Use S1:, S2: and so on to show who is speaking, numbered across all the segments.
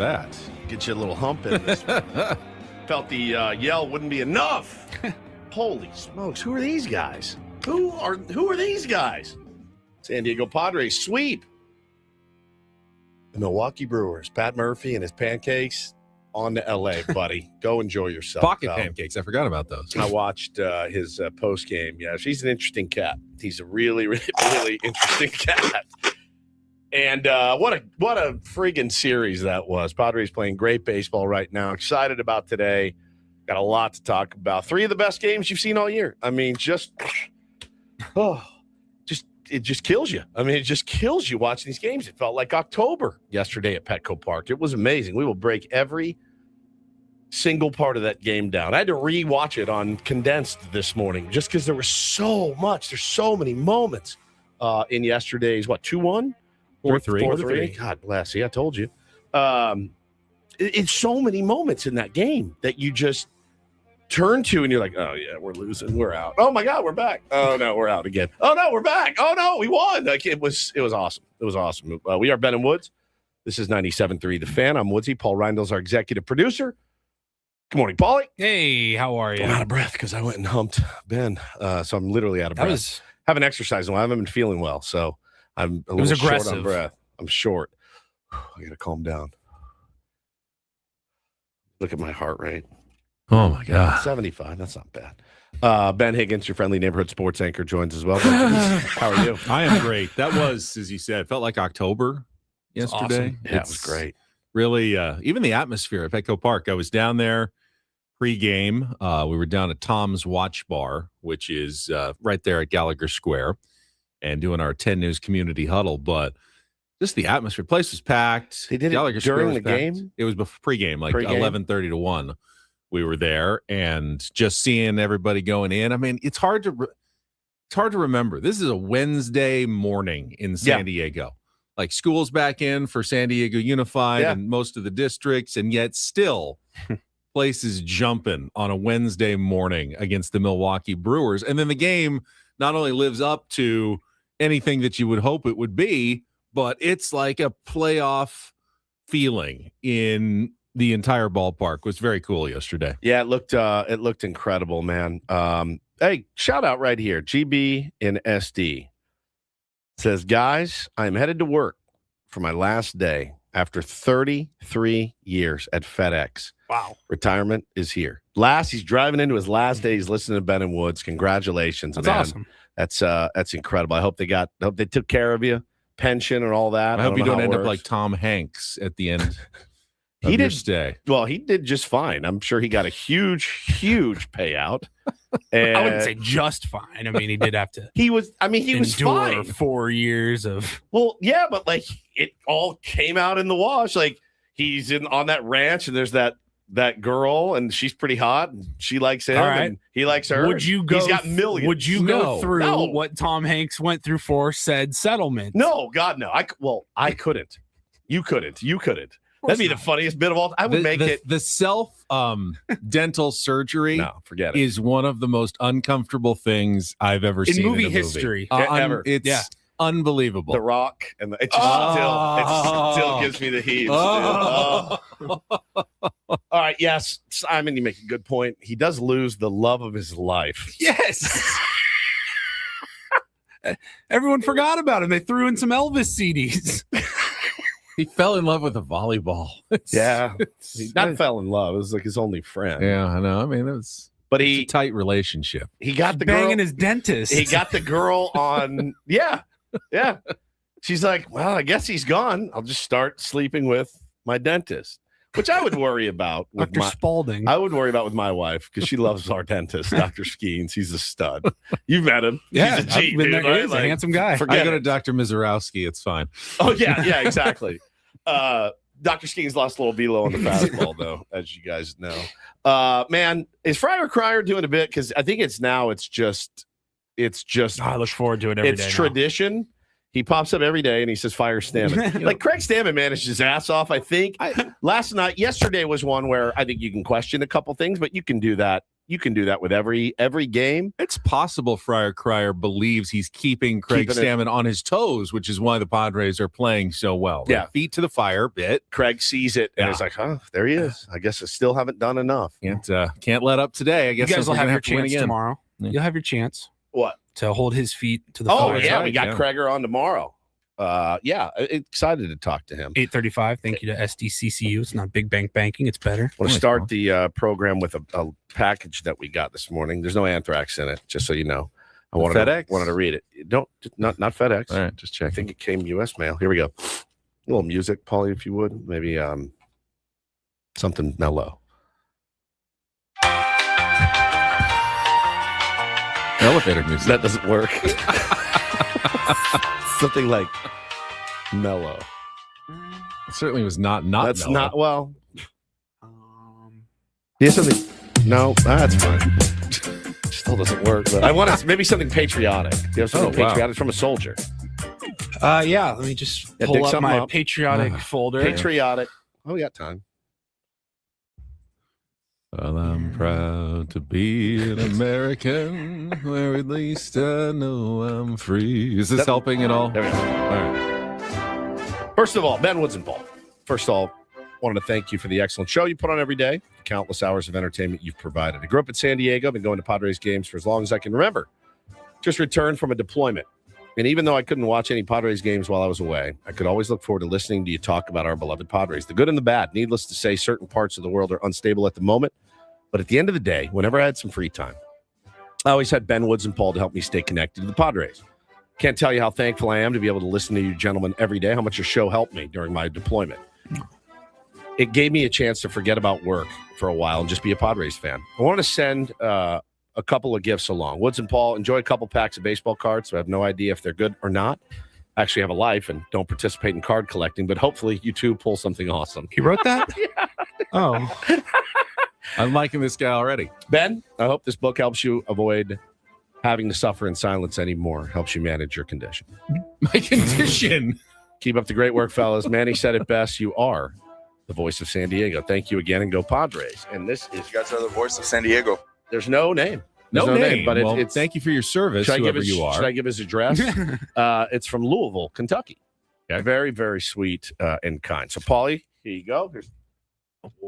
S1: at that.
S2: Get you a little hump in this one. Felt the yell wouldn't be enough. Holy smokes, who are these guys? Who are these guys? San Diego Padres sweep the Milwaukee Brewers. Pat Murphy and his pancakes on to L.A., buddy. Go enjoy yourself.
S1: Pocket pancakes. I forgot about those.
S2: I watched his post game. Yeah, she's an interesting cat. He's a really, really, really interesting cat. And what a friggin' series that was. Padres playing great baseball right now. Excited about today. Got a lot to talk about. 3 of the best games you've seen all year. I mean, it just kills you. I mean, it just kills you watching these games. It felt like October yesterday at Petco Park. It was amazing. We will break every single part of that game down. I had to re-watch it on condensed this morning just because there was so much. There's so many moments in yesterday's, 2-1? 4-3. God bless. See, I told you. It's so many moments in that game that you just turn to and you're like, oh, yeah, we're losing. We're out. Oh, my God, we're back. Oh, no, we're out again. Oh, no, we're back. Oh, no, we won. Like, it was awesome. It was awesome. We are Ben and Woods. This is 97.3 The Fan. I'm Woodsy. Paul Reindel's our executive producer. Good morning, Paulie.
S3: Hey, how are you?
S2: I'm out of breath because I went and humped Ben. So I'm literally out of breath. Haven't exercised in a while. I haven't been feeling well. So I'm a little short on breath. I'm short. I got to calm down. Look at my heart rate.
S1: Oh, my God.
S2: 75. That's not bad. Ben Higgins, your friendly neighborhood sports anchor, joins as well. How are you?
S1: I am great. That was, as you said, it felt like October yesterday.
S2: Awesome. Yeah, it was great.
S1: Really, even the atmosphere at Petco Park. I was down there pre-game. We were down at Tom's Watch Bar, which is right there at Gallagher Square, and doing our 10 News community huddle. But just the atmosphere. The place was packed.
S2: They did it during the game?
S1: It was pre-game, like 11:30 to 1. We were there, and just seeing everybody going in. I mean, it's hard to remember. This is a Wednesday morning in San Diego. Like, school's back in for San Diego Unified and most of the districts, and yet still places jumping on a Wednesday morning against the Milwaukee Brewers. And then the game not only lives up to anything that you would hope it would be, but it's like a playoff feeling in the entire ballpark. It was very cool yesterday.
S2: Yeah, it looked incredible, man. Hey, shout out right here. GB in SD says, guys, I'm headed to work for my last day after 33 years at FedEx.
S3: Wow.
S2: Retirement is here. He's driving into his last day. He's listening to Ben and Woods. Congratulations,
S3: That's
S2: man.
S3: awesome.
S2: That's incredible. I hope they took care of you, pension and all that.
S1: I hope you don't end up like Tom Hanks at the end.
S2: He did
S1: stay.
S2: Well, he did just fine. I'm sure he got a huge payout. And
S3: I wouldn't say just fine. I mean, he did have to.
S2: He was fine.
S3: 4 years of.
S2: Well, yeah, but like it all came out in the wash. Like he's on that ranch, and there's that girl, and she's pretty hot, and she likes him, and he likes her.
S3: Would you go?
S2: He's got millions.
S3: Would you go through what Tom Hanks went through for said settlement?
S2: No, God, no. I couldn't. You couldn't. That'd be the funniest bit of all. I would make it.
S1: The self dental surgery
S2: forget it.
S1: Is one of the most uncomfortable things I've ever seen in
S3: movie history.
S2: Ever.
S1: It's unbelievable.
S2: The Rock, and it just still gives me the heaves. All right, yes, Simon, you make a good point. He does lose the love of his life.
S3: Yes. Everyone forgot about him. They threw in some Elvis CDs.
S1: He fell in love with a volleyball.
S2: He not fell in love. It was like his only friend.
S1: Yeah, I know. I mean, it's a tight relationship.
S2: He got the
S3: banging
S2: girl,
S3: his dentist.
S2: He got the girl on. Yeah. She's like, well, I guess he's gone. I'll just start sleeping with my dentist, which I would worry about.
S3: Dr. Spalding.
S2: I would worry about with my wife because she loves our dentist, Dr. Skeens. He's a stud. You've met him.
S3: Yeah,
S2: he's a G, dude.
S3: Right? He's a handsome guy.
S1: I go to Dr. Mizorowski. It's fine.
S2: Oh, yeah, exactly. Dr. Skeens lost a little velo on the fastball, though, as you guys know. Man, is Fryer Cryer doing a bit? Because I think it's just.
S3: I look forward to it every day.
S2: It's tradition. He pops up every day and he says, fire Stammen. Like Craig Stammen managed his ass off, I think. Yesterday was one where I think you can question a couple things, but you can do that you can do that with every game.
S1: It's possible Friar Crier believes he's keeping Craig Stammen on his toes, which is why the Padres are playing so well.
S2: Yeah.
S1: Feet to the fire bit.
S2: Craig sees it and is like, there he is. I guess I still haven't done enough.
S1: Can't let up today. I guess
S3: you guys will have your
S1: to win
S3: chance
S1: again
S3: tomorrow.
S1: Yeah.
S3: You'll have your chance.
S2: What?
S3: To hold his feet to the fire.
S2: Oh, yeah. We got Craiger on tomorrow. Excited to talk to him.
S3: 8:35. Thank you to SDCCU. It's not big bank banking. It's better.
S2: I want to start the program with a package that we got this morning. There's no anthrax in it, just so you know. I wanted to read it. Not FedEx.
S1: All right, just check.
S2: I think it came U.S. mail. Here we go. A little music, Paulie, if you would. Maybe something mellow.
S1: Elevator music.
S2: That doesn't work. Something like mellow.
S1: It certainly was not
S2: That's
S1: mellow.
S2: not well. Yeah, something. No, that's fine. Still doesn't work. But I want maybe something patriotic. You have something patriotic from a soldier.
S3: Yeah. Let me just pull up my patriotic folder.
S2: Patriotic. Oh, we got time.
S1: Well, I'm proud to be an American, where at least I know I'm free. Is this helping at all?
S2: There we go.
S1: All right.
S2: First of all, Ben Woods involved. First of all, wanted to thank you for the excellent show you put on every day, the countless hours of entertainment you've provided. I grew up in San Diego, been going to Padres games for as long as I can remember. Just returned from a deployment. And even though I couldn't watch any Padres games while I was away, I could always look forward to listening to you talk about our beloved Padres, the good and the bad. Needless to say, certain parts of the world are unstable at the moment. But at the end of the day, whenever I had some free time, I always had Ben Woods and Paul to help me stay connected to the Padres. Can't tell you how thankful I am to be able to listen to you gentlemen every day, how much your show helped me during my deployment. It gave me a chance to forget about work for a while and just be a Padres fan. I wanted to send a couple of gifts along. Woods and Paul, enjoy a couple packs of baseball cards, so I have no idea if they're good or not. I actually have a life and don't participate in card collecting, but hopefully you two pull something awesome.
S3: He wrote that?
S2: Yeah.
S3: Oh.
S1: I'm liking this guy already.
S2: Ben, I hope this book helps you avoid having to suffer in silence anymore, helps you manage your condition.
S1: My condition.
S2: Keep up the great work, fellas. Manny said it best. You are the voice of San Diego. Thank you again, and go Padres. And this is...
S4: You guys are the voice of San Diego.
S2: There's no name.
S1: No name.
S2: But
S1: it's thank you for your service, whoever you are.
S2: Should I give his address? It's from Louisville, Kentucky.
S1: Okay.
S2: Very, very sweet and kind. So, Paulie, here you go. Here's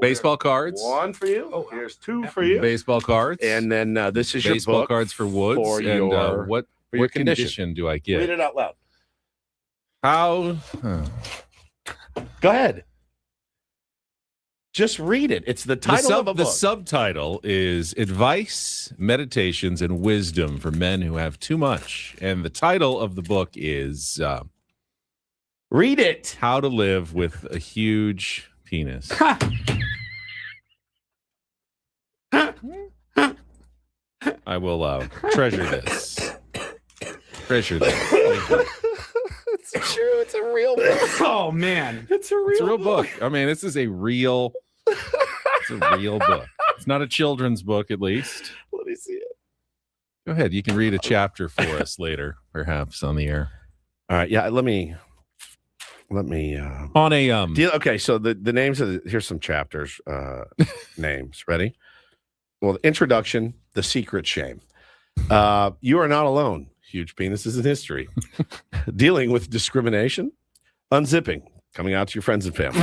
S1: baseball cards.
S2: One for you. Oh, here's two for you.
S1: Baseball cards.
S2: And then this is
S1: baseball
S2: your book
S1: cards for Woods.
S2: For
S1: and
S2: your,
S1: what
S2: for your
S1: condition do I get?
S2: Read it out loud.
S1: How?
S2: Go ahead. Just read it. It's the title of a book.
S1: The subtitle is Advice, Meditations, and Wisdom for Men Who Have Too Much. And the title of the book is
S2: Read it.
S1: How to Live with a Huge Penis. I will treasure this. Treasure this.
S2: It's true. It's a real book.
S3: Oh, man.
S2: It's a real
S1: book. I mean, this is a real... It's a real book. It's not a children's book, at least.
S2: Let me see it.
S1: Go ahead. You can read a chapter for us later, perhaps, on the air.
S2: All right. Yeah, let me
S1: on a
S2: okay, so the names of here's some chapters names. Ready? Well, the introduction, The Secret Shame. You are not alone. Huge penises in history. Dealing with discrimination. Unzipping. Coming out to your friends and family.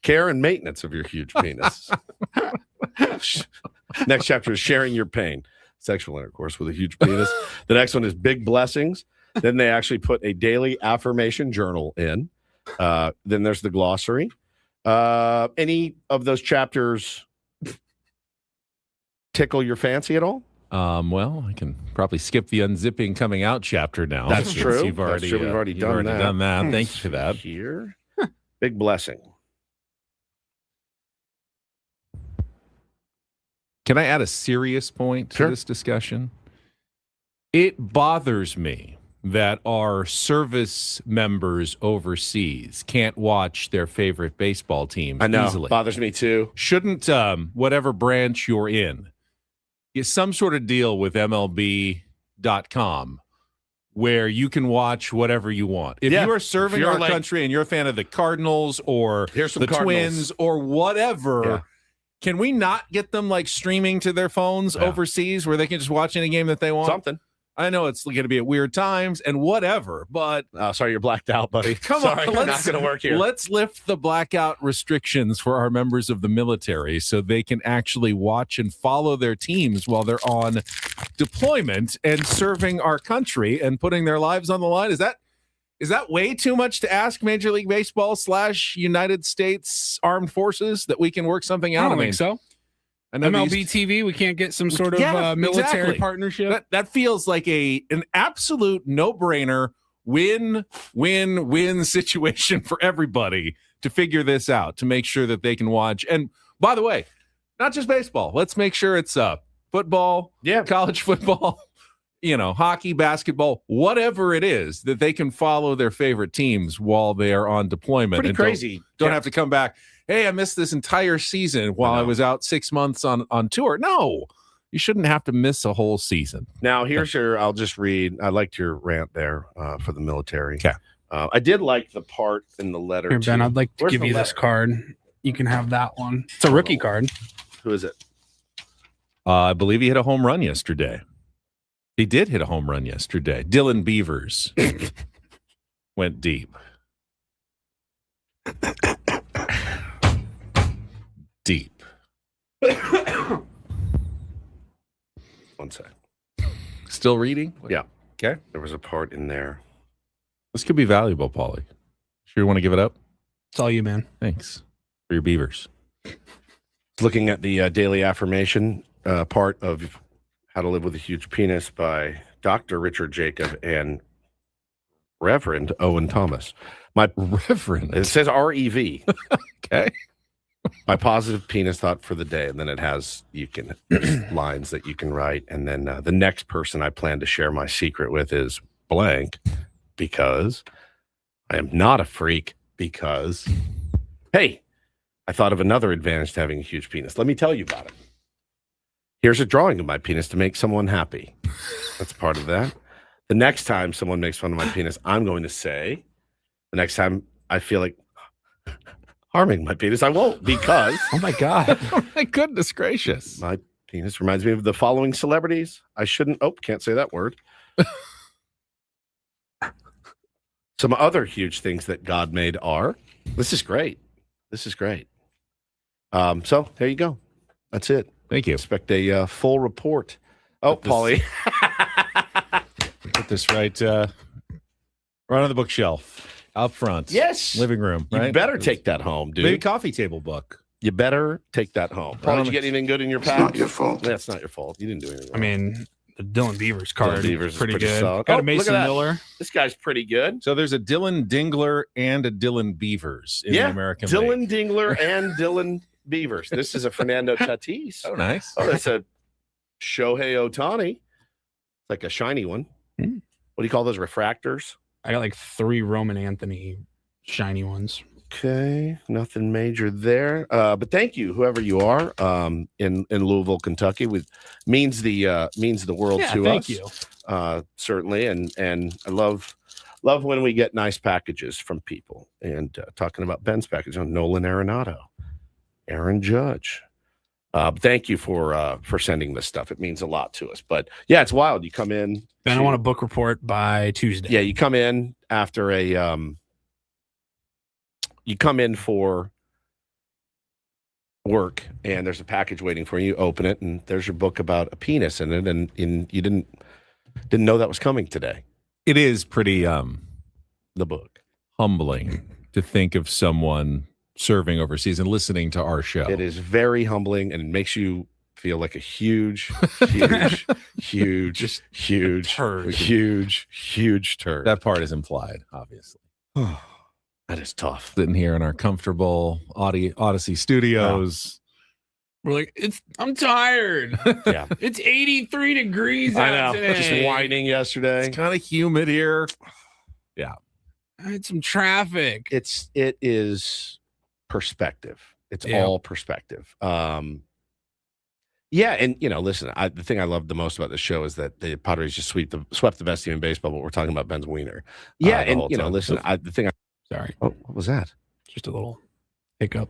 S2: Care and maintenance of your huge penis. Next chapter is sharing your pain. Sexual intercourse with a huge penis. The next one is big blessings. Then they actually put a daily affirmation journal in. Then there's the glossary. Any of those chapters tickle your fancy at all?
S1: Well, I can probably skip the unzipping coming out chapter now.
S2: That's true.
S1: We've already
S2: done that.
S1: Thank you for that.
S2: Here. Big blessing.
S1: Can I add a serious point to this discussion? It bothers me that our service members overseas can't watch their favorite baseball teams easily.
S2: Bothers me too.
S1: Shouldn't whatever branch you're in get some sort of deal with MLB.com where you can watch whatever you want. If you are serving our country and you're a fan of the Cardinals or the Twins or whatever, Can we not get them like streaming to their phones overseas where they can just watch any game that they want?
S2: Something.
S1: I know it's going to be at weird times and whatever, but
S2: sorry, you're blacked out, buddy.
S1: Come
S2: on,
S1: not
S2: going to work here.
S1: Let's lift the blackout restrictions for our members of the military so they can actually watch and follow their teams while they're on deployment and serving our country and putting their lives on the line. Is that way too much to ask Major League Baseball / United States Armed Forces that we can work something out?
S3: I don't think so. MLB TV, we can't get some sort of military partnership.
S1: That feels like an absolute no-brainer win-win-win situation for everybody to figure this out, to make sure that they can watch. And by the way, not just baseball. Let's make sure it's football, college football, hockey, basketball, whatever it is, that they can follow their favorite teams while they are on deployment.
S2: Pretty crazy.
S1: Don't have to come back. Hey, I missed this entire season while I was out 6 months on tour. No, you shouldn't have to miss a whole season.
S2: Now, I'll just read. I liked your rant there for the military.
S1: Okay.
S2: I did like the part in the letter.
S3: Here, Ben, I'd like to give you this card. You can have that one. It's a rookie card.
S2: Who is it?
S1: I believe he hit a home run yesterday. He did hit a home run yesterday. Dylan Beavers went deep. Deep.
S2: 1 sec.
S1: Still reading?
S2: Yeah.
S1: Okay.
S2: There was a part in there.
S1: This could be valuable, Paulie. Sure you want to give it up?
S3: It's all you, man.
S1: Thanks for your beavers.
S2: Looking at the daily affirmation part of How to Live with a Huge Penis by Dr. Richard Jacob and Reverend Owen Thomas. My
S1: Reverend.
S2: It says REV.
S1: Okay.
S2: My positive penis thought for the day, and then it has lines that you can write, and then the next person I plan to share my secret with is blank, because I am not a freak, because hey, I thought of another advantage to having a huge penis. Let me tell you about it. Here's a drawing of my penis to make someone happy. That's part of that. The next time someone makes fun of my penis, I'm going to say, the next time I feel like harming my penis, I won't, because
S3: oh my God.
S1: Oh my goodness gracious.
S2: My penis reminds me of the following celebrities. Can't say that word. Some other huge things that God made are, this is great. So there you go. That's it.
S1: Thank you.
S2: Expect a full report. Oh, Paulie.
S1: Put this right on the bookshelf. Up front.
S2: Yes.
S1: Living room, right?
S2: You better take that home, dude.
S1: Maybe coffee table book.
S2: You better take that home. Paul, did you get anything good in your pack?
S4: It's not your fault.
S2: That's not your fault. You didn't do anything wrong.
S3: I mean, the Dylan Beavers card.
S2: Dylan Beavers is pretty
S3: good.
S2: solid.
S3: Got a
S2: Look
S3: Mason
S2: at that.
S3: Miller.
S2: This guy's pretty good.
S1: So there's a Dylan Dingler and a Dylan Beavers in the American
S2: Dylan
S1: League.
S2: Dingler and Dylan Beavers. This is a Fernando Tatis.
S1: Oh, nice.
S2: Oh, that's a Shohei Ohtani. Like a shiny one. What do you call those, refractors?
S3: I got like 3 Roman Anthony shiny ones.
S2: Okay, nothing major there. But thank you, whoever you are, in Louisville, Kentucky. Means the world to
S3: thank
S2: us.
S3: you.
S2: Certainly, and I love when we get nice packages from people. And talking about Ben's package on Nolan Arenado, Aaron Judge. Thank you for sending this stuff. It means a lot to us. But yeah, it's wild. You come in.
S3: Ben, I want a book report by Tuesday.
S2: Yeah, you come in after you come in for work, and there's a package waiting for you. You open it, and there's your book about a penis in it, and you didn't know that was coming today.
S1: It is pretty
S2: The book.
S1: humbling to think of someone serving overseas and listening to our show.
S2: It is very humbling, and it makes you feel like a huge turd.
S1: That part is implied, obviously.
S2: That is tough.
S1: Sitting here in our comfortable Odyssey studios.
S3: We're like, I'm tired.
S2: Yeah.
S3: It's 83 degrees
S2: I
S3: out
S2: know.
S3: today.
S2: Just whining yesterday.
S1: It's kind of humid here. Yeah.
S3: I had some traffic.
S2: It is perspective. It's all perspective. Yeah, and listen, the thing I love the most about this show is that the Padres just swept the best team in baseball, but we're talking about Ben's wiener. Yeah, and listen,
S3: Sorry.
S2: Oh, what was that?
S3: Just a little hiccup.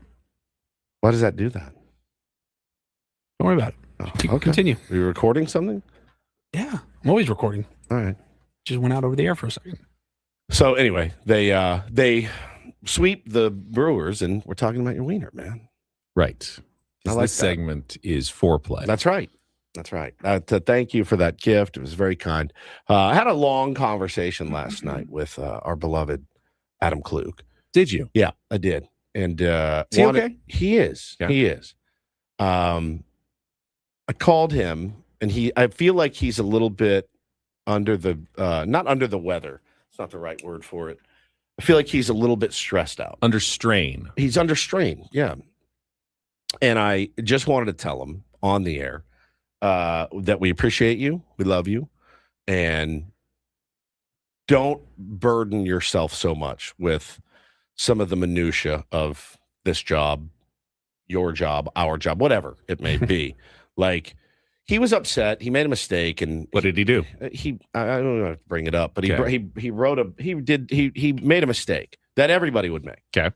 S2: Why does that do that?
S3: Don't worry about it.
S2: Okay.
S3: Continue.
S2: Are you recording something?
S3: Yeah, I'm always recording.
S2: All right.
S3: Just went out over the air for a second.
S2: So anyway, they sweep the Brewers, and we're talking about your wiener, man.
S1: Right. This segment is foreplay.
S2: That's right. That's right. To thank you for that gift. It was very kind. I had a long conversation last night with our beloved Adam Klug.
S1: Did you?
S2: Yeah, I did. And
S1: is he okay?
S2: He is. Yeah. He is. I called him, and I feel like he's a little bit under the not under the weather. It's not the right word for it. I feel like he's a little bit stressed out.
S1: Under strain.
S2: He's under strain, yeah. And I just wanted to tell him on the air that we appreciate you, we love you, and don't burden yourself so much with some of the minutia of this job, your job, our job, whatever it may be. Like, he was upset. He made a mistake, and
S1: what did he do?
S2: I don't know how to bring it up, but
S1: okay.
S2: he made a mistake that everybody would make.
S1: Okay.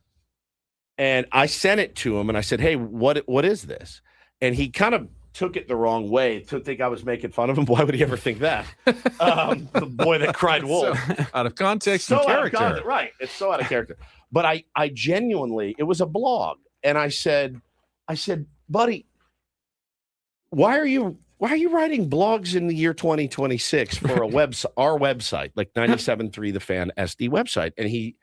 S2: And I sent it to him, and I said, "Hey, what is this?" And he kind of took it the wrong way to think I was making fun of him. Why would he ever think that? The boy that cried wolf.
S1: So out of context and character.
S2: Right. It's so out of character. But I genuinely, it was a blog. And I said, buddy, why are you writing blogs in the year 2026 for our website, like 97.3 The Fan SD website? And he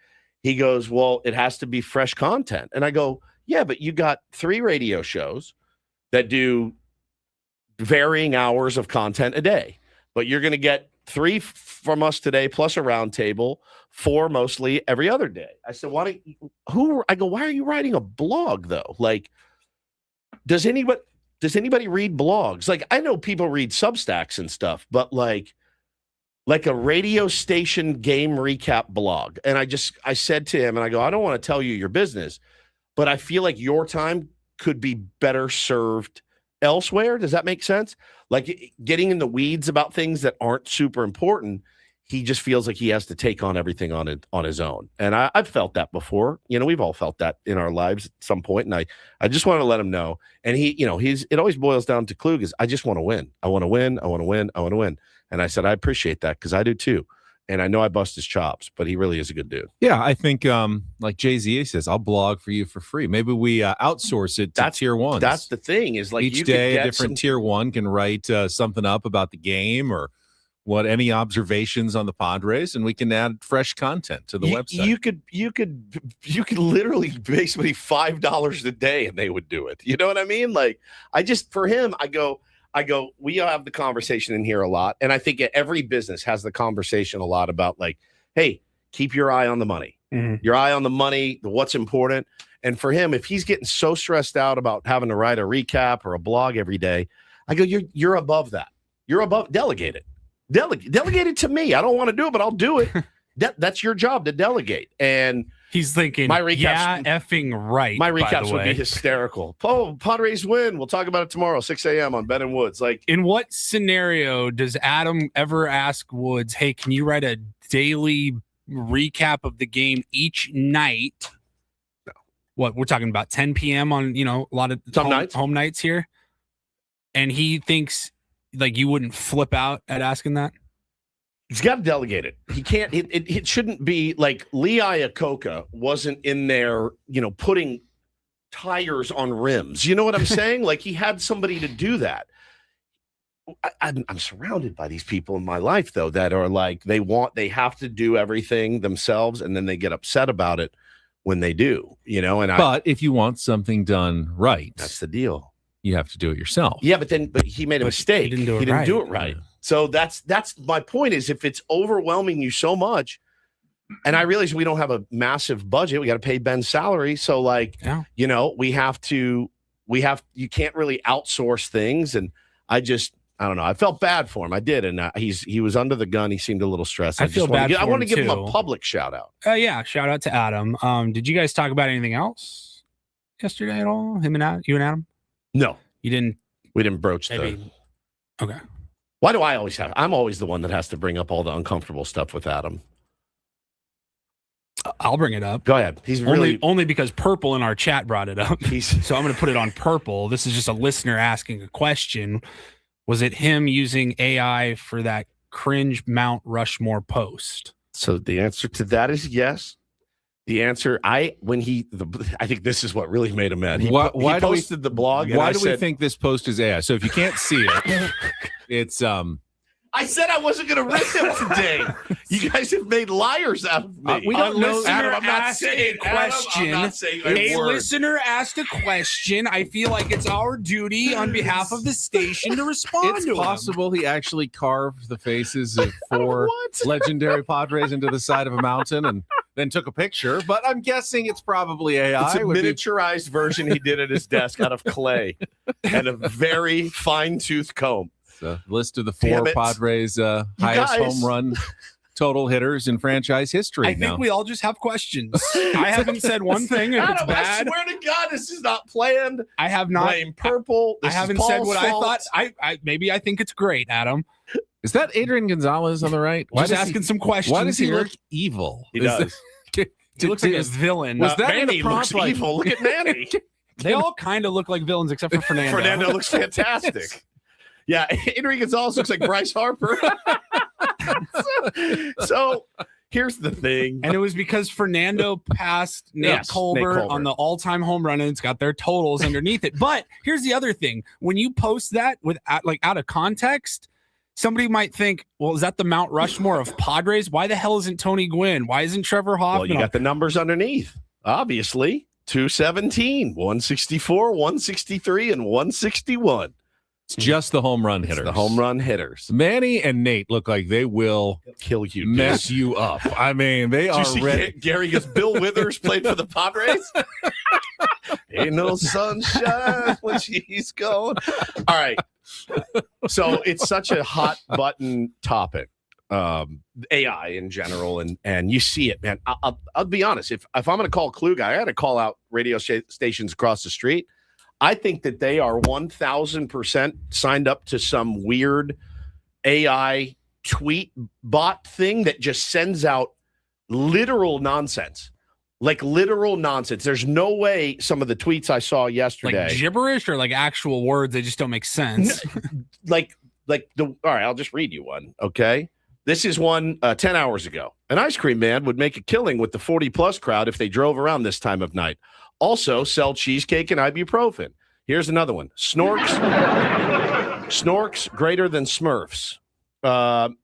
S2: goes, well, it has to be fresh content. And I go, yeah, but you got 3 radio shows that do varying hours of content a day, but you're going to get 3 from us today, plus a roundtable, 4 mostly every other day. I said, why are you writing a blog though? Like, does anybody read blogs? Like, I know people read Substacks and stuff, but like a radio station game recap blog. And I said to him, and I go, I don't want to tell you your business, but I feel like your time could be better served elsewhere. Does that make sense? Like, getting in the weeds about things that aren't super important, he just feels like he has to take on everything on his own. And I've felt that before. You know, we've all felt that in our lives at some point. And I just want to let him know. And it always boils down to Klug is, I just want to win. I want to win. I want to win. I want to win. And I said, I appreciate that, because I do too. And I know I bust his chops, but he really is a good dude.
S1: Yeah, I think like Jay-Z says, I'll blog for you for free. Maybe we outsource it to tier 1.
S2: That's the thing, is like
S1: each day a different tier 1 can write something up about the game or any observations on the Padres, and we can add fresh content to the website.
S2: You could literally basically $5 a day and they would do it. You know what I mean? Like, for him, I go, we have the conversation in here a lot. And I think every business has the conversation a lot about, like, hey, keep your eye on the money. Mm-hmm. Your eye on the money, what's important. And for him, if he's getting so stressed out about having to write a recap or a blog every day, I go, you're above that. You're above, delegate it. Delegate it to me. I don't want to do it, but I'll do it. That's your job, to delegate. And
S3: he's thinking, my recaps, effing right.
S2: My recaps would be hysterical. Oh, Padres win. We'll talk about it tomorrow, 6 a.m. on Ben and Woods. Like,
S3: in what scenario does Adam ever ask Woods, hey, can you write a daily recap of the game each night?
S2: No.
S3: What, we're talking about 10 p.m. on, a lot of home nights here. And he thinks like you wouldn't flip out at asking that?
S2: He's got to delegate it. He can't. It shouldn't be like Lee Iacocca wasn't in there, putting tires on rims. You know what I'm saying? Like, he had somebody to do that. I'm surrounded by these people in my life, though, that are like, they have to do everything themselves, and then they get upset about it when they do. But
S1: if you want something done right,
S2: that's the deal.
S1: You have to do it yourself.
S2: Yeah, but he made a mistake. He didn't do it right. So that's my point, is if it's overwhelming you so much, and I realize we don't have a massive budget, we got to pay Ben's salary. So you can't really outsource things. And I don't know. I felt bad for him. I did. And he was under the gun. He seemed a little stressed. I want to give him a public shout out.
S3: Yeah. Shout out to Adam. Did you guys talk about anything else yesterday at all? You and Adam?
S2: No,
S3: you didn't.
S2: We didn't broach
S3: Okay.
S2: Why do I always have? I'm always the one that has to bring up all the uncomfortable stuff with Adam.
S3: I'll bring it up.
S2: Go ahead. He's really
S3: only because Purple in our chat brought it up. So I'm going to put it on Purple. This is just a listener asking a question. Was it him using AI for that cringe Mount Rushmore post?
S2: So the answer to that is yes. The answer, I think this is what really made him mad. He posted the blog.
S1: Why do we think this post is AI? So if you can't see it, it's
S2: I said I wasn't going to rip him today. You guys have made liars out of me.
S3: We don't know.
S2: Adam, I'm not saying a question. I'm not saying a word.
S3: Listener asked a question. I feel like it's our duty on behalf of the station to respond.
S1: It's possible he actually carved the faces of 4 legendary Padres into the side of a mountain and then took a picture. But I'm guessing it's probably AI.
S2: It's a miniaturized version he did at his desk out of clay and a very fine-tooth comb.
S1: The list of the 4 Padres highest home run total hitters in franchise history.
S3: I think we all just have questions. I haven't said one thing. If it's bad,
S2: I swear to God, this is not planned.
S3: I have not.
S2: Blame Purple.
S3: I haven't said what I thought. Maybe I think it's great, Adam.
S1: Is that Adrian Gonzalez on the right?
S3: Just asking some questions.
S1: Why does he
S3: here.
S1: look evil?
S2: He does.
S3: He looks like a villain.
S2: Was that Manny looks evil? Look at Manny.
S3: They all kind of look like villains except for Fernando.
S2: Fernando looks fantastic. Yeah, Adrian Gonzalez looks like Bryce Harper. so here's the thing.
S3: And it was because Fernando passed Nate Colbert on the all-time home run, and it's got their totals underneath it. But here's the other thing. When you post that out of context, somebody might think, well, is that the Mount Rushmore of Padres? Why the hell isn't Tony Gwynn? Why isn't Trevor Hoffman?
S2: Well, you got the numbers underneath, obviously. 217, 164, 163, and 161.
S1: It's just the home run hitters.
S2: The home run hitters.
S1: Manny and Nate look like they will
S2: kill you,
S1: mess you up. I mean, they are ready.
S2: Gary goes, Bill Withers played for the Padres. Ain't no sunshine when she's gone. All right. So it's such a hot button topic, AI in general, and you see it, man. I'll be honest. If I'm going to call Klug, I got to call out radio stations across the street. I think that they are 1,000% signed up to some weird AI tweet bot thing that just sends out literal nonsense. Like literal nonsense. There's no way some of the tweets I saw yesterday.
S3: Like gibberish or like actual words that just don't make sense.
S2: All right, I'll just read you one, okay? This is one 10 hours ago. An ice cream man would make a killing with the 40-plus crowd if they drove around this time of night. Also, sell cheesecake and ibuprofen. Here's another one. Snorks greater than Smurfs.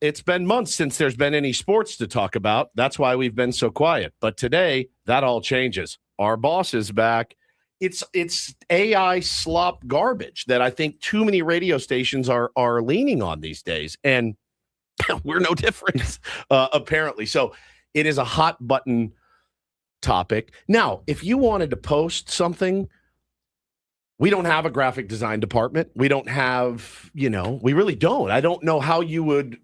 S2: It's been months since there's been any sports to talk about. That's why we've been so quiet. But today, that all changes. Our boss is back. It's AI slop garbage that I think too many radio stations are leaning on these days. And we're no different, apparently. So it is a hot button topic. Now, if you wanted to post something, we don't have a graphic design department. We don't have, we really don't. I don't know how you would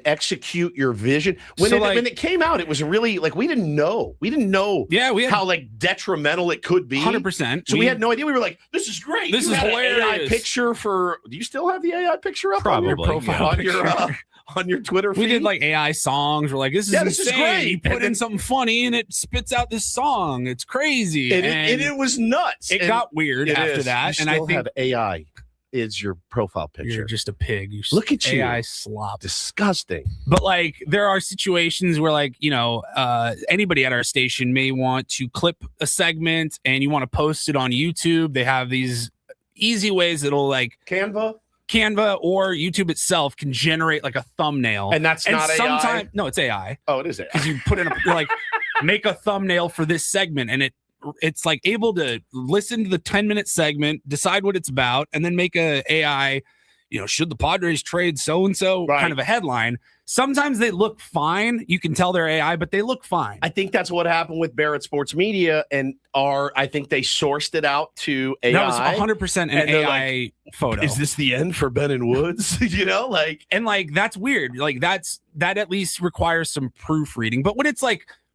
S2: execute your vision. When it came out, it was really we didn't know. We didn't know how detrimental it could be.
S3: 100%.
S2: So we had no idea. We were like, this is great.
S3: This is hilarious.
S2: AI picture do you still have the AI picture up
S1: Probably,
S2: on your profile? On your Twitter feed?
S3: We did AI songs. We're like, this is insane. This is great. You put in something funny and it spits out this song. It's crazy.
S2: And it was nuts.
S3: It got weird after that.
S2: You still have AI is your profile picture.
S3: You're just a pig.
S2: Look at you.
S3: AI slop.
S2: Disgusting.
S3: But there are situations where anybody at our station may want to clip a segment and you want to post it on YouTube. They have these easy ways that'll Canva or YouTube itself can generate a thumbnail.
S2: And that's not AI?
S3: No, it's AI.
S2: Oh, it is AI.
S3: Because you put in you're make a thumbnail for this segment, and it's able to listen to the 10-minute segment, decide what it's about, and then make a AI, should the Padres trade so-and-so kind of a headline. Sometimes they look fine. You can tell they're AI, but they look fine.
S2: I think that's what happened with Barrett Sports Media, and I think they sourced it out to AI.
S3: That was 100% an AI photo.
S2: Is this the end for Ben and Woods?
S3: That's weird. That at least requires some proofreading. But when it's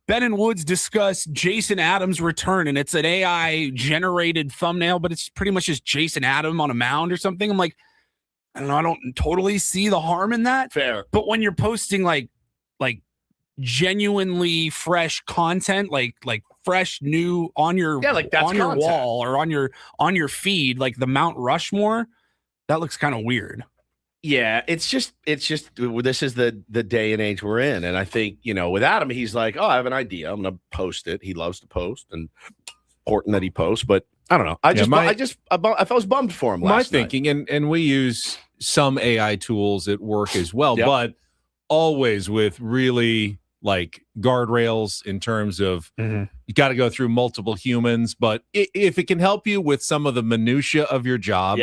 S3: Ben and Woods discuss Jason Adams' return, and it's an AI generated thumbnail, but it's pretty much just Jason Adam on a mound or something. I'm like, I don't know. I don't totally see the harm in that.
S2: Fair.
S3: But when you're posting like genuinely fresh content, like fresh new on your
S2: like that's
S3: on your
S2: content.
S3: wall or on your feed, like the Mount Rushmore, that looks kind of weird.
S2: Yeah, it's just this is the day and age we're in. And I think, with Adam, he's like, oh, I have an idea. I'm going to post it. He loves to post and important that he posts, but I don't know. I was bummed for him last night.
S1: Thinking, and we use some AI tools at work as well, but always with really like guardrails in terms of you got to go through multiple humans. But if it can help you with some of the minutia of your job,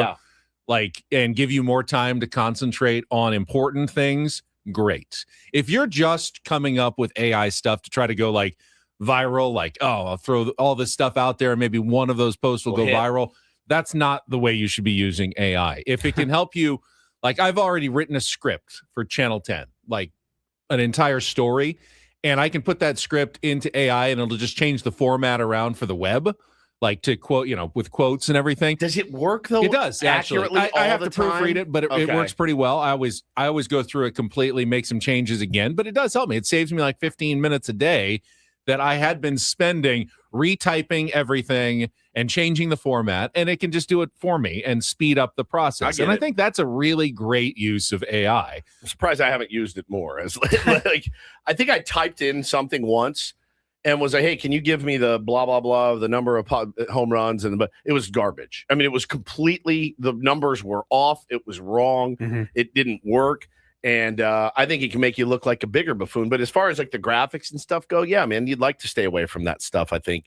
S1: and give you more time to concentrate on important things, great. If you're just coming up with AI stuff to try to go like viral, like, oh, I'll throw all this stuff out there and maybe one of those posts will go viral, that's not the way you should be using AI. If it can help you, like I've already written a script for Channel 10, like an entire story, and I can put that script into AI and it'll just change the format around for the web, like to quote, with quotes and everything.
S2: Does it work though?
S1: It does actually. I have to proofread it, but it works pretty well. I always go through it completely, make some changes again, but it does help me. It saves me like 15 minutes a day that I had been spending retyping everything and changing the format, and it can just do it for me and speed up the process. I think that's a really great use of AI.
S2: I'm surprised I haven't used it more. As like, I think I typed in something once and was like, hey, can you give me the blah, blah, blah, the number of home runs? But it was garbage. I mean, it was completely, the numbers were off. It was wrong. It didn't work. And I think it can make you look like a bigger buffoon. But as far as like the graphics and stuff go, yeah, man, you'd like to stay away from that stuff, I think,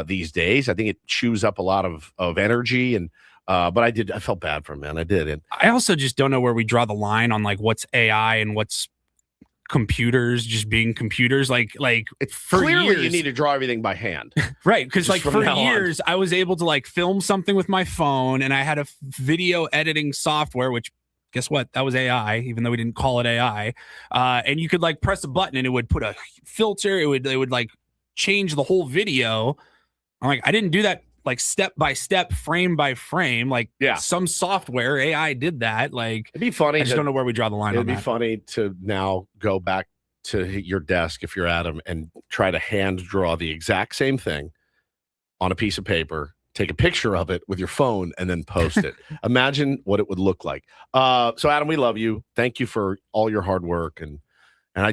S2: these days. I think it chews up a lot of energy. And but I felt bad for him, man. I did. And
S3: I also just don't know where we draw the line on like what's AI and what's computers just being computers. Like
S2: it's for clearly years, you need to draw everything by hand.
S3: Right. Because like for years I was able to like film something with my phone, and I had a video editing software, which guess what? That was AI, even though we didn't call it AI. And you could like press a button and it would put a filter. It would like change the whole video. I'm like, I didn't do that like step by step, frame by frame. Like some software AI did that. Like
S2: it'd be funny.
S3: I just don't know where we draw the line.
S2: It'd be funny to now go back to your desk if you're Adam and try to hand draw the exact same thing on a piece of paper. Take a picture of it with your phone and then post it. Imagine what it would look like. So Adam, we love you. Thank you for all your hard work. And I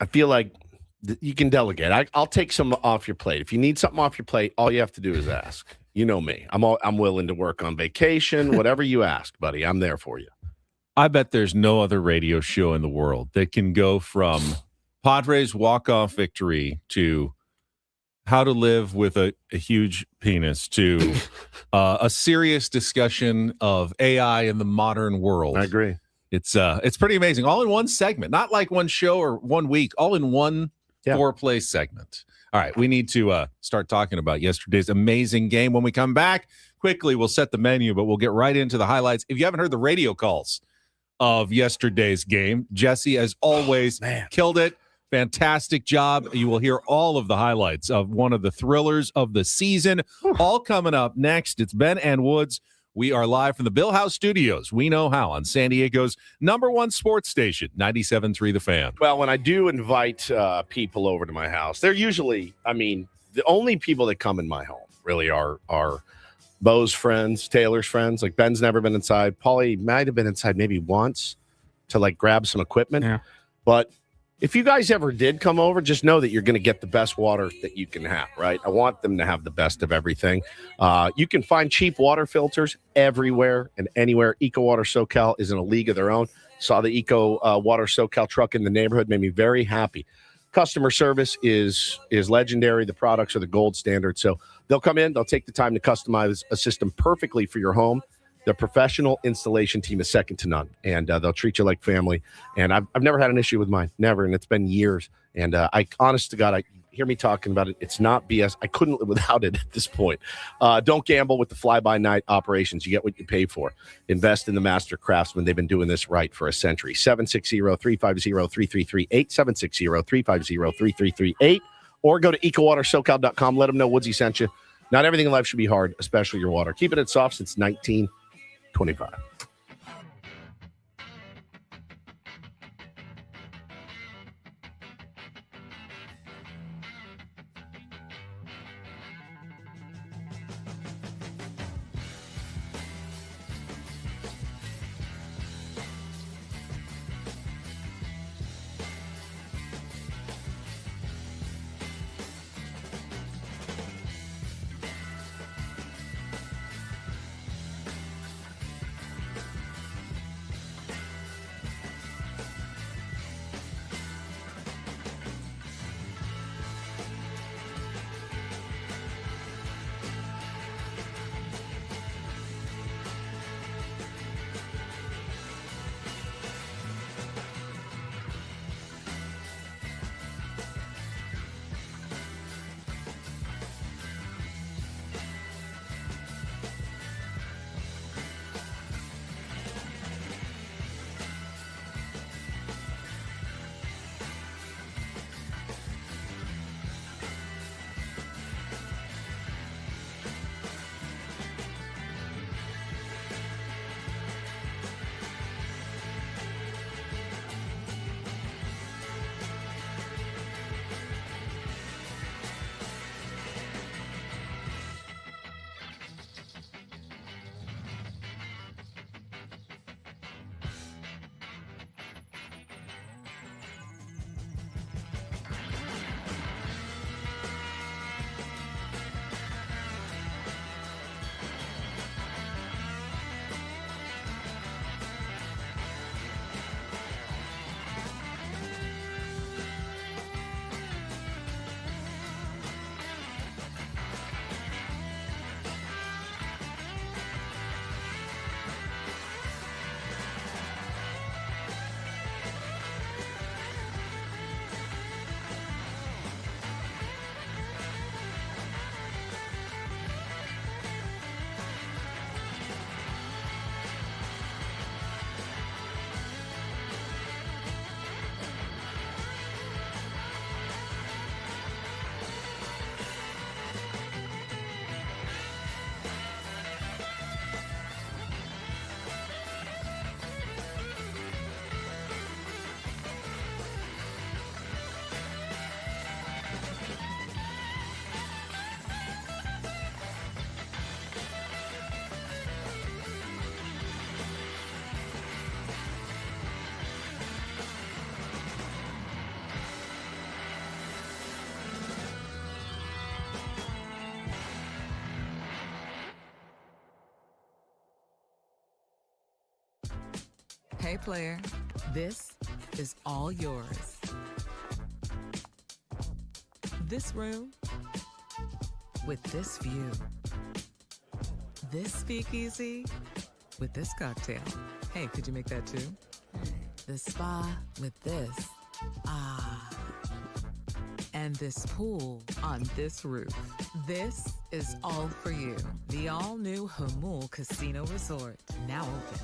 S2: feel like you can delegate. I'll take some off your plate. If you need something off your plate, all you have to do is ask. You know me. I'm willing to work on vacation, whatever you ask, buddy. I'm there for you.
S1: I bet there's no other radio show in the world that can go from Padres walk-off victory to how to live with a huge penis to a serious discussion of AI in the modern world.
S2: I agree.
S1: It's pretty amazing. All in one segment, not like one show or 1 week, all in one four-play segment. All right, we need to start talking about yesterday's amazing game. When we come back, quickly, we'll set the menu, but we'll get right into the highlights. If you haven't heard the radio calls of yesterday's game, Jesse, as always, killed it. Fantastic job. You will hear all of the highlights of one of the thrillers of the season. All coming up next. It's Ben and Woods. We are live from the Bill House Studios. We know how on San Diego's #1 sports station, 97.3 The Fan.
S2: Well, when I do invite people over to my house, they're usually, the only people that come in my home really are Bo's friends, Taylor's friends. Like Ben's never been inside. Paulie might have been inside maybe once to like grab some equipment. Yeah. But if you guys ever did come over, just know that you're going to get the best water that you can have, right? I want them to have the best of everything. You can find cheap water filters everywhere and anywhere. Eco Water SoCal is in a league of their own. Saw the Eco Water SoCal truck in the neighborhood, made me very happy. Customer service is legendary. The products are the gold standard. So they'll come in, they'll take the time to customize a system perfectly for your home. The professional installation team is second to none, and they'll treat you like family. And I've never had an issue with mine, never, and it's been years. And honest to God, I hear me talking about it. It's not BS. I couldn't live without it at this point. Don't gamble with the fly-by-night operations. You get what you pay for. Invest in the master craftsmen. They've been doing this right for a century. 760-350-3338, 760-350-3338, or go to ecowatersocal.com. Let them know Woodsy sent you. Not everything in life should be hard, especially your water. Keeping it soft since 1925.
S4: Hey, player, this is all yours. This room with this view. This speakeasy with this cocktail. Hey, could you make that too? The spa with this. Ah. And this pool on this roof. This is all for you. The all-new Hamul Casino Resort, now open.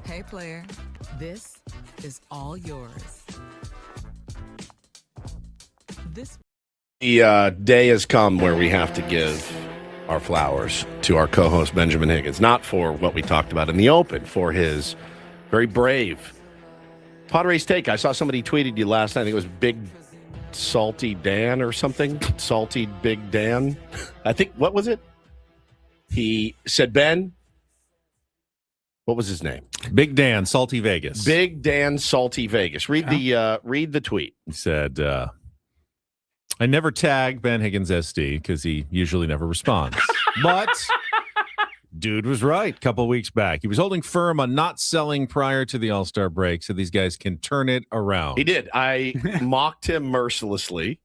S4: Hey, player, this is all yours. This.
S2: The day has come where we have to give our flowers to our co-host Benjamin Higgins, not for what we talked about in the open, for his very brave Padres take. I saw somebody tweeted you last night. I think it was Big Salty Dan or something. Salty Big Dan. I think, what was it? He said, Ben, what was his name?
S1: Big Dan, Salty Vegas.
S2: Big Dan, Salty Vegas. Read the tweet.
S1: He said, I never tag Ben Higgins SD because he usually never responds. But dude was right a couple weeks back. He was holding firm on not selling prior to the All-Star break so these guys can turn it around.
S2: He did. I mocked him mercilessly.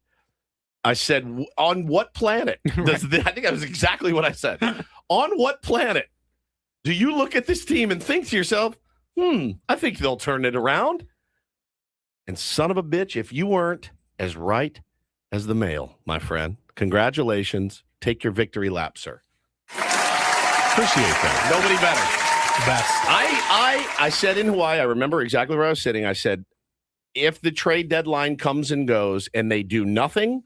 S2: I said, on what planet? I think that was exactly what I said. On what planet do you look at this team and think to yourself, I think they'll turn it around? And son of a bitch, if you weren't as right as the mail, my friend, congratulations. Take your victory lap, sir.
S1: Appreciate that.
S2: Nobody better. Best. I said in Hawaii, I remember exactly where I was sitting. I said, if the trade deadline comes and goes and they do nothing,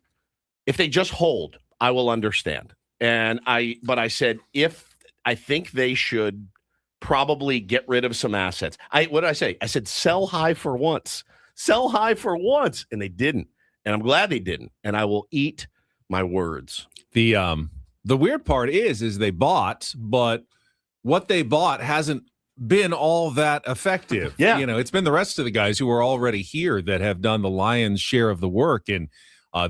S2: if they just hold, I will understand. But I said, if I think they should probably get rid of some assets. What did I say? I said sell high for once. Sell high for once, and they didn't. And I'm glad they didn't. And I will eat my words.
S1: The weird part is they bought, but what they bought hasn't been all that effective.
S2: Yeah.
S1: It's been the rest of the guys who are already here that have done the lion's share of the work in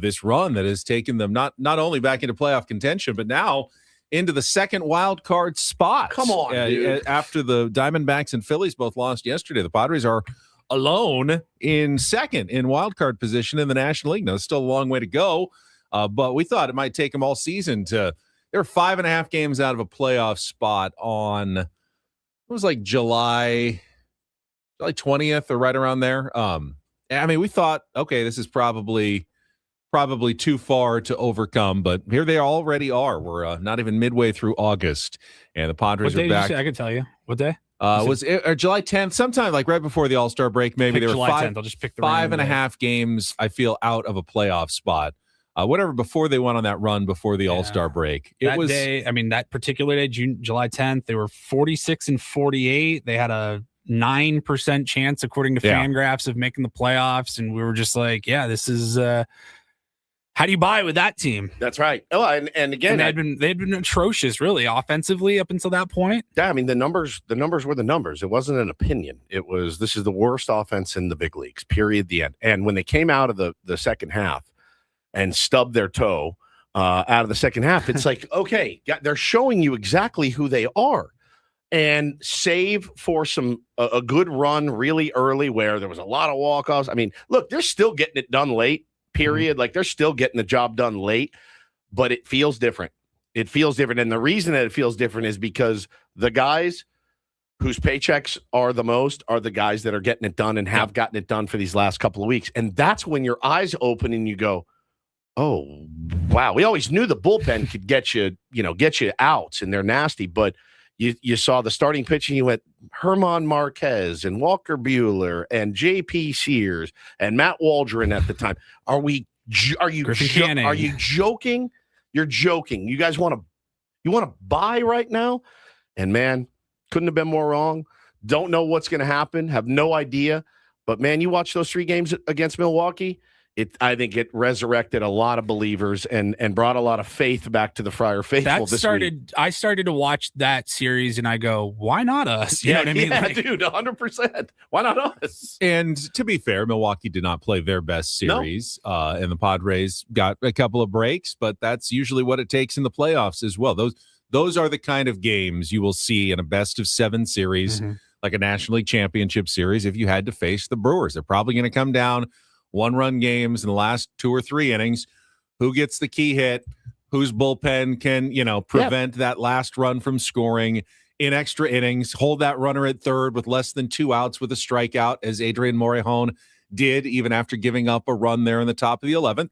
S1: this run that has taken them not only back into playoff contention, but now into the second wild card spot.
S2: Come on, dude.
S1: After the Diamondbacks and Phillies both lost yesterday, the Padres are alone in second in wild card position in the National League. Now, it's still a long way to go, but we thought it might take them all season to. They're 5.5 games out of a playoff spot on. It was like July 20th or right around there. We thought, okay, this is probably too far to overcome, but here they already are. We're not even midway through August, and the Padres are back.
S3: I can tell you what day.
S1: Was it July 10th? Sometime like right before the All-Star break, maybe. There were
S3: July 10th. I'll just pick the
S1: 5.5 games, I feel, out of a playoff spot. Whatever before they went on that run before the All-Star break.
S3: That particular day, July 10th, they were 46-48. They had a 9% chance, according to Fangraphs, of making the playoffs, and we were just like, this is how do you buy with that team?
S2: That's right. Oh, and again,
S3: they'd been atrocious, really, offensively up until that point.
S2: Yeah, the numbers were the numbers. It wasn't an opinion. It was, this is the worst offense in the big leagues, period, the end. And when they came out of the second half and stubbed their toe out of the second half, it's like, okay, they're showing you exactly who they are. And save for a good run really early where there was a lot of walk-offs. Look, they're still getting it done late. Period. Mm-hmm. Like they're still getting the job done late, but it feels different. It feels different. And the reason that it feels different is because the guys whose paychecks are the most are the guys that are getting it done and have gotten it done for these last couple of weeks. And that's when your eyes open and you go, oh, wow. We always knew the bullpen could get you outs and they're nasty, but you saw the starting pitching. You went Herman Marquez and Walker Buehler and J.P. Sears and Matt Waldron at the time. Are you joking? You're joking. You guys want to buy right now? And man, couldn't have been more wrong. Don't know what's going to happen. Have no idea. But man, you watch those 3 games against Milwaukee. I think it resurrected a lot of believers and brought a lot of faith back to the Friar faithful this week.
S3: I started to watch that series and I go, why not us? You know what I mean?
S2: Yeah, dude, 100%. Why not us?
S1: And to be fair, Milwaukee did not play their best series, and the Padres got a couple of breaks, but that's usually what it takes in the playoffs as well. Those are the kind of games you will see in a best-of-7 series, like a National League Championship series, if you had to face the Brewers. They're probably going to come down one-run games in the last 2 or 3 innings. Who gets the key hit? Whose bullpen can, prevent that last run from scoring in extra innings? Hold that runner at third with less than 2 outs with a strikeout, as Adrian Morejon did, even after giving up a run there in the top of the 11th.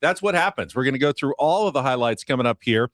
S1: That's what happens. We're going to go through all of the highlights coming up here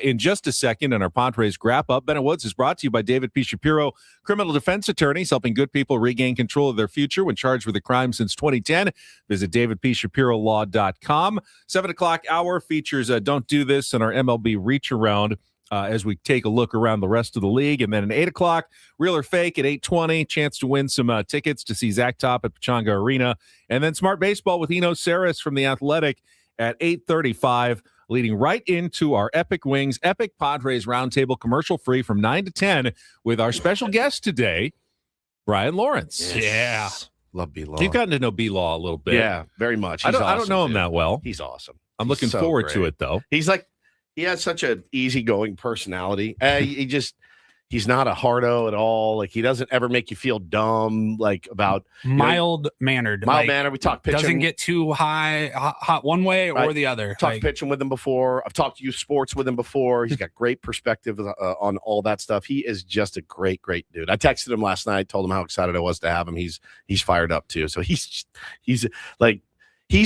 S1: in just a second in our Padres wrap-up. Bennett Woods is brought to you by David P. Shapiro, criminal defense attorneys helping good people regain control of their future when charged with a crime since 2010. Visit davidpshapirolaw.com. 7 o'clock hour features Don't Do This in our MLB Reach Around as we take a look around the rest of the league. And then at 8 o'clock, Real or Fake at 8:20, chance to win some tickets to see Zach Top at Pechanga Arena. And then Smart Baseball with Eno Saris from The Athletic at 8:35. Leading right into our Epic Wings, Epic Padres Roundtable, commercial-free from 9 to 10 with our special guest today, Brian Lawrence.
S2: Yes.
S3: Yeah.
S2: Love B-Law.
S1: You've gotten to know B-Law a little bit.
S2: Yeah, very much.
S1: I don't know him that well.
S2: He's awesome.
S1: I'm looking forward to it, though.
S2: He has such an easygoing personality. He's not a hardo at all. Like, he doesn't ever make you feel dumb, like about
S3: mild-mannered.
S2: Mild-mannered. We talk pitching.
S3: Doesn't get too hot one way or the other.
S2: Talked pitching with him before. I've talked youth sports with him before. He's got great perspective on all that stuff. He is just a great, great dude. I texted him last night, told him how excited I was to have him. He's fired up too. So he's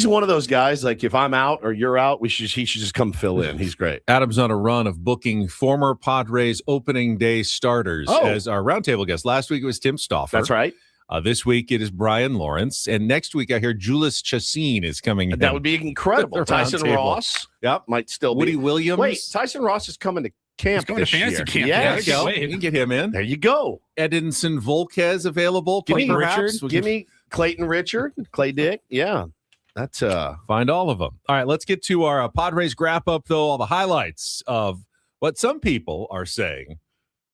S2: one of those guys, like, if I'm out or you're out, he should just come fill in. He's great.
S1: Adam's on a run of booking former Padres opening day starters as our roundtable guest. Last week it was Tim Stauffer.
S2: That's right.
S1: This week it is Brian Lawrence. And next week I hear Julius Chassin is coming in.
S2: That would be incredible. Tyson Ross.
S1: Yep.
S2: Might still be.
S1: Woody Williams.
S2: Wait, Tyson Ross is coming to camp
S3: He's going to
S2: this
S3: fantasy
S2: year.
S3: camp.
S2: Yes.
S3: Yeah,
S1: You can get him in.
S2: There you go.
S1: Edinson Volquez available.
S2: Give me
S1: perhaps.
S2: Give me Clayton Richard, Clay Dick. Yeah, that's
S1: find all of them. All right, let's get to our Padres wrap up, though. All the highlights of what some people are saying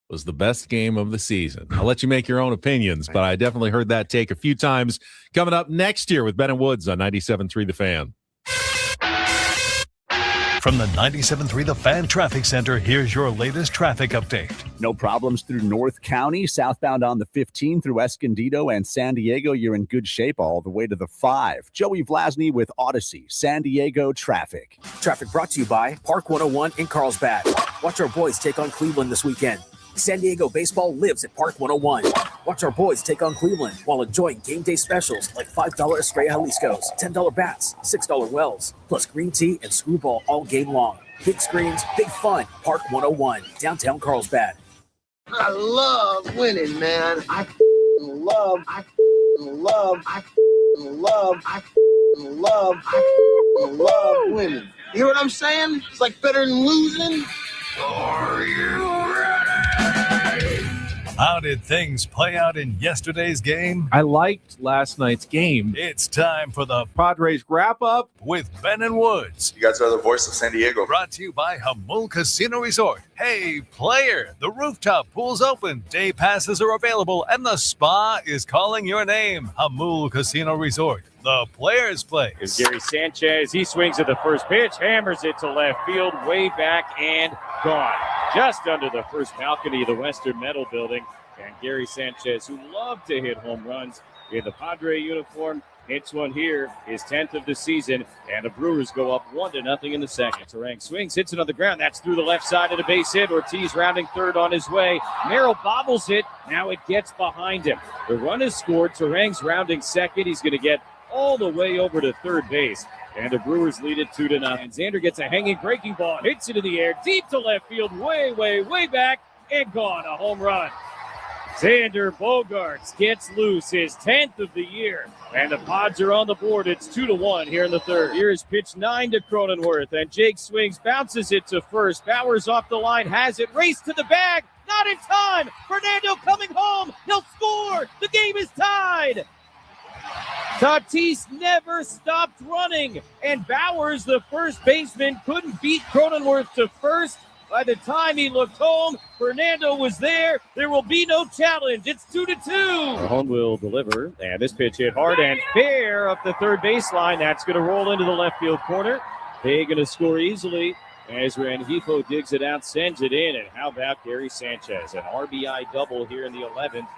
S1: was the best game of the season. I'll let you make your own opinions, but I definitely heard that take a few times. Coming up next year with Ben and Woods on 97.3 The Fan.
S5: From the 97.3 The Fan Traffic Center, here's your latest traffic update.
S6: No problems through North County, southbound on the 15 through Escondido and San Diego. You're in good shape all the way to the 5. Joey Vlasny with Odyssey, San Diego traffic.
S7: Traffic brought to you by Park 101 in Carlsbad. Watch our boys take on Cleveland this weekend. San Diego baseball lives at Park 101. Watch our boys take on Cleveland while enjoying game day specials like $5 Estrella Jalisco's, $10 bats, $6 Wells, plus green tea and screwball all game long. Big screens, big fun. Park 101, downtown Carlsbad.
S8: I love winning, man. I love winning. You hear what I'm saying? It's like better than losing. Are you ready?
S5: How did things play out in yesterday's game?
S1: I liked last night's game.
S5: It's time for the
S1: Padres wrap up
S5: with Ben and Woods.
S9: You guys are the voice of San Diego.
S5: Brought to you by Hamul Casino Resort. Hey, player, the rooftop pool's open. Day passes are available, and the spa is calling your name. Hamul Casino Resort, the players' place.
S10: Is Gary Sanchez. He swings at the first pitch, hammers it to left field, way back and gone. Just under the first balcony of the Western Metal Building. And Gary Sanchez, who loved to hit home runs in the Padre uniform, hits one here, his 10th of the season, and the Brewers go up 1-0 in the second. Terang swings, hits it on the ground. That's through the left side of the base hit. Ortiz rounding third on his way. Merrill bobbles it. Now it gets behind him. The run is scored. Terang's rounding second. He's going to get all the way over to third base. And the Brewers lead it 2-0. And Xander gets a hanging breaking ball, hits it in the air, deep to left field, way, way, way back, and gone. A home run. Xander Bogaerts gets loose, his 10th of the year. And the Pods are on the board. It's 2-1 here in the third. Here is pitch 9 to Cronenworth. And Jake swings, bounces it to first. Bowers off the line, has it, race to the bag. Not in time. Fernando coming home. He'll score. The game is tied. Tatis never stopped running, and Bowers, the first baseman, couldn't beat Cronenworth to first. By the time he looked home, Fernando was there. There will be no challenge. It's 2-2. Home will deliver, and this pitch hit hard and fair up the third baseline. That's going to roll into the left field corner. They're going to score easily as Rengifo digs it out, sends it in. And how about Gary Sanchez? An RBI double here in the 11th.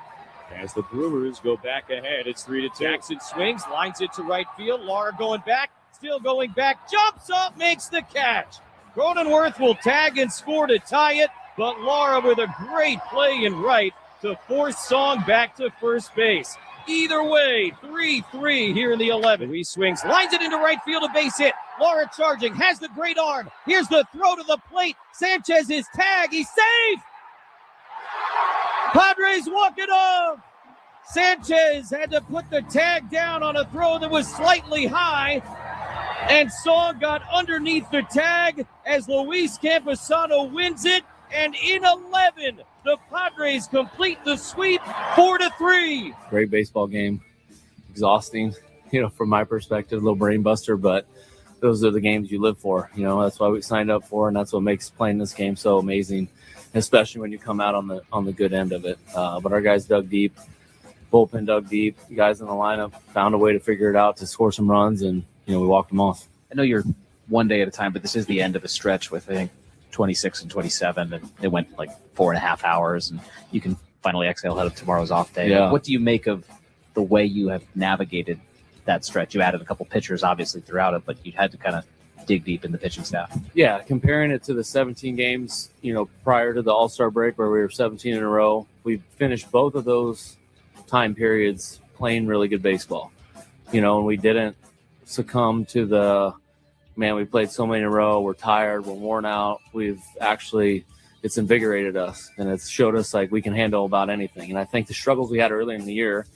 S10: As the Brewers go back ahead, it's 3-2. Jackson swings, lines it to right field. Lara going back, still going back, jumps up, makes the catch. Cronenworth will tag and score to tie it, but Lara with a great play in right to force Song back to first base. Either way, 3-3 here in the 11th. He swings, lines it into right field, a base hit. Lara charging, has the great arm. Here's the throw to the plate. Sanchez is tagged, he's safe. Padres walk it off. Sanchez had to put the tag down on a throw that was slightly high. And Song got underneath the tag as Luis Camposano wins it. And in 11, the Padres complete the sweep 4-3.
S11: Great baseball game. Exhausting, from my perspective, a little brain buster, but those are the games you live for. That's why we signed up for, and that's what makes playing this game so amazing, especially when you come out on the good end of it. But our guys dug deep, bullpen dug deep. The guys in the lineup found a way to figure it out to score some runs, and we walked them off.
S12: I know you're one day at a time, but this is the end of a stretch with, I think, 26 and 27, and it went like 4.5 hours, and you can finally exhale ahead of tomorrow's off day.
S11: Yeah.
S12: What do you make of the way you have navigated that stretch? You added a couple pitchers, obviously, throughout it, but you had to kind of dig deep in the pitching staff.
S11: Yeah, comparing it to the 17 games, prior to the All-Star break where we were 17 in a row, we finished both of those time periods playing really good baseball. And we didn't succumb to the, man, we played so many in a row, we're tired, we're worn out. It's invigorated us, and it's showed us like we can handle about anything. And I think the struggles we had earlier in the year,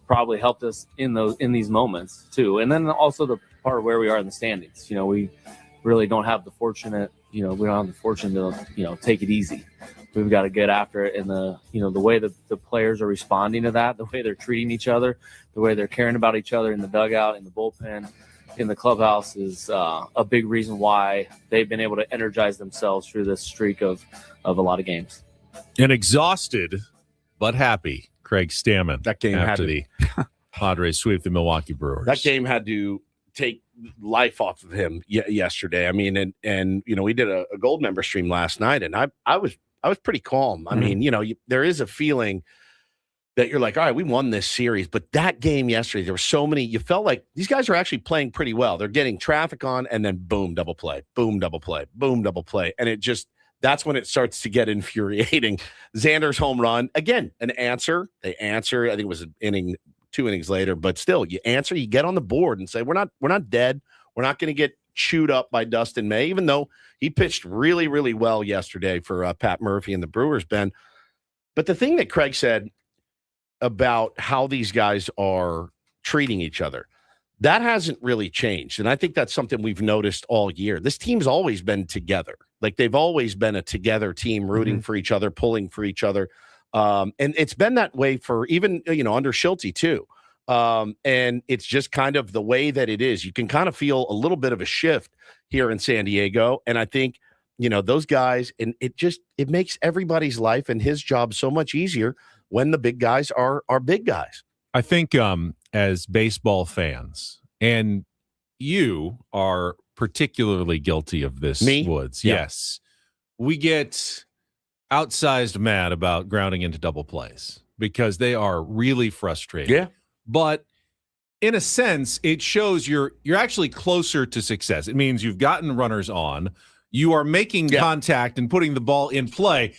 S11: probably helped us in these moments too. And then also the part of where we are in the standings. We really don't have the fortunate, we don't have the fortune to, take it easy. We've got to get after it. And the way that the players are responding to that, the way they're treating each other, the way they're caring about each other in the dugout, in the bullpen, in the clubhouse is a big reason why they've been able to energize themselves through this streak of a lot of games.
S1: An exhausted but happy Craig Stammen.
S2: That game
S1: after the Padres sweep the Milwaukee Brewers.
S2: That game had to take life off of him yesterday. I mean, and we did a Gold member stream last night, and I was pretty calm. I mean, there is a feeling that you're like, all right, we won this series. But that game yesterday, there were so many, you felt like these guys are actually playing pretty well. They're getting traffic on, and then boom, double play, boom, double play, boom, double play. And that's when it starts to get infuriating. Xander's home run, again, an answer. They answer, I think it was an inning, 2 innings later, but still, you answer, you get on the board and say, we're not dead. We're not going to get chewed up by Dustin May, even though he pitched really, really well yesterday for Pat Murphy and the Brewers, Ben. But the thing that Craig said about how these guys are treating each other, that hasn't really changed. And I think that's something we've noticed all year. This team's always been together. Like, they've always been a together team, rooting for each other, pulling for each other. And it's been that way for even, under Schulte too. And it's just kind of the way that it is. You can kind of feel a little bit of a shift here in San Diego. And I think, those guys, and it makes everybody's life and his job so much easier when the big guys are big guys.
S1: I think as baseball fans, and you are particularly guilty of this,
S2: Me?
S1: Woods.
S2: Yeah.
S1: Yes. We get outsized mad about grounding into double plays because they are really frustrating.
S2: Yeah.
S1: But in a sense, it shows you're actually closer to success. It means you've gotten runners on, you are making contact and putting the ball in play.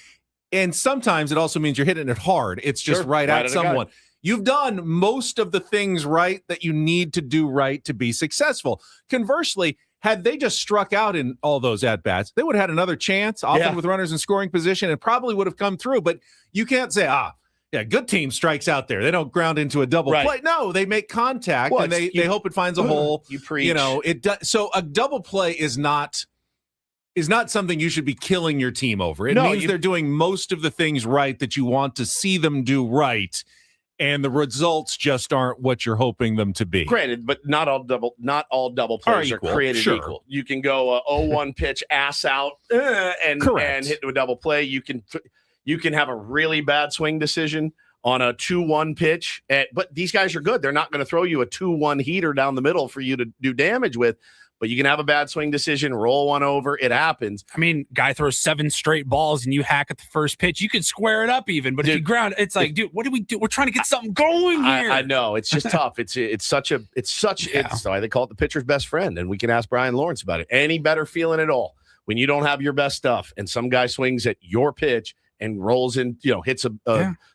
S1: And sometimes it also means you're hitting it hard. It's just right at someone. You've done most of the things right that you need to do right to be successful. Conversely, had they just struck out in all those at-bats, they would have had another chance, often with runners in scoring position, and probably would have come through. But you can't say, good team strikes out there. They don't ground into a double play. No, they make contact, and they hope it finds a hole.
S2: You preach.
S1: It does. So a double play is not something you should be killing your team over. It means they're doing most of the things right that you want to see them do right, and the results just aren't what you're hoping them to be.
S2: Granted, but not all double plays are created equal. You can go 0-1 pitch, ass out, and hit to a double play. You can have a really bad swing decision on a 2-1 pitch. But these guys are good. They're not going to throw you a 2-1 heater down the middle for you to do damage with. But you can have a bad swing decision, roll one over. It happens.
S3: I mean, guy throws 7 straight balls and you hack at the first pitch. You could square it up even. But if you ground, it's like, dude, what do we do? We're trying to get something going here.
S2: I know. It's just tough. It's why they call it the pitcher's best friend. And we can ask Brian Lawrence about it. Any better feeling at all when you don't have your best stuff and some guy swings at your pitch and rolls in, hits a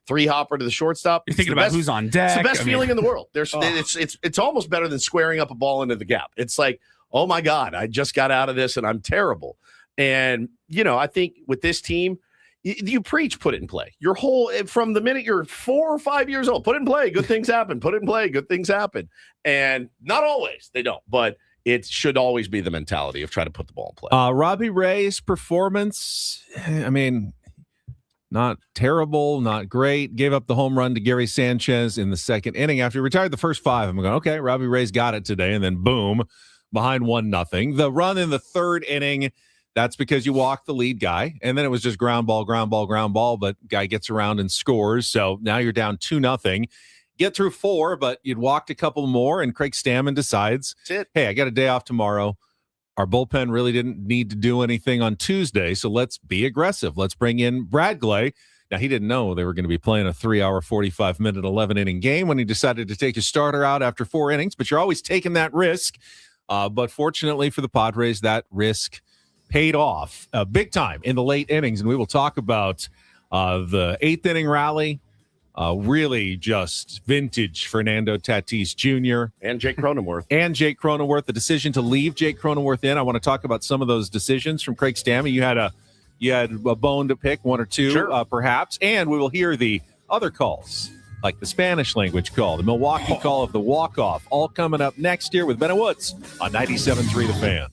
S2: 3-hopper to the shortstop.
S3: You're thinking about who's on deck.
S2: It's the best feeling in the world. It's almost better than squaring up a ball into the gap. It's like, oh my God, I just got out of this and I'm terrible. And, I think with this team, you preach, put it in play. Your whole, from the minute you're 4 or 5 years old, put it in play, good things happen, put it in play, good things happen. And not always, they don't, but it should always be the mentality of trying to put the ball in play.
S1: Robbie Ray's performance, I mean, not terrible, not great. Gave up the home run to Gary Sanchez in the second inning after he retired the first 5. I'm going, okay, Robbie Ray's got it today. And then boom, behind 1-0. The run in the third inning, that's because you walked the lead guy. And then it was just ground ball. But guy gets around and scores. So now you're down 2-0. Get through 4, but you'd walked a couple more. And Craig Stammen decides, hey, I got a day off tomorrow. Our bullpen really didn't need to do anything on Tuesday. So let's be aggressive. Let's bring in Bradgley. Now, he didn't know they were going to be playing a 3-hour, 45-minute, 11-inning game when he decided to take his starter out after 4 innings. But you're always taking that risk. But fortunately for the Padres, that risk paid off big time in the late innings. And we will talk about the 8th inning rally, really just vintage Fernando Tatis Jr.
S2: And Jake Cronenworth.
S1: The decision to leave Jake Cronenworth in. I want to talk about some of those decisions from Craig Stammen. You had a bone to pick, 1 or 2, perhaps. And we will hear the other calls, like the Spanish language call, the Milwaukee call of the walk-off, all coming up next year with Ben and Woods on 97.3 The Fan.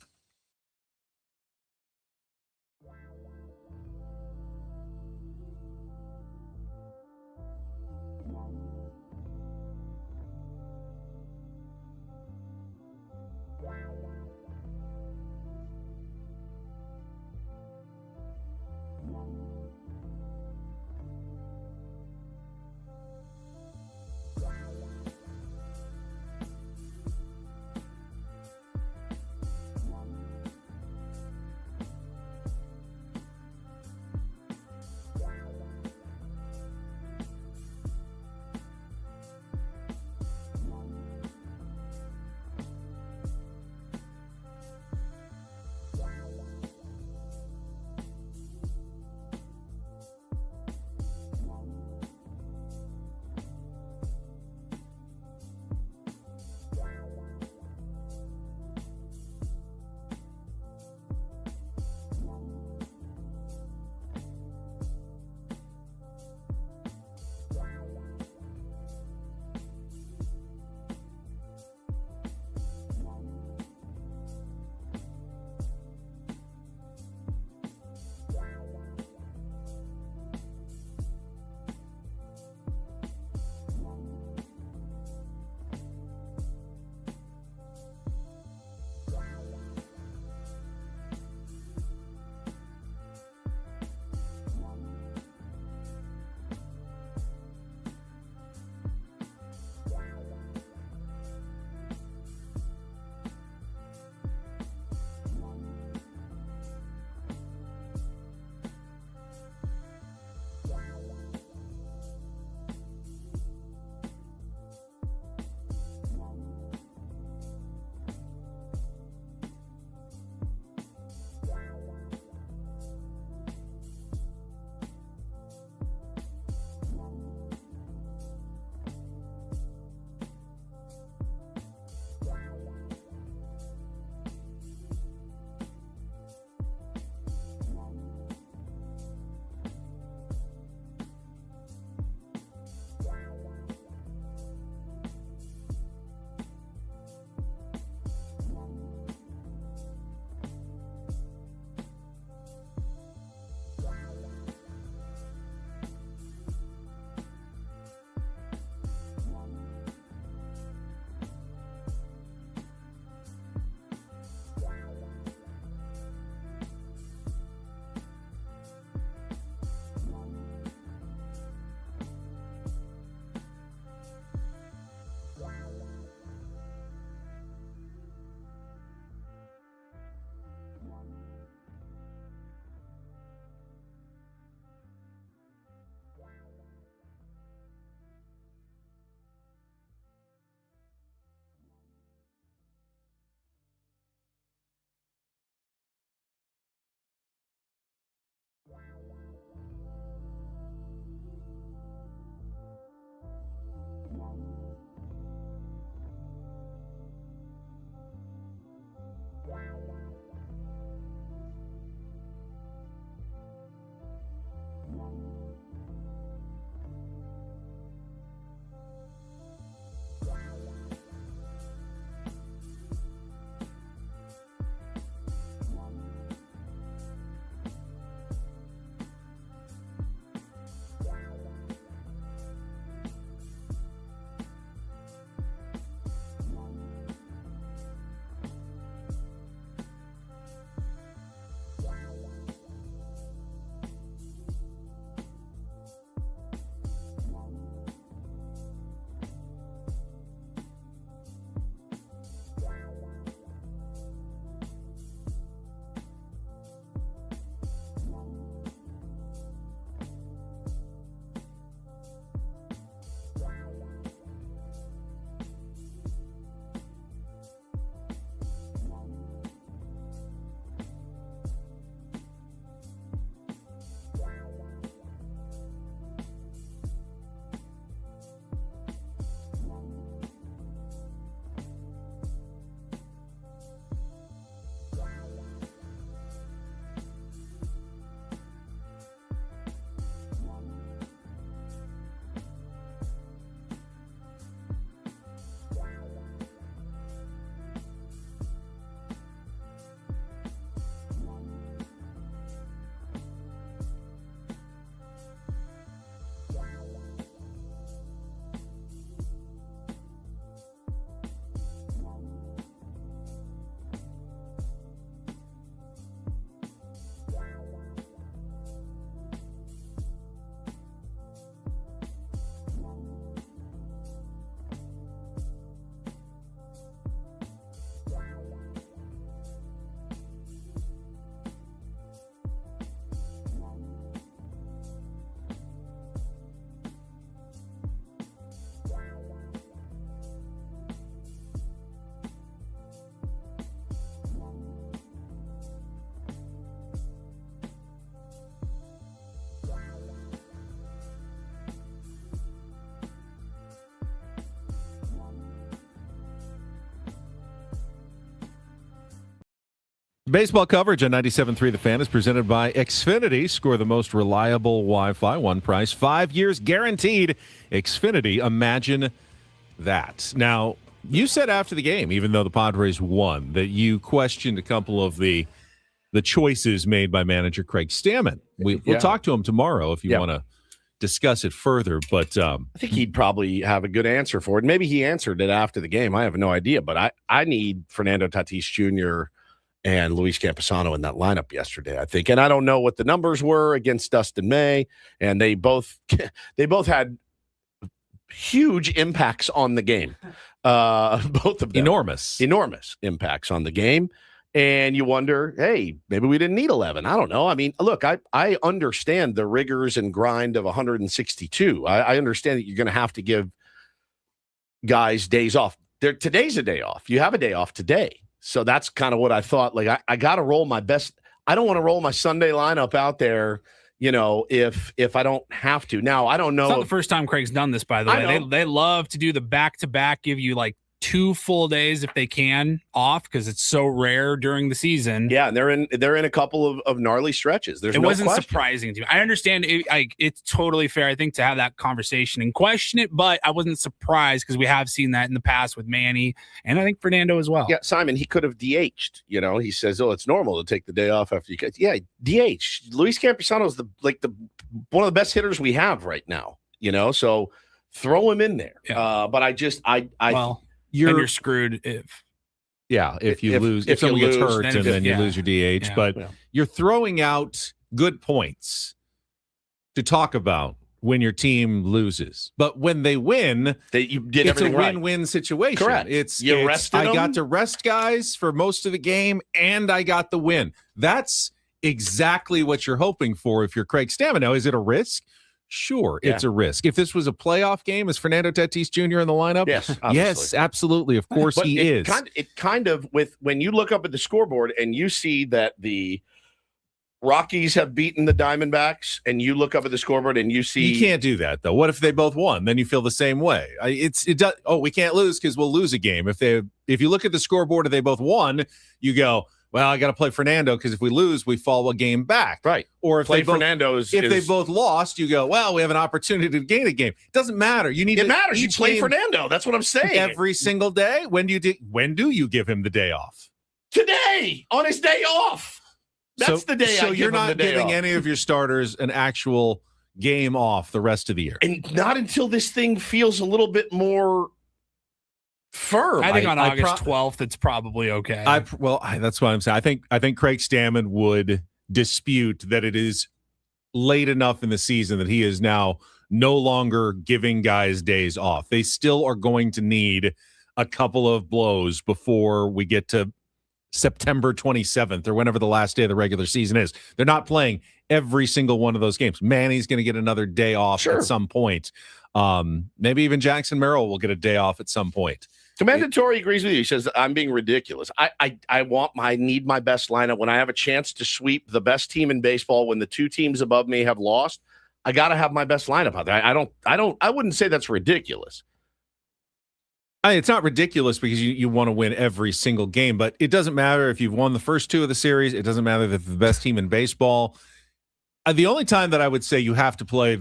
S1: Baseball coverage on 97.3 The Fan is presented by Xfinity. Score the most reliable Wi-Fi, one price, 5 years guaranteed. Xfinity, imagine that. Now, you said after the game, even though the Padres won, that you questioned a couple of the choices made by manager Craig Stammen. We'll talk to him tomorrow if you want to discuss it further. But
S2: I think he'd probably have a good answer for it. Maybe he answered it after the game. I have no idea. But I need Fernando Tatis Jr. and Luis Camposano in that lineup yesterday, I think. And I don't know what the numbers were against Dustin May. And they both had huge impacts on the game. Both of them. Enormous impacts on the game. And you wonder, hey, maybe we didn't need 11. I don't know. I mean, look, I understand the rigors and grind of 162. I understand that you're going to have to give guys days off. Today's a day off. You have a day off today. So that's kind of what I thought. Like, I got to roll my best. I don't want to roll my Sunday lineup out there, if I don't have to. Now, I don't know.
S3: It's not the first time Craig's done this, by the way. They love to do the back-to-back, give you like 2 full days if they can off because it's so rare during the season.
S2: Yeah, and they're in a couple of gnarly stretches. It
S3: wasn't surprising to me. I understand it's totally fair, I think, to have that conversation and question it, but I wasn't surprised because we have seen that in the past with Manny and I think Fernando as well.
S2: Yeah, Simon, he could have DH'd. He says, "Oh, it's normal to take the day off after you get." Yeah, DH. Luis Camposano is the one of the best hitters we have right now. So throw him in there.
S3: Yeah.
S2: But
S3: you're screwed if
S1: you lose, if someone gets hurt and then you lose your DH. But you're throwing out good points to talk about when your team loses. But when they win, it's a win-win situation.
S2: Correct.
S1: I got to rest guys for most of the game, and I got the win. That's exactly what you're hoping for if you're Craig Stammen. Now, is it a risk? Sure, it's a risk. If this was a playoff game, is Fernando Tatis Jr. in the lineup?
S2: Yes, obviously.
S1: Yes, absolutely. Of course he is.
S2: When you look up at the scoreboard and you see that the Rockies have beaten the Diamondbacks, and you look up at the scoreboard and you see
S1: you can't do that though. What if they both won? Then you feel the same way. We can't lose because we'll lose a game. If you look at the scoreboard and they both won, you go, well, I got to play Fernando because if we lose, we fall a game back.
S2: Right.
S1: Or if
S2: they
S1: both lost, you go, well, we have an opportunity to gain a game. It doesn't matter.
S2: It matters. You play Fernando. That's what I'm saying.
S1: Every single day. When do you give him the day off?
S2: Today, on his day off. That's the day.
S1: So you're not giving any of your starters an actual game off the rest of the year,
S2: and not until this thing feels a little bit more firm.
S3: I think on August 12th, it's probably okay.
S1: That's what I'm saying. I think Craig Stammen would dispute that it is late enough in the season that he is now no longer giving guys days off. They still are going to need a couple of blows before we get to September 27th or whenever the last day of the regular season is. They're not playing every single one of those games. Manny's going to get another day off at some point. Maybe even Jackson Merrill will get a day off at some point.
S2: Commander Torrey agrees with you. He says, I'm being ridiculous. I need my best lineup. When I have a chance to sweep the best team in baseball, when the 2 teams above me have lost, I got to have my best lineup out there. I wouldn't say that's ridiculous.
S1: It's not ridiculous because you want to win every single game, but it doesn't matter if you've won the first 2 of the series. It doesn't matter if it's the best team in baseball. The only time that I would say you have to play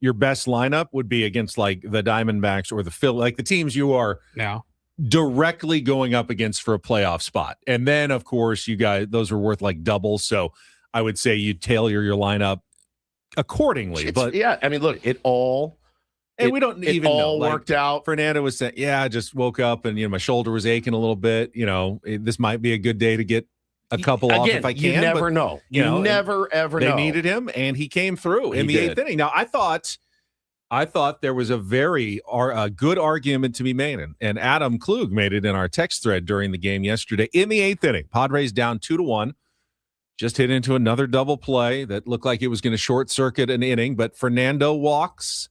S1: your best lineup would be against like the Diamondbacks or the Phillies, like the teams you are
S3: now
S1: directly going up against for a playoff spot. And then, of course, you guys, those are worth like double. So I would say you tailor your lineup accordingly.
S2: Look, it all worked out.
S1: Fernando was saying, I just woke up and my shoulder was aching a little bit. This might be a good day to get a couple off if I can.
S2: You never know. You never ever know.
S1: They needed him, and he came through in the 8th inning. Now, I thought there was a very good argument to be made, and Adam Klug made it in our text thread during the game yesterday. In the 8th inning, Padres down 2-1, just hit into another double play that looked like it was going to short circuit an inning, but Fernando walks.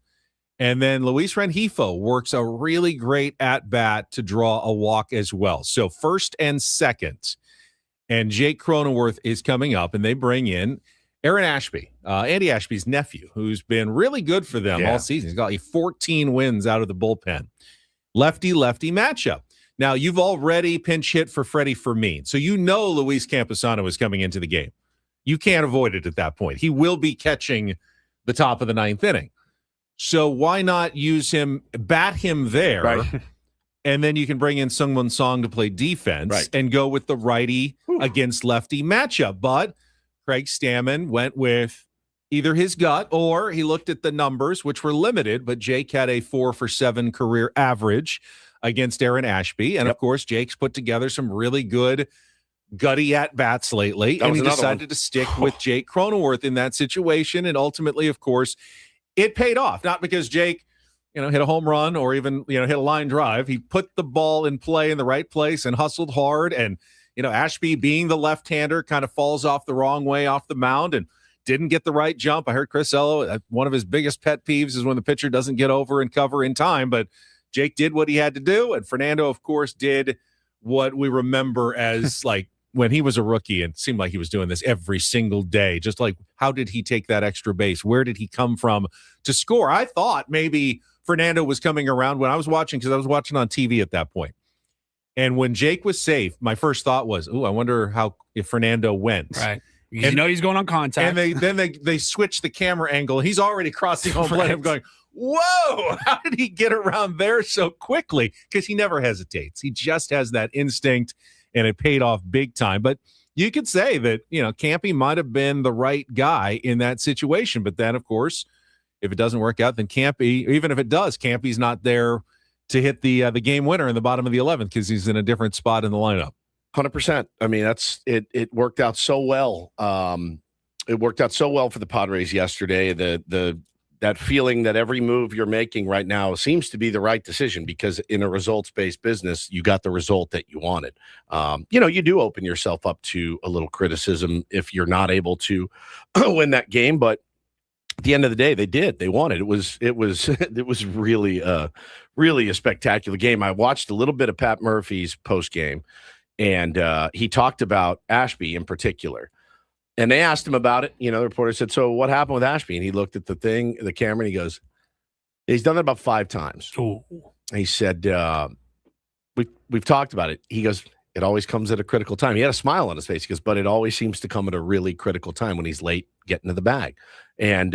S1: And then Luis Rengifo works a really great at-bat to draw a walk as well. So first and second. And Jake Cronenworth is coming up, and they bring in Aaron Ashby, Andy Ashby's nephew, who's been really good for them all season. He's got 14 wins out of the bullpen. Lefty-lefty matchup. Now, you've already pinch hit for Freddie Fermin, so you know Luis Camposano is coming into the game. You can't avoid it at that point. He will be catching the top of the 9th inning. So why not use him, bat him there,
S2: Right.
S1: and then you can bring in Sungwon Song to play defense and go with the righty against lefty matchup. But Craig Stammen went with either his gut or he looked at the numbers, which were limited, but Jake had a 4-for-7 career average against Aaron Ashby. And, of course, Jake's put together some really good gutty at-bats lately, and he decided to stick with Jake Cronenworth in that situation. And ultimately, of course, it paid off. Not because Jake, hit a home run or even, hit a line drive. He put the ball in play in the right place and hustled hard. And, Ashby, being the left-hander, kind of falls off the wrong way off the mound and didn't get the right jump. I heard Chris Ello, one of his biggest pet peeves is when the pitcher doesn't get over and cover in time. But Jake did what he had to do. And Fernando, of course, did what we remember as like when he was a rookie, and it seemed like he was doing this every single day. Just like, how did he take that extra base? Where did he come from to score? I thought maybe Fernando was coming around when I was watching, because I was watching on TV at that point. And when Jake was safe, my first thought was, I wonder if Fernando went.
S3: Right. He's going on contact.
S1: And they switch the camera angle. He's already crossing home plate. I'm going, whoa, how did he get around there so quickly? Because he never hesitates. He just has that instinct, and it paid off big time. But you could say that, Campy might have been the right guy in that situation. But then, of course, if it doesn't work out, then Campy, even if it does, Campy's not there to hit the game winner in the bottom of the 11th because he's in a different spot in the lineup.
S2: 100%. I mean, that's it. It worked out so well. It worked out so well for the Padres yesterday. That feeling that every move you're making right now seems to be the right decision, because in a results-based business, you got the result that you wanted. You do open yourself up to a little criticism if you're not able to win that game, but at the end of the day, they did. They won it. It was really a spectacular game. I watched a little bit of Pat Murphy's post game, and he talked about Ashby in particular. And they asked him about it. The reporter said, "So what happened with Ashby?" And he looked at the camera, and he goes, "He's done it about 5 times."
S3: Ooh.
S2: He said, "We've talked about it." He goes, "It always comes at a critical time." He had a smile on his face. He goes, "But it always seems to come at a really critical time when he's late getting to the bag." And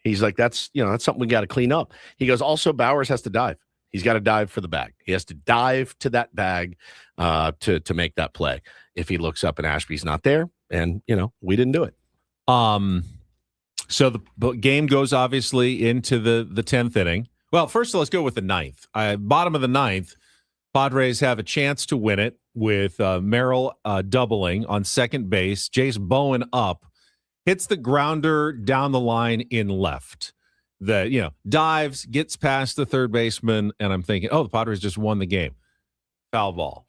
S2: he's like, "That's something we got to clean up." He goes, "Also, Bowers has to dive. He's got to dive for the bag. He has to dive to that bag to make that play. If he looks up and Ashby's not there, and we didn't do it."
S1: So the game goes obviously into the 10th inning. Well, first let's go with the 9th. Bottom of the 9th, Padres have a chance to win it with Merrill doubling on second base. Jace Bowen up, hits the grounder down the line in left. Dives, gets past the third baseman, and I'm thinking, the Padres just won the game. Foul ball.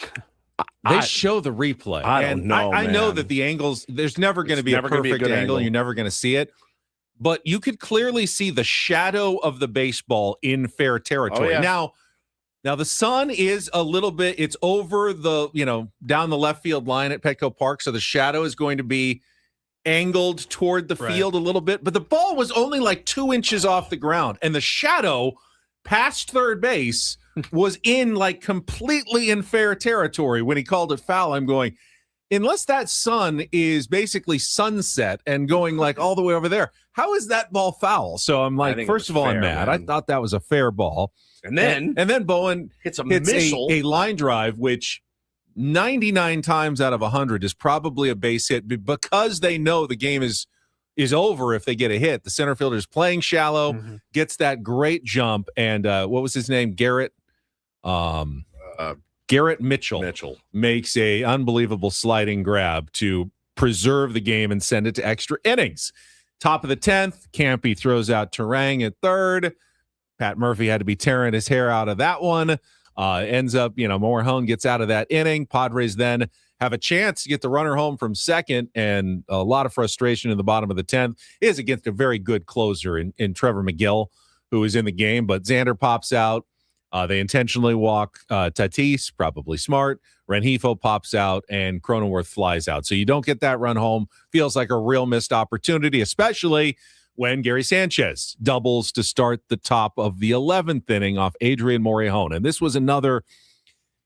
S1: They show the replay.
S2: I don't know.
S1: I know that the angles, there's never going to be a perfect angle. You're never going to see it. But you could clearly see the shadow of the baseball in fair territory.
S2: Oh, yeah.
S1: Now the sun is a little bit, it's over the, down the left field line at Petco Park. So the shadow is going to be angled toward the field a little bit. But the ball was only like 2 inches off the ground. And the shadow past third base was in like completely in fair territory when he called it foul. I'm going, unless that sun is basically sunset and going like all the way over there, how is that ball foul? So I'm like, first of all, I'm mad. I thought that was a fair ball.
S2: And then
S1: Bowen hits a line drive, which 99 times out of 100 is probably a base hit, because they know the game is over if they get a hit. The center fielder is playing shallow, gets that great jump, and what was his name? Garrett Mitchell makes a unbelievable sliding grab to preserve the game and send it to extra innings. Top of the 10th, Campy throws out Terang at third. Pat Murphy had to be tearing his hair out of that one. Ends up, Morehone gets out of that inning. Padres then have a chance to get the runner home from second, and a lot of frustration in the bottom of the 10th is against a very good closer in Trevor McGill, who is in the game. But Xander pops out. They intentionally walk Tatis, probably smart. Rengifo pops out, and Cronenworth flies out. So you don't get that run home. Feels like a real missed opportunity, especially when Gary Sanchez doubles to start the top of the 11th inning off Adrian Morejon. And this was another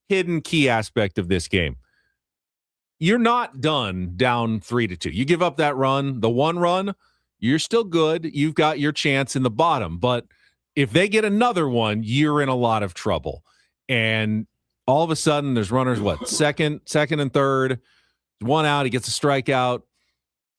S1: hidden key aspect of this game. You're not done down 3-2. You give up that run, the one run, you're still good. You've got your chance in the bottom. But if they get another one, you're in a lot of trouble. And all of a sudden, there's runners, second and third, one out, he gets a strikeout,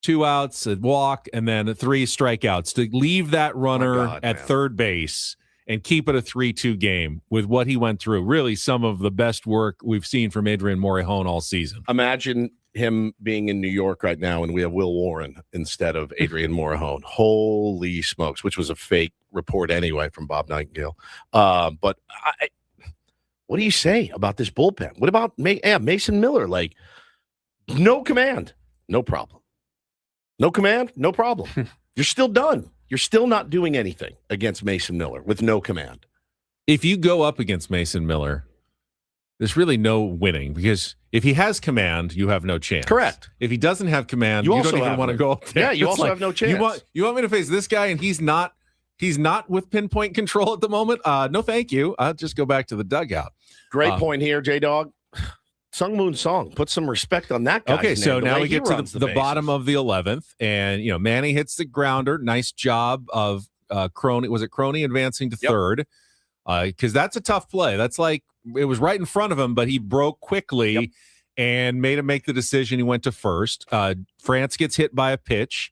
S1: 2 outs, a walk, and then 3 strikeouts. To leave that runner at third base and keep it a 3-2 game with what he went through, really some of the best work we've seen from Adrian Morejon all season.
S2: Imagine him being in New York right now, and we have Will Warren instead of Adrian Morejon. Holy smokes, which was a fake report anyway from Bob Nightingale. But what do you say about this bullpen? What about Mason Miller? Like, no command, no problem. No command, no problem. You're still done. You're still not doing anything against Mason Miller with no command.
S1: If you go up against Mason Miller, there's really no winning, because if he has command, you have no chance.
S2: Correct.
S1: If he doesn't have command, you don't even want to go up there.
S2: Yeah, you also have no chance.
S1: You want me to face this guy and he's not with pinpoint control at the moment? No, thank you. I'll just go back to the dugout.
S2: Great point here, J-Dog. Sungmoon Song, put some respect on that guy.
S1: Okay, so now we get to the bottom of the 11th, and Manny hits the grounder. Nice job of Crony. Was it Crony advancing to third? Because that's a tough play. That's like, it was right in front of him, but he broke quickly and made him make the decision. He went to first. France gets hit by a pitch.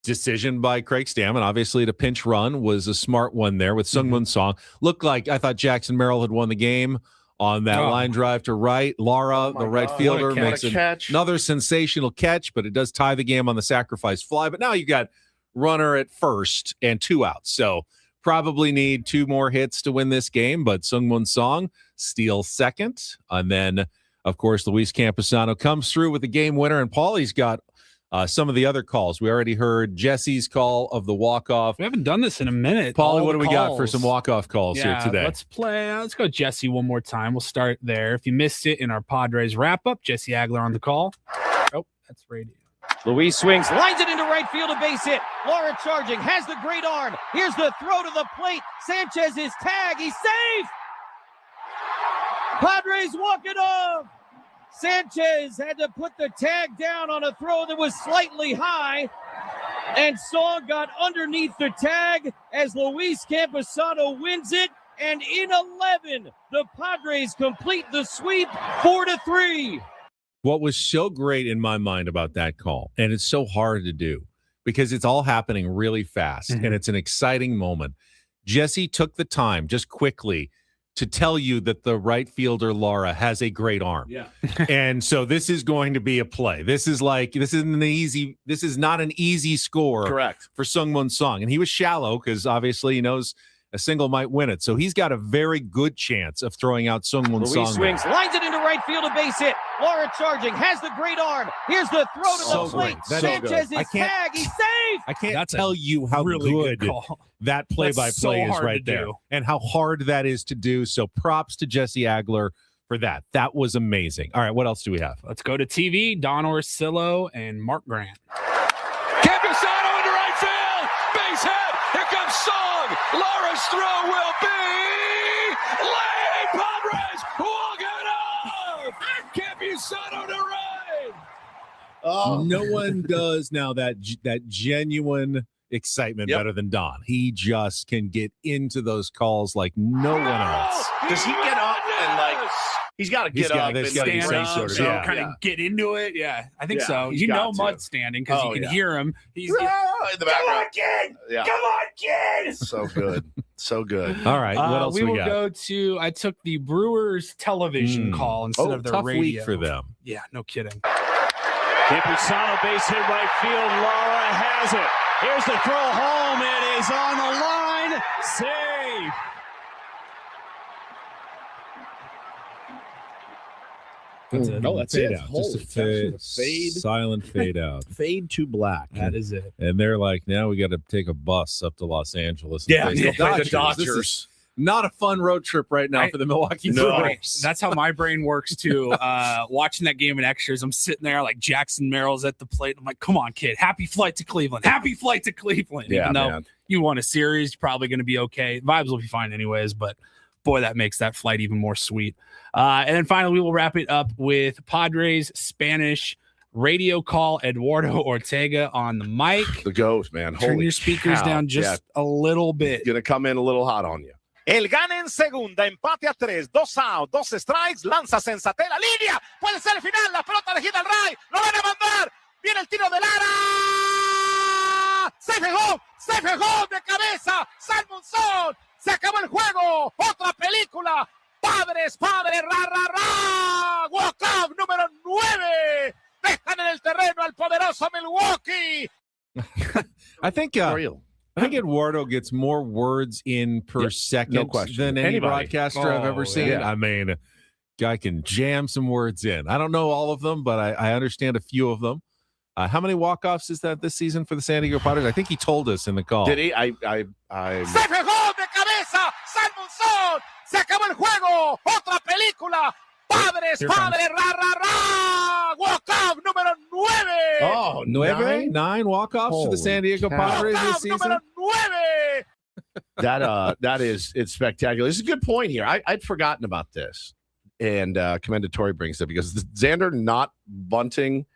S1: Decision by Craig Stammen. Obviously, the pinch run was a smart one there with Sungmoon Song. Looked like, I thought Jackson Merrill had won the game on that line drive to right. Lara, the right fielder, makes another sensational catch, but it does tie the game on the sacrifice fly. But now you got runner at first and 2 outs. So probably need 2 more hits to win this game, but Sungmoon Song steals second. And then, of course, Luis Camposano comes through with the game winner, and Paulie's got some of the other calls. We already heard Jesse's call of the walk-off.
S3: We haven't done this in a minute.
S1: Paulie, what do we got for some walk-off calls here today?
S3: Let's go Jesse one more time. We'll start there. If you missed it in our Padres wrap-up, Jesse Agler on the call. Oh, that's radio.
S10: Luis swings, lines it into right field, a base hit. Lara charging, has the great arm. Here's the throw to the plate. Sanchez is tagged. He's safe. Padres walk it off. Sanchez had to put the tag down on a throw that was slightly high, and Song got underneath the tag as Luis Camposano wins it. And in 11, the Padres complete the sweep 4-3.
S1: What was so great in my mind about that call, and it's so hard to do because it's all happening really fast, and it's an exciting moment. Jesse took the time just quickly to tell you that the right fielder, Lara, has a great arm.
S3: Yeah.
S1: And so this is going to be a play. This is not an easy score.
S2: Correct.
S1: For Sungmoon Song. And he was shallow because obviously he knows a single might win it. So he's got a very good chance of throwing out Sungmoon Song.
S10: Luis swings, lines it into right field, a base hit. Lara charging, has the great arm. Here's the throw to the plate. Sanchez is tagged. He's safe.
S1: I can't tell you how
S3: really
S1: good that play-by-play is right there, and how hard that is to do. So props to Jesse Agler for that. That was amazing. All right, what else do we have?
S3: Let's go to TV. Don Orsillo and Mark Grant.
S9: Camposano into right field. Base hit. Here comes Song. Lara's throw will be late. Padres walk it off. Camposano to right.
S1: Oh. No one does now that genuine excitement better than Don. He just can get into those calls like no one else.
S2: Does he get up and he's got to get up and
S3: stand up,
S2: sort of,
S3: kind of get into it? Yeah, I think so. Mud's standing because you can hear him. He's
S2: in the background. Come on,
S10: kid!
S2: Yeah.
S10: Come on, kid!
S2: So good. So good.
S1: All right, what else
S3: we will
S1: got?
S3: go to, I took the Brewers television call instead of the
S1: tough
S3: radio.
S1: Week for them.
S3: Yeah, no kidding.
S10: Camposano base hit right field. Lara has it. Here's the throw home. It is on the line. Save.
S3: That's it.
S2: No, that's it.
S1: Just a fade, silent fade out.
S2: Fade to black.
S3: That is it.
S1: And they're like, now we got to take a bus up to Los Angeles.
S2: Yeah,
S1: and face
S2: play the
S1: This
S2: Dodgers.
S1: is not a fun road trip right now for the Milwaukee Brewers.
S3: That's how my brain works too. Watching that game in extras, I'm sitting there like Jackson Merrill's at the plate. I'm like, come on, kid. Happy flight to Cleveland. Happy flight to Cleveland.
S2: Yeah,
S3: Even though
S2: man.
S3: you won a series, you're probably going to be okay. Vibes will be fine anyways, but boy, that makes that flight even more sweet. And then finally, we will wrap it up with Padres Spanish radio call. Eduardo Ortega on the mic.
S2: The ghost, man.
S3: Turn
S2: Holy
S3: your speakers
S2: cow.
S3: down just a little bit.
S2: Going to come in a little hot on you.
S13: El gana en segunda, empate a 3, 2 out, 2 strikes, lanza Sensate la línea, puede ser el final, la pelota elegida al Ray, lo van a mandar, viene el tiro de Lara, safe and home de cabeza, San Monzón, se acabó el juego, otra película, Padres, ra, walk-off número 9, dejan en el terreno al poderoso Milwaukee.
S1: I think Eduardo gets more words in per second than any broadcaster I've ever seen.
S2: Yeah.
S1: I mean, guy can jam some words in. I don't know all of them, but I understand a few of them. How many walk-offs is that this season for the San Diego Padres? I think he told us in the call.
S2: Did he?
S13: Se fijó de cabeza, San Monzón, se acabó el juego, otra película, Padres, ra, walk-off número 9.
S2: Oh,
S1: 9 walk-offs to the San Diego Padres this season.
S13: Número 9.
S2: It's spectacular. This is a good point here. I'd forgotten about this, and Commendatore brings it because Xander not bunting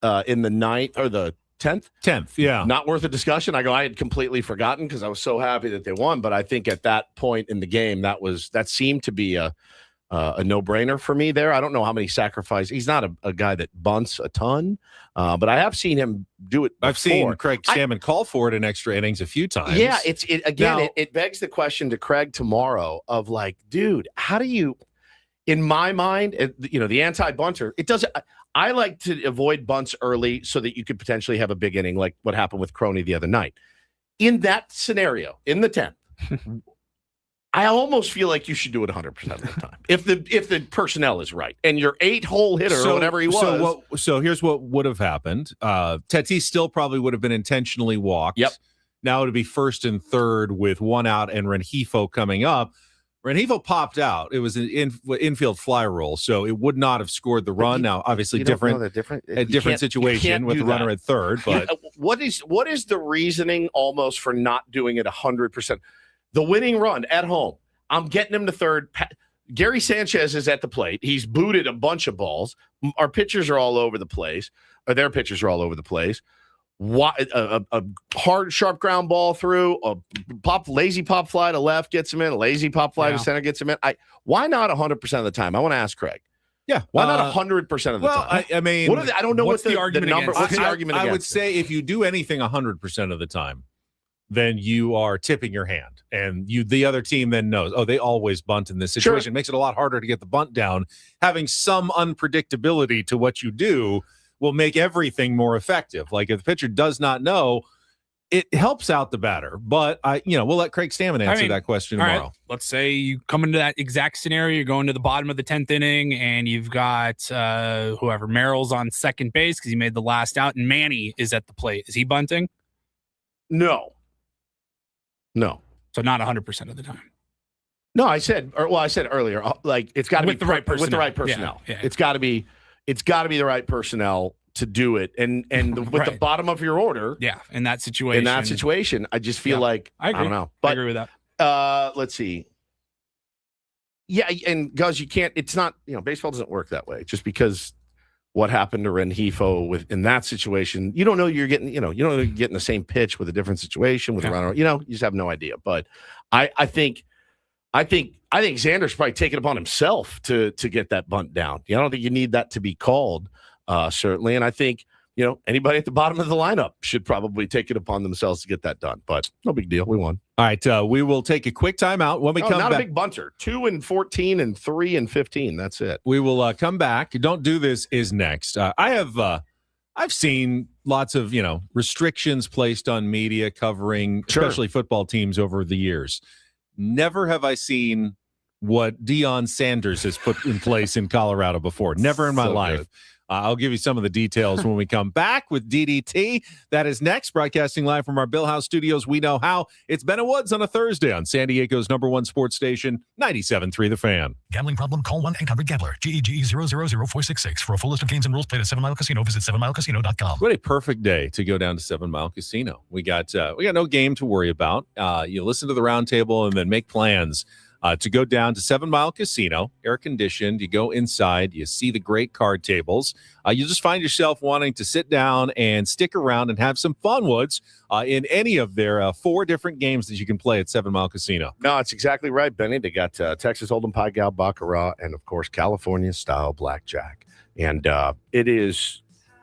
S2: in the 9th or the 10th.
S1: 10th, yeah,
S2: not worth a discussion. I had completely forgotten because I was so happy that they won. But I think at that point in the game, that seemed to be a no-brainer for me there. I don't know how many sacrifices. He's not a guy that bunts a ton, but I have seen him do it before.
S1: I've seen Craig Stammen call for it in extra innings a few times.
S2: Yeah, it begs the question to Craig tomorrow of like, dude, how do you, in my mind, the anti-bunter, it doesn't, I like to avoid bunts early so that you could potentially have a big inning like what happened with Crony the other night. In that scenario, in the 10th, I almost feel like you should do it 100% of the time if the personnel is right and your 8-hole hitter or whatever he was.
S1: So here's what would have happened. Tatis still probably would have been intentionally walked.
S2: Yep.
S1: Now it would be 1st and 3rd with 1 out and Rengifo coming up. Rengifo popped out. It was an infield fly roll, so it would not have scored the run. Now, obviously, different situation with the runner at 3rd. But
S2: what is the reasoning almost for not doing it 100%? The winning run at home. I'm getting him to 3rd. Gary Sanchez is at the plate. He's booted a bunch of balls. Our pitchers are all over the place. Or their pitchers are all over the place. A hard, sharp ground ball through, a lazy pop fly to left gets him in, a lazy pop fly to center gets him in. Why not 100% of the time? I want to ask Craig.
S1: Yeah.
S2: Why not 100% of the time?
S1: I mean,
S2: I don't know
S3: what's the argument
S2: number.
S3: against
S2: What's the argument against
S1: I would say if you do anything 100% of the time, then you are tipping your hand, and the other team then knows, they always bunt in this situation.
S2: Sure.
S1: It makes it a lot harder to get the bunt down. Having some unpredictability to what you do will make everything more effective. Like if the pitcher does not know, it helps out the batter. But we'll let Craig Stammen answer that question tomorrow.
S3: Right. Let's say you come into that exact scenario. You're going to the bottom of the 10th inning, and you've got whoever Merrill's on second base because he made the last out, and Manny is at the plate. Is he bunting?
S2: No.
S3: So not 100% of the time.
S2: No, I said earlier, like it's got to be
S3: the right personnel.
S2: With the right personnel.
S3: Yeah.
S2: It's got to be the right personnel to do it, and with the bottom of your order.
S3: Yeah, in that situation,
S2: I just feel like I don't know. But
S3: I agree with that.
S2: Let's see. Yeah, and Gus, you can't. It's not. Baseball doesn't work that way. Just because what happened to Rengifo in that situation, you don't know you're getting. You don't know you're getting the same pitch with a different situation with a runner. You just have no idea. But I think Xander's probably taking it upon himself to get that bunt down. I don't think you need that to be called, certainly. And I think, anybody at the bottom of the lineup should probably take it upon themselves to get that done. But no big deal. We won.
S1: All right. We will take a quick timeout. When we come
S2: not
S1: back.
S2: A big bunter. 2 and 14 and 3 and 15. That's it.
S1: We will come back. Don't Do This is next. I've seen lots of, restrictions placed on media covering especially football teams over the years. Never have I seen what Deion Sanders has put in place in Colorado before. Never in my life. Good. I'll give you some of the details when we come back with DDT. That is next, broadcasting live from our Bill House studios. We know how. It's Ben and Woods on a Thursday on San Diego's #1 sports station, 97.3 The Fan.
S14: Gambling problem? Call 1-800-GAMBLER. GEGE 000-466. For a full list of games and rules, play at 7 Mile Casino. Visit 7milecasino.com.
S1: What a perfect day to go down to 7 Mile Casino. We got no game to worry about. You listen to the roundtable and then make plans to go down to 7 Mile Casino, air conditioned. You go inside, you see the great card tables. You just find yourself wanting to sit down and stick around and have some fun, Woods, in any of their 4 different games that you can play at 7 Mile Casino.
S2: No, it's exactly right, Benny. They got Texas Hold'em, Pai Gow, Baccarat, and, of course, California-style blackjack. And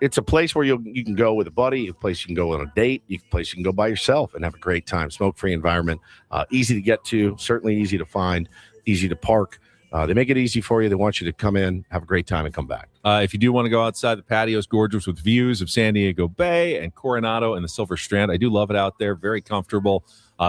S2: it's a place where you can go with a buddy, a place you can go on a date, a place you can go by yourself and have a great time. Smoke-free environment, easy to get to, certainly easy to find, easy to park. They make it easy for you. They want you to come in, have a great time, and come back.
S1: If you do want to go outside, the patio is gorgeous with views of San Diego Bay and Coronado and the Silver Strand. I do love it out there. Very comfortable,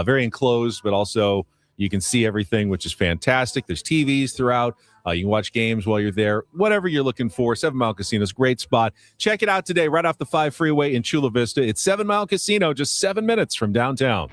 S1: very enclosed, but also you can see everything, which is fantastic. There's TVs throughout. You can watch games while you're there. Whatever you're looking for, 7 Mile Casino's great spot. Check it out today, right off the 5 freeway in Chula Vista. It's 7 Mile Casino, just 7 minutes from downtown.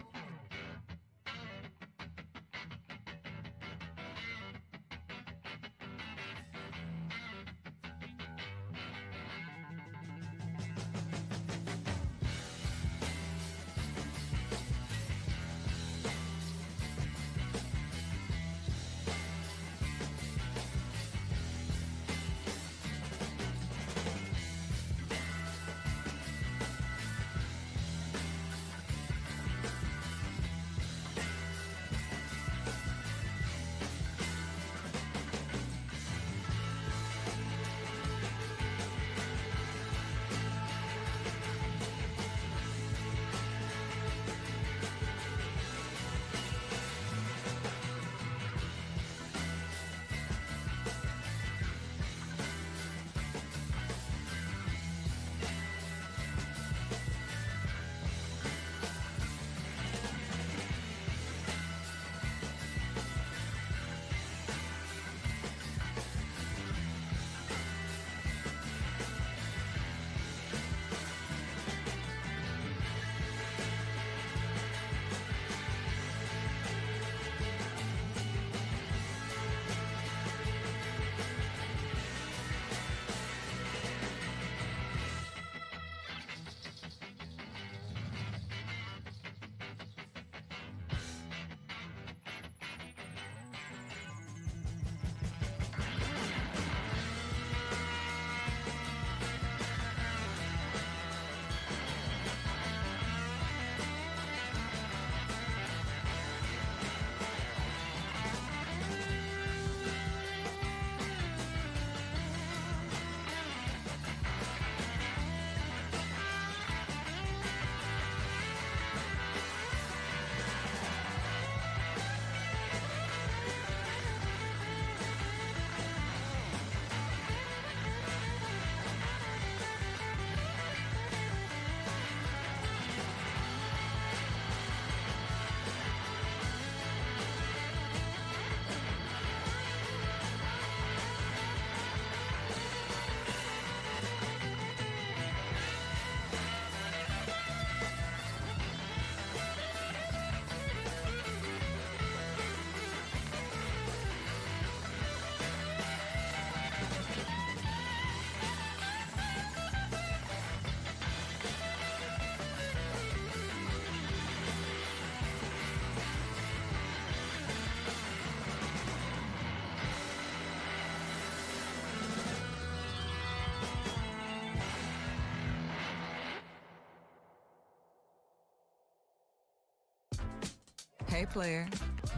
S4: Hey player,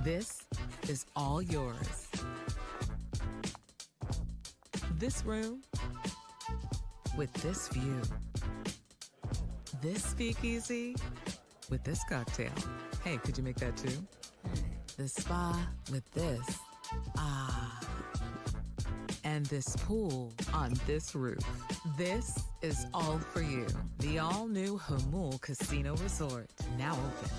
S4: this is all yours. This room with this view. This speakeasy with this cocktail. Hey, could you make that too? The spa with this. Ah. And this pool on this roof. This is all for you. The all-new Hamul Casino Resort, now open.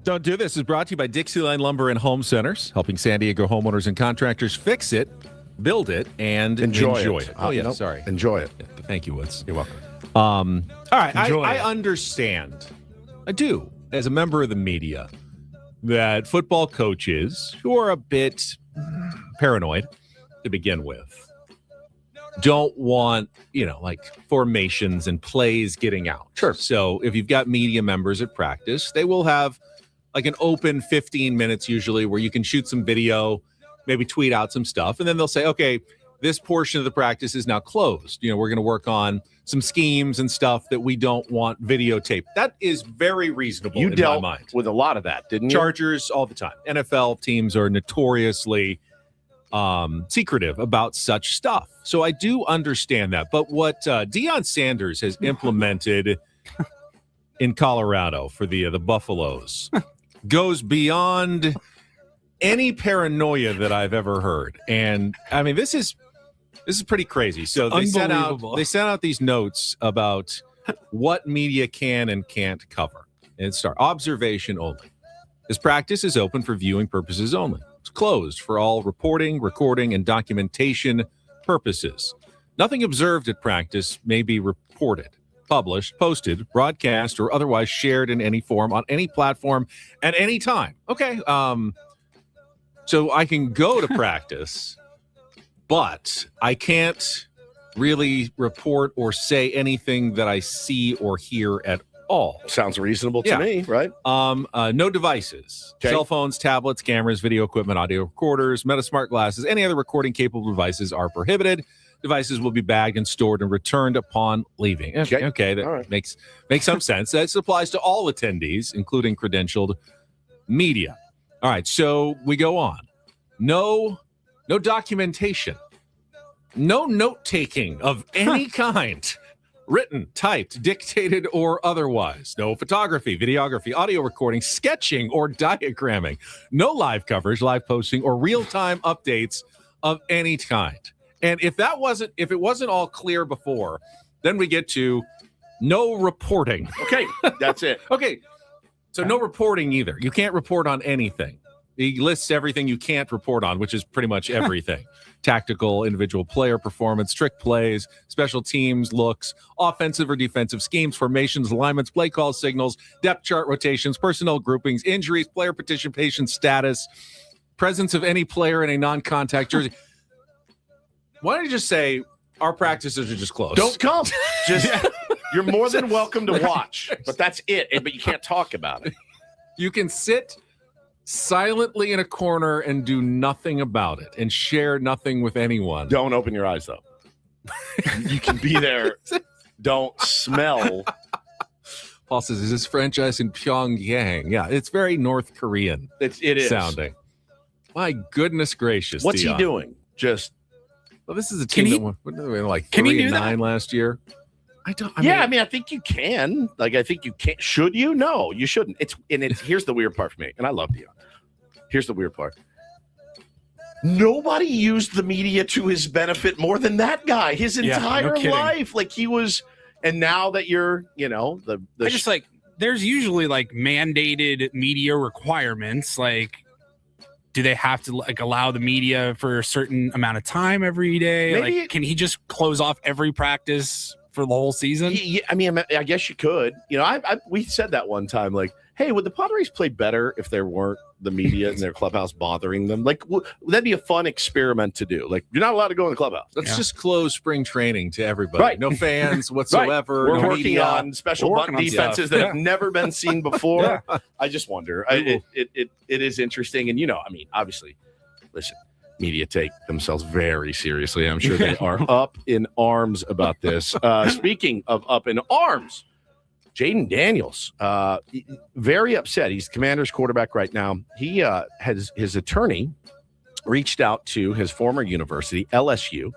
S1: Don't Do This is brought to you by Dixieline Lumber and Home Centers, helping San Diego homeowners and contractors fix it, build it, and enjoy it. Oh, yeah, sorry.
S2: Enjoy it.
S1: Yeah, thank you, Woods.
S2: You're welcome.
S1: All right, I understand. I do, as a member of the media, that football coaches who are a bit paranoid to begin with don't want, like formations and plays getting out.
S2: Sure.
S1: So if you've got media members at practice, they will have like an open 15 minutes usually where you can shoot some video, maybe tweet out some stuff, and then they'll say, okay, this portion of the practice is now closed. We're going to work on some schemes and stuff that we don't want videotaped. That is very reasonable in my mind.
S2: With a lot of that, didn't you?
S1: Chargers all the time. NFL teams are notoriously secretive about such stuff. So I do understand that. But what Deion Sanders has implemented in Colorado for the Buffaloes goes beyond any paranoia that I've ever heard. And I mean, this is pretty crazy. So they sent out these notes about what media can and can't cover. And start observation only. This practice is open for viewing purposes only. It's closed for all reporting, recording, and documentation purposes. Nothing observed at practice may be reported, published, posted, broadcast, or otherwise shared in any form on any platform at any time. Okay. So I can go to practice, but I can't really report or say anything that I see or hear at all.
S2: Sounds reasonable to me, right?
S1: No devices, cell phones, tablets, cameras, video equipment, audio recorders, Metasmart glasses, any other recording capable devices are prohibited. Devices will be bagged and stored and returned upon leaving. Okay, that makes some sense. That applies to all attendees, including credentialed media. All right, so we go on. No documentation, no note-taking of any kind. Written, typed, dictated, or otherwise. No photography, videography, audio recording, sketching, or diagramming. No live coverage, live posting, or real-time updates of any kind. And if it wasn't all clear before, then we get to no reporting.
S2: Okay, that's it.
S1: Okay, so no reporting either. You can't report on anything. He lists everything you can't report on, which is pretty much everything. Tactical, individual player performance, trick plays, special teams, looks, offensive or defensive schemes, formations, alignments, play call signals, depth chart rotations, personnel groupings, injuries, player participation status, presence of any player in a non-contact jersey. Why don't you just say our practices are just closed?
S2: Don't come. You're more than welcome to watch, but that's it. But you can't talk about it.
S1: You can sit silently in a corner and do nothing about it and share nothing with anyone.
S2: Don't open your eyes, though. You can be there. Don't smell.
S1: Paul says, is this franchise in Pyongyang? Yeah, it's very North Korean
S2: it is
S1: sounding. My goodness gracious.
S2: What's
S1: Dion.
S2: he doing?
S1: Well, this is a team that went like 3-9 last year. I think you can. I think you can. Should you? No, you shouldn't. Here's the weird part for me, and I love Dion. Here's the weird part. Nobody used the media to his benefit more than that guy his entire life. He was, and now that you're, I
S3: just there's usually mandated media requirements. Do they have to allow the media for a certain amount of time every day?
S2: Maybe
S3: can he just close off every practice for the whole season?
S2: I guess you could. We said that one time. Hey, would the Padres play better if there weren't the media in their clubhouse bothering them? That'd be a fun experiment to do. You're not allowed to go in the clubhouse.
S1: Let's just close spring training to everybody.
S2: Right.
S1: No fans whatsoever.
S2: Right. We're
S1: no
S2: working
S1: media.
S2: on special bunt defenses that have never been seen before. I just wonder. It is interesting. And, obviously, listen, media take themselves very seriously. I'm sure they are up in arms about this. Speaking of up in arms, Jaden Daniels, very upset. He's Commanders quarterback right now. He has his attorney reached out to his former university, LSU,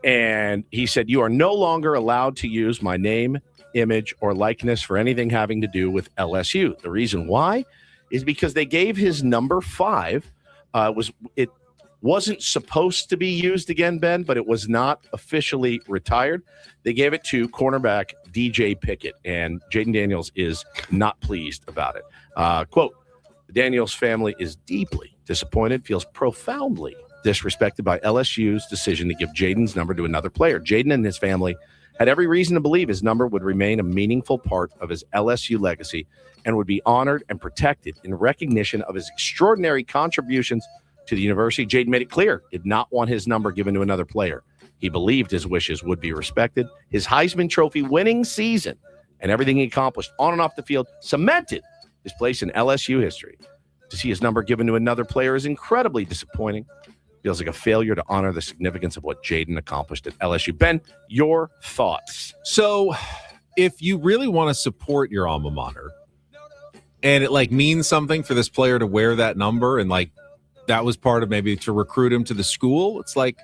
S2: and he said, "You are no longer allowed to use my name, image, or likeness for anything having to do with LSU." The reason why is because they gave his number 5. It wasn't supposed to be used again, Ben, but it was not officially retired. They gave it to cornerback DJ Pickett, and Jaden Daniels is not pleased about it. Quote, The Daniels family is deeply disappointed, feels profoundly disrespected by LSU's decision to give Jaden's number to another player. Jaden and his family had every reason to believe his number would remain a meaningful part of his LSU legacy and would be honored and protected in recognition of his extraordinary contributions to the university. Jaden made it clear he did not want his number given to another player. He believed his wishes would be respected. His Heisman Trophy winning season and everything he accomplished on and off the field cemented his place in LSU history. To see his number given to another player is incredibly disappointing. Feels like a failure to honor the significance of what Jaden accomplished at LSU. Ben, your thoughts?
S1: So if you really want to support your alma mater and it like means something for this player to wear that number and like that was part of maybe to recruit him to the school, it's like,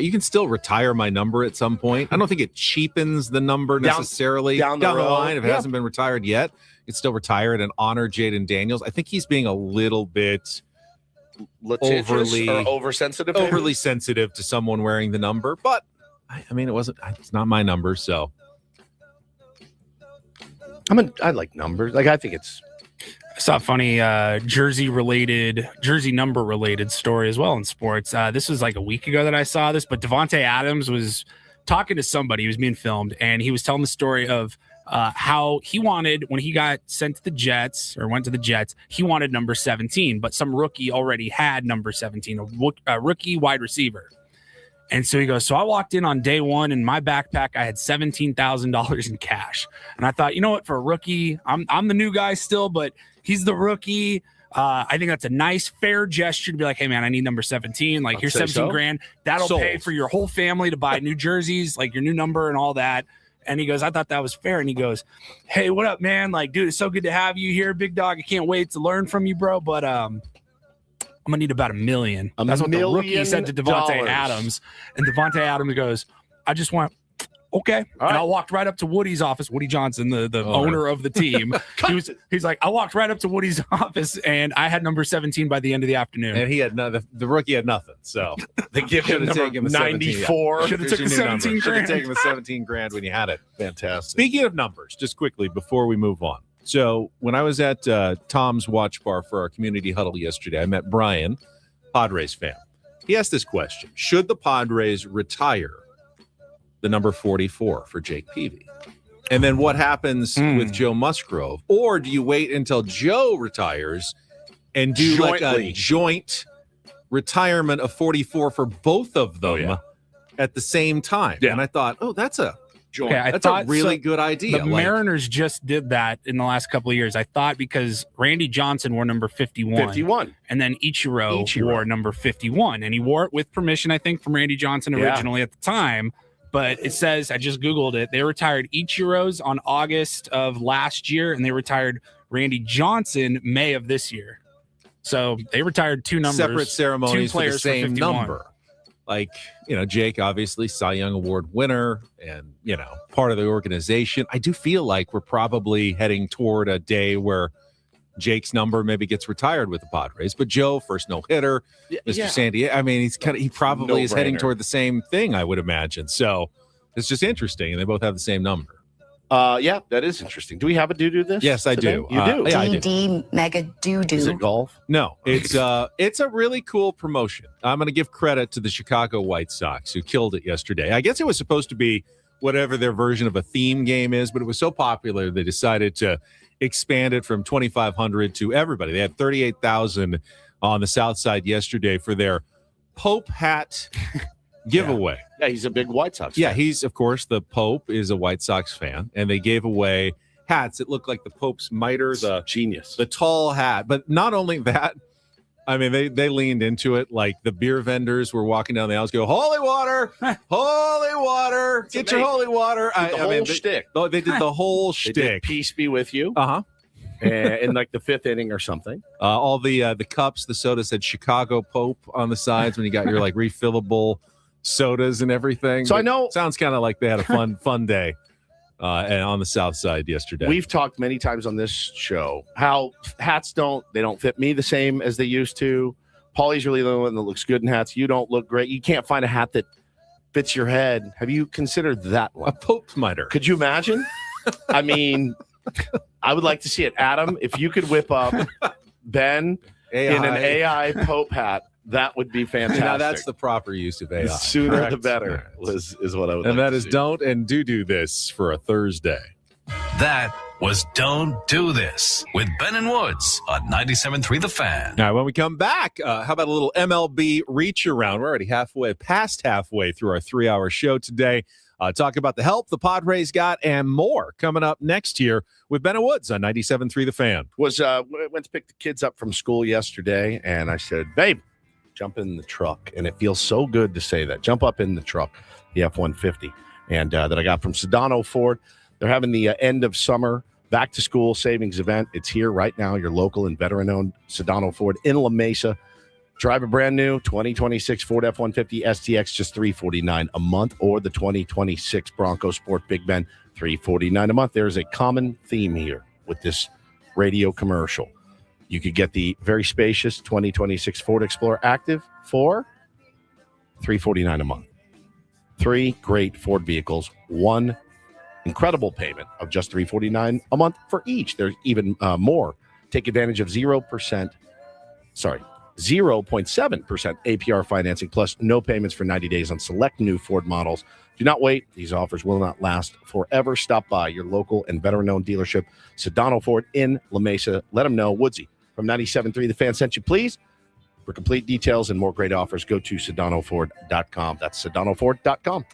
S1: you can still retire my number at some point. I don't think it cheapens the number necessarily
S2: down the
S1: line. If it hasn't been retired yet, it's still retire it and honor Jaden Daniels. I think he's being a little bit overly sensitive to someone wearing the number. But I mean, it's not my number, so
S2: I like numbers. Like I think it's.
S3: I saw a funny jersey number related story as well in sports. This was like a week ago that I saw this, but Devontae Adams was talking to somebody. He was being filmed, and he was telling the story of how he wanted, when he got sent to the Jets or went to the Jets, he wanted number 17, but some rookie already had number 17, a rookie wide receiver. And so he goes, so I walked in on day one in my backpack, I had $17,000 in cash. And I thought, you know what, for a rookie, I'm the new guy still, but he's the rookie. I think that's a nice, fair gesture to be like, hey man, I need number 17. Like here's 17 grand. That'll pay for your whole family to buy new jerseys, like your new number and all that. And he goes, I thought that was fair. And he goes, hey, what up, man? Like, dude, it's so good to have you here, big dog. I can't wait to learn from you, bro. But I'm gonna need about $1 million. That's what the rookie said to Devontae Adams. And Devontae Adams goes, I just want, okay. And I walked right up to Woody's office, Woody Johnson, the owner of the team. He's like, I walked right up to Woody's office and I had number 17 by the end of the afternoon.
S1: And he had the rookie had nothing. So
S2: they give him number 94.
S3: Should have taken 17 grand.
S1: Should have taken the 17 grand when you had it.
S2: Fantastic.
S1: Speaking of numbers, just quickly before we move on. So when I was at Tom's Watch Bar for our community huddle yesterday, I met Brian, Padres fan. He asked this question: should the Padres retire the number 44 for Jake Peavy? And then what happens with Joe Musgrove? Or do you wait until Joe retires and do like a joint retirement of 44 for both of them at the same time? Yeah. And I thought, that's a really good idea.
S3: The Mariners just did that in the last couple of years. I thought because Randy Johnson wore number 51. And then Ichiro wore number 51. And he wore it with permission, I think, from Randy Johnson originally at the time. But it says, I just Googled it, they retired Ichiro's on August of last year, and they retired Randy Johnson May of this year. So they retired two numbers.
S1: Separate ceremonies for the same number. Like, Jake, obviously, Cy Young Award winner and, part of the organization. I do feel like we're probably heading toward a day where Jake's number maybe gets retired with the Padres, but Joe, first no-hitter, Mr. Sandy. I mean, he probably is heading toward the same thing, I would imagine. So it's just interesting, and they both have the same number.
S2: Yeah, that is interesting. Do we have a do this?
S1: Yes, I do.
S2: You do?
S1: Yeah, I do.
S15: DD Mega Doo-Doo.
S2: Is it golf?
S1: No, it's a really cool promotion. I'm going to give credit to the Chicago White Sox who killed it yesterday. I guess it was supposed to be whatever their version of a theme game is, but it was so popular they decided to expand it from 2,500 to everybody. They had 38,000 on the South Side yesterday for their Pope hat giveaway.
S2: Yeah, he's a big White Sox fan.
S1: Yeah, he's, of course, the Pope is a White Sox fan, and they gave away hats that looked like the Pope's mitre, the
S2: genius,
S1: the tall hat. But not only that, I mean, they leaned into it. Like the beer vendors were walking down the aisles, go, holy water, holy water, get your holy water.
S2: The whole shtick.
S1: They did the whole shtick.
S2: Peace be with you.
S1: Uh-huh.
S2: In like the fifth inning or something.
S1: All the cups, the soda said Chicago Pope on the sides when you got your like refillable sodas and everything.
S2: So I know.
S1: Sounds kind of like they had a fun day. And on the South Side yesterday.
S2: We've talked many times on this show how hats don't fit me the same as they used to. Paulie's really the only one that looks good in hats. You don't look great. You can't find a hat that fits your head. Have you considered that one?
S1: A Pope's mitre.
S2: Could you imagine? I mean, I would like to see it. Adam, if you could whip up Ben in an AI Pope hat, that would be fantastic.
S1: Now that's the proper use of AI.
S2: The sooner
S1: Correct.
S2: the better is what I would
S1: and
S2: like
S1: that
S2: to
S1: is
S2: see.
S1: don't and do this for a Thursday.
S14: That was Don't Do This with Ben and Woods on 97.3 The Fan.
S1: Now, when we come back, how about a little MLB reach around? We're already past halfway through our 3-hour show today. Talk about the help the Padres got and more coming up next year with Ben and Woods on 97.3 The Fan.
S2: Went to pick the kids up from school yesterday, and I said, babe, jump in the truck. And it feels so good to say that. Jump up in the truck, the F-150, and that I got from Sedano Ford. They're having the end of summer back to school savings event. It's here right now, your local and veteran-owned Sedano Ford in La Mesa. Drive a brand new 2026 Ford F-150 STX, just $349 a month, or the 2026 Bronco Sport Big Ben, $349 a month. There's a common theme here with this radio commercial. You could get the very spacious 2026 Ford Explorer Active for $349 a month. 3 great Ford vehicles, 1 incredible payment of just $349 a month for each. There's even more. Take advantage of 0.7% APR financing plus no payments for 90 days on select new Ford models. Do not wait. These offers will not last forever. Stop by your local and veteran-owned dealership, Sedano Ford in La Mesa. Let them know Woodsy from 97.3 The Fan sent you, please. For complete details and more great offers, go to SedanoFord.com. That's SedanoFord.com.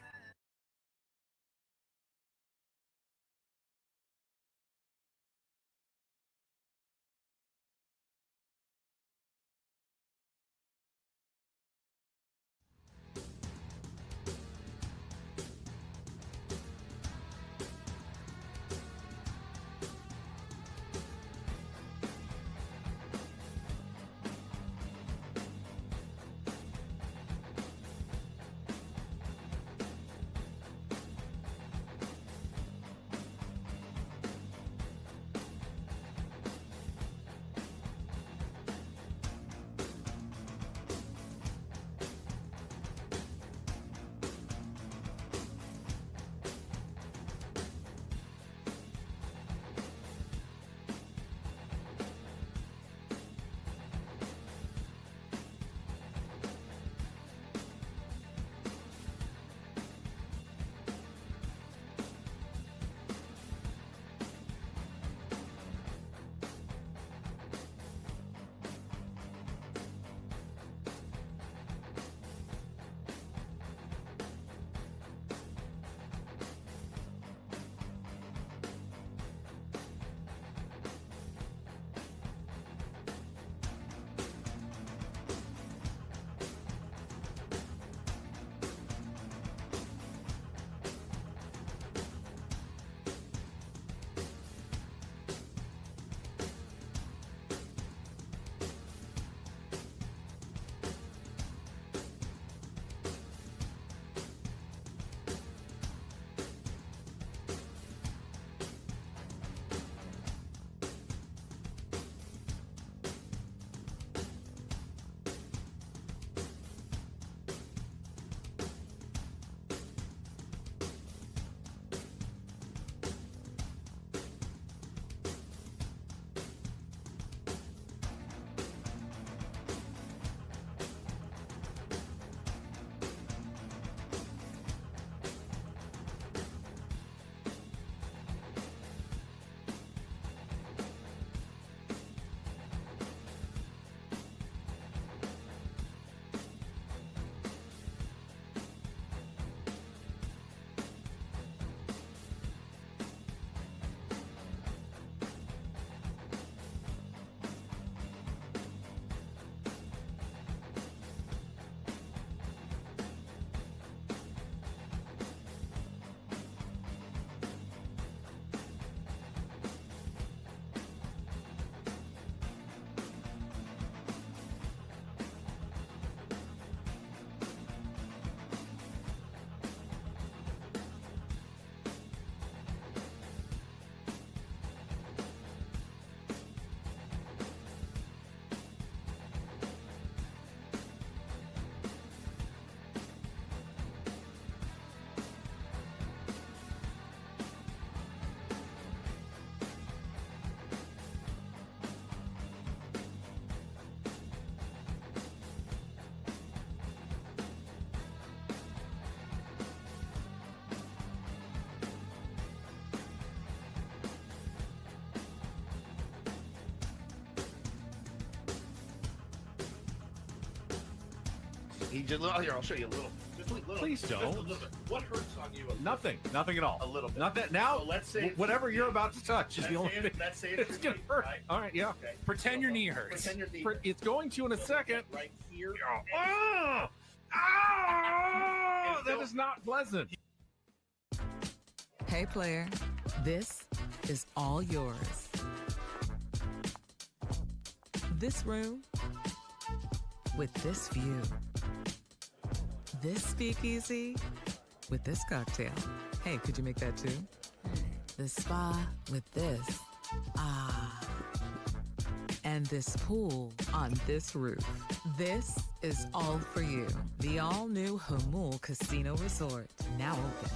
S2: He just here. I'll show you a little. Just a little.
S1: Please don't.
S2: Just a little bit. What hurts on you?
S1: Nothing at all.
S2: A little bit.
S1: Nothing. Now,
S2: So let's say
S1: whatever you're about to touch is the only thing.
S2: Let's say
S1: It's gonna hurt.
S2: Right?
S1: All right, yeah.
S2: Okay.
S3: Pretend your knee hurts.
S2: Pretend your knee.
S1: It's going to in a second.
S2: Right here.
S1: Oh, that is not pleasant.
S4: Hey, player, this is all yours. This room with this view. This speakeasy with this cocktail. Hey, could you make that too? The spa with this. Ah. And this pool on this roof. This is all for you. The all-new Hamul Casino Resort, now open.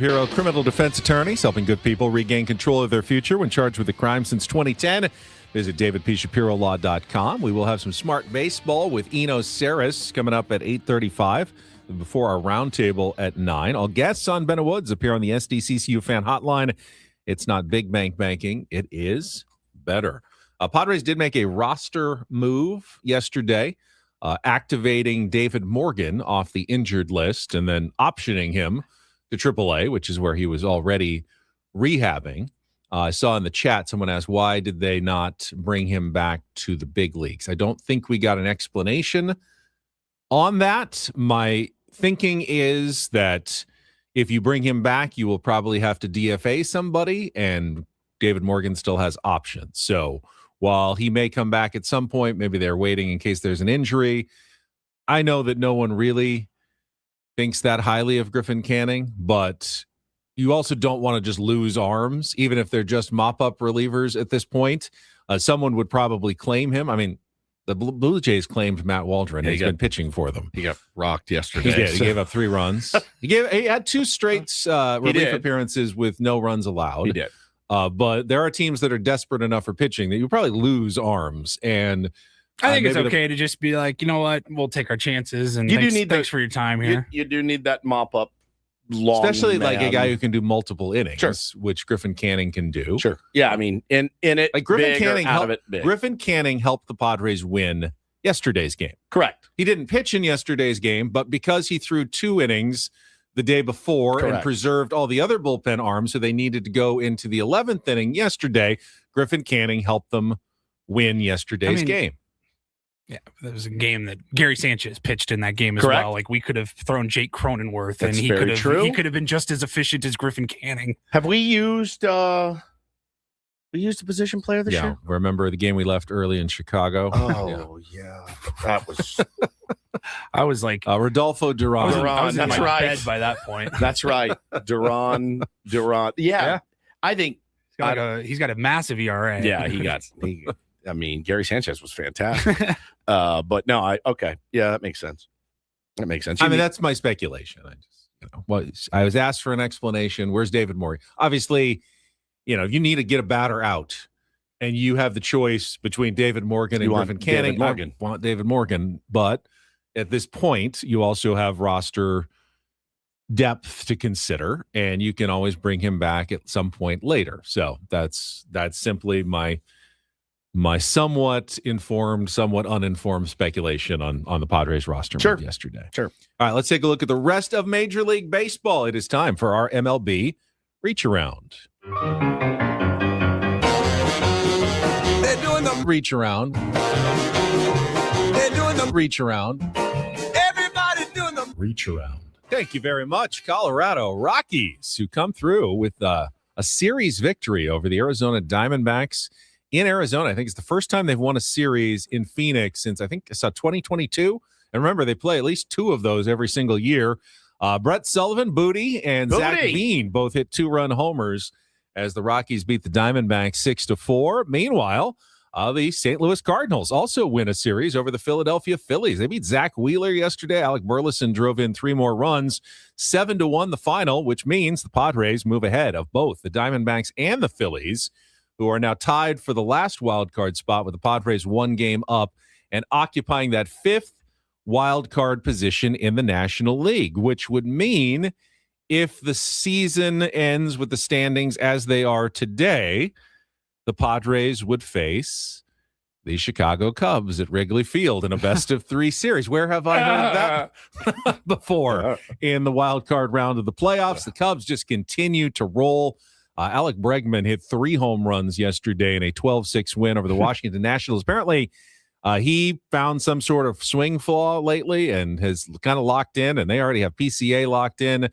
S1: Shapiro, criminal defense attorneys, helping good people regain control of their future when charged with a crime since 2010. Visit davidpshapirolaw.com. We will have some smart baseball with Eno Saris coming up at 8:35 before our roundtable at 9. All guests on Ben Woods appear on the SDCCU fan hotline. It's not big bank banking. It is better. Padres did make a roster move yesterday, activating David Morgan off the injured list and then optioning him to AAA, which is where he was already rehabbing. I saw in the chat someone asked, why did they not bring him back to the big leagues? I don't think we got an explanation on that. My thinking is that if you bring him back, you will probably have to DFA somebody, and David Morgan still has options. So while he may come back at some point, maybe they're waiting in case there's an injury. I know that no one really thinks that highly of Griffin Canning, but you also don't want to just lose arms, even if they're just mop-up relievers at this point. Someone would probably claim him. I mean, the Blue Jays claimed Matt Waldron. He's been pitching for them.
S2: He got rocked yesterday.
S1: He did. He gave up 3 runs. He had 2 straight relief appearances with no runs allowed.
S2: He did.
S1: But there are teams that are desperate enough for pitching that you probably lose arms. And
S3: I think it's okay to just be like, you know what, we'll take our chances. And thanks for your time here.
S2: You do need that mop up, long,
S1: especially like a guy who can do multiple innings, which Griffin Canning can do.
S2: Sure. Yeah, I mean, in it,
S1: like Griffin
S2: big
S1: Canning
S2: or out of it, big.
S1: Griffin Canning helped the Padres win yesterday's game.
S2: Correct.
S1: He didn't pitch in yesterday's game, but because he threw 2 innings the day before and preserved all the other bullpen arms, so they needed to go into the 11th inning yesterday, Griffin Canning helped them win yesterday's game.
S3: Yeah, there was a game that Gary Sanchez pitched in that game as well. Like, we could have thrown Jake Cronenworth, and he could have been just as efficient as Griffin Canning.
S2: Have we used a position player this year?
S1: Remember the game we left early in Chicago?
S2: Oh yeah. That was
S3: I was like
S1: Rodolfo Duran.
S3: I was in my bed by that point.
S2: That's right. Duran. Yeah. I think
S3: he's got a massive ERA.
S2: Yeah, I mean, Gary Sanchez was fantastic. But no, yeah, that makes sense. That makes sense.
S1: That's my speculation. I was asked for an explanation. Where's David Morgan? Obviously, you need to get a batter out and you have the choice between David Morgan and Griffin Canning. I want David Morgan, but at this point, you also have roster depth to consider, and you can always bring him back at some point later. So that's simply my somewhat informed, somewhat uninformed speculation on the Padres roster yesterday.
S2: Sure.
S1: All right, let's take a look at the rest of Major League Baseball. It is time for our MLB Reach Around.
S15: They're doing the
S1: Reach Around.
S15: They're doing the
S1: Reach Around.
S15: Everybody's doing the
S1: Reach Around. Thank you very much, Colorado Rockies, who come through with a series victory over the Arizona Diamondbacks in Arizona. I think it's the first time they've won a series in Phoenix since I think I saw 2022. And remember, they play at least 2 of those every single year. Brett Sullivan, Booty, and Zach Veen both hit 2-run homers as the Rockies beat the Diamondbacks 6-4. Meanwhile, the St. Louis Cardinals also win a series over the Philadelphia Phillies. They beat Zach Wheeler yesterday. Alec Burleson drove in 3 more runs, 7-1 the final, which means the Padres move ahead of both the Diamondbacks and the Phillies, who are now tied for the last wild card spot with the Padres 1 game up and occupying that 5th wild card position in the National League, which would mean if the season ends with the standings as they are today, the Padres would face the Chicago Cubs at Wrigley Field in a best-of-3 series. Where have I heard that before? In the wild card round of the playoffs, the Cubs just continue to roll. Alec Bregman hit 3 home runs yesterday in a 12-6 win over the Washington Nationals. Apparently, he found some sort of swing flaw lately and has kind of locked in, and they already have PCA locked in.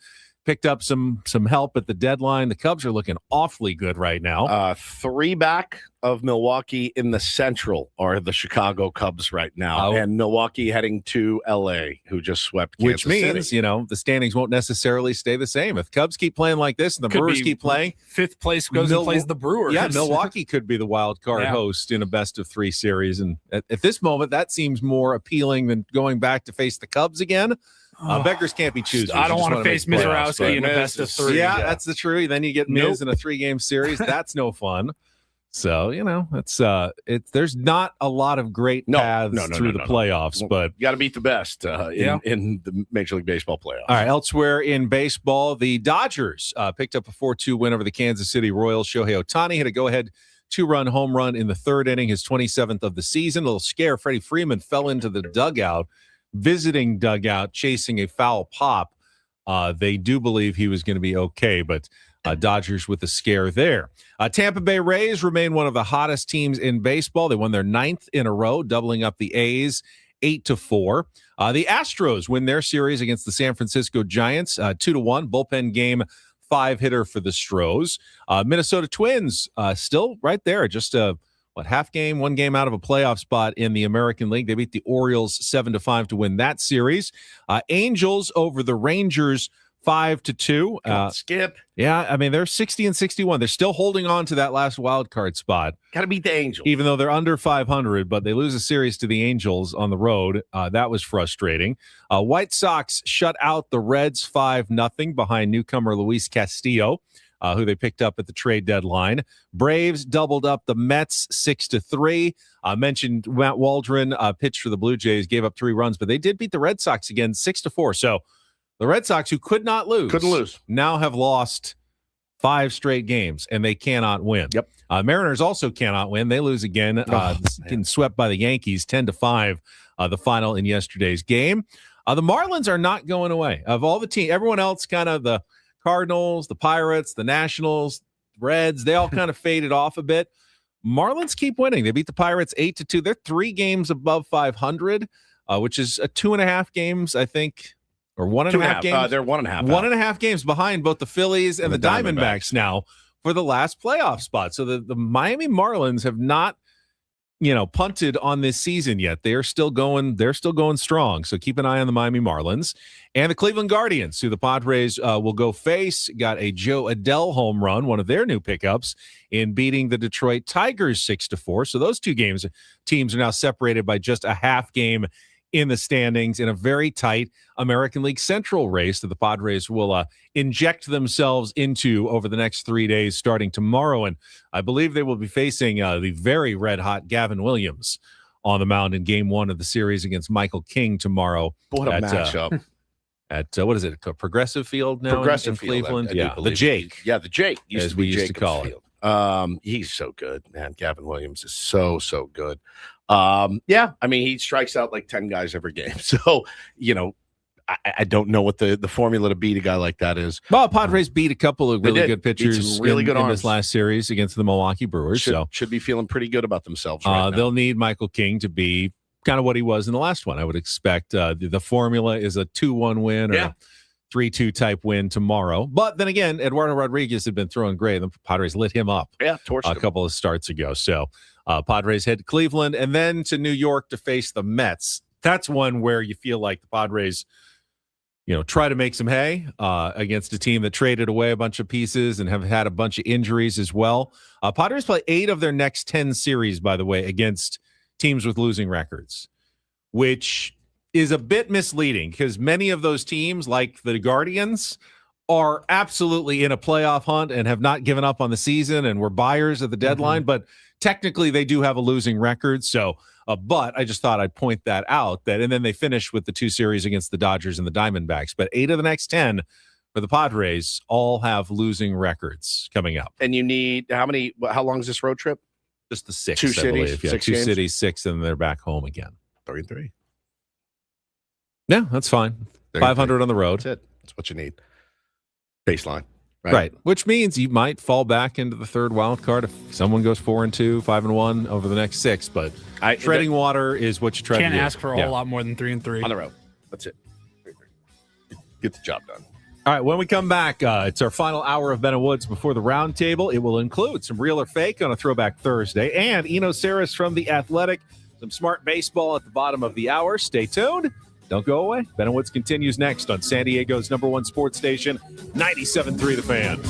S1: Picked up some help at the deadline. The Cubs are looking awfully good right now.
S2: 3 back of Milwaukee in the Central are the Chicago Cubs right now, and Milwaukee heading to L.A., who just swept Kansas
S1: Which means,
S2: City.
S1: The standings won't necessarily stay the same. If Cubs keep playing like this and the Brewers keep playing,
S3: 5th place goes and plays the Brewers.
S1: Yeah, Milwaukee could be the wild card host in a best-of-3 series. And at this moment, that seems more appealing than going back to face the Cubs again. Beggars can't be choosers.
S3: I don't want to face Mizorowski in a best-of-3.
S1: Yeah, that's the truth. Then you get Miz in a 3-game series. That's no fun. So, it's there's not a lot of great paths through the playoffs, but
S2: you got to beat the best in the Major League Baseball playoffs.
S1: All right, elsewhere in baseball, the Dodgers picked up a 4-2 win over the Kansas City Royals. Shohei Ohtani hit a go-ahead 2-run home run in the 3rd inning, his 27th of the season. A little scare. Freddie Freeman fell into the visiting dugout, chasing a foul pop. They do believe he was going to be okay, but Dodgers with a scare there. Tampa Bay Rays remain one of the hottest teams in baseball. They won their 9th in a row, doubling up the A's 8-4. The Astros win their series against the San Francisco Giants 2-1. Bullpen game 5-hitter for the Stros. Minnesota Twins still right there, just half game, 1 game out of a playoff spot in the American League. They beat the Orioles 7-5 to win that series. Angels over the Rangers 5-2.
S2: Skip.
S1: Yeah, I mean, they're 60-61. They're still holding on to that last wild card spot.
S2: Got to beat the Angels.
S1: Even though they're under 500, but they lose a series to the Angels on the road. That was frustrating. White Sox shut out the Reds 5-0 behind newcomer Luis Castillo, who they picked up at the trade deadline. Braves doubled up the Mets 6-3. Mentioned Matt Waldron pitched for the Blue Jays, gave up 3 runs, but they did beat the Red Sox again 6-4. So the Red Sox, who couldn't lose, now have lost 5 straight games, and they cannot win.
S2: Yep.
S1: Mariners also cannot win. They lose again, getting swept by the Yankees 10-5, the final in yesterday's game. The Marlins are not going away. Of all the teams, everyone else kind of the Cardinals, the Pirates, the Nationals, Reds, they all kind of faded off a bit. Marlins keep winning. They beat the Pirates 8-2. They're 3 games above 500, which is 2.5 games, I think, or 1.5 games.
S2: They're 1.5.
S1: 1.5 games behind both the Phillies and the Diamondbacks now for the last playoff spot. So the Miami Marlins have not, punted on this season yet. They're still going strong. So keep an eye on the Miami Marlins and the Cleveland Guardians, who the Padres will go face. Got a Joe Adell home run, one of their new pickups, in beating the Detroit Tigers 6-4. So those 2 teams are now separated by just a half game in the standings in a very tight American League Central race that the Padres will inject themselves into over the next 3 days starting tomorrow. And I believe they will be facing the very red-hot Gavin Williams on the mound in Game 1 of the series against Michael King tomorrow.
S2: What a matchup.
S1: At what is it? Progressive Field now in Cleveland? The Jake.
S2: Yeah, the Jake.
S1: As we used to call
S2: it. He's so good, man. Gavin Williams is so good. Yeah, I mean, he strikes out like 10 guys every game. So, I don't know what the formula to beat a guy like that is.
S1: Well, Padres beat a couple of really good pitchers
S2: really good
S1: in this last series against the Milwaukee Brewers.
S2: Should be feeling pretty good about themselves right now.
S1: They'll need Michael King to be kind of what he was in the last one. I would expect the formula is a 2-1 win or a 3-2 type win tomorrow. But then again, Eduardo Rodriguez had been throwing great. The Padres lit him up
S2: torched him.
S1: Couple of starts ago. So Padres head to Cleveland and then to New York to face the Mets. That's one where you feel like the Padres try to make some hay against a team that traded away a bunch of pieces and have had a bunch of injuries as well. Padres play 8 of their next 10 series, by the way, against teams with losing records, which is a bit misleading because many of those teams, like the Guardians, are absolutely in a playoff hunt and have not given up on the season and were buyers at the deadline. But technically, they do have a losing record. So, but I just thought I'd point that out. And then they finish with the 2 series against the Dodgers and the Diamondbacks. But 8 of the next 10 for the Padres all have losing records coming up.
S2: And you need how long is this road trip?
S1: Just the 6,
S2: 2
S1: I
S2: cities,
S1: believe. Yeah,
S2: 6
S1: 2
S2: games?
S1: cities, 6, and they're back home again.
S2: 33.
S1: Yeah, that's fine. 500 on the road.
S2: That's it. That's what you need. Baseline.
S1: Right. Which means you might fall back into the third wild card if someone goes 4-2, 5-1 over the next 6. But treading water is what you try to do.
S3: Can't ask for a whole lot more than 3-3
S2: on the road. That's it. Get the job done.
S1: All right, when we come back, it's our final hour of Ben and Woods before the roundtable. It will include some Real or Fake on a Throwback Thursday and Eno Saris from The Athletic, some smart baseball at the bottom of the hour. Stay tuned. Don't go away. Ben and Woods continues next on San Diego's #1 sports station, 97.3 The Fan.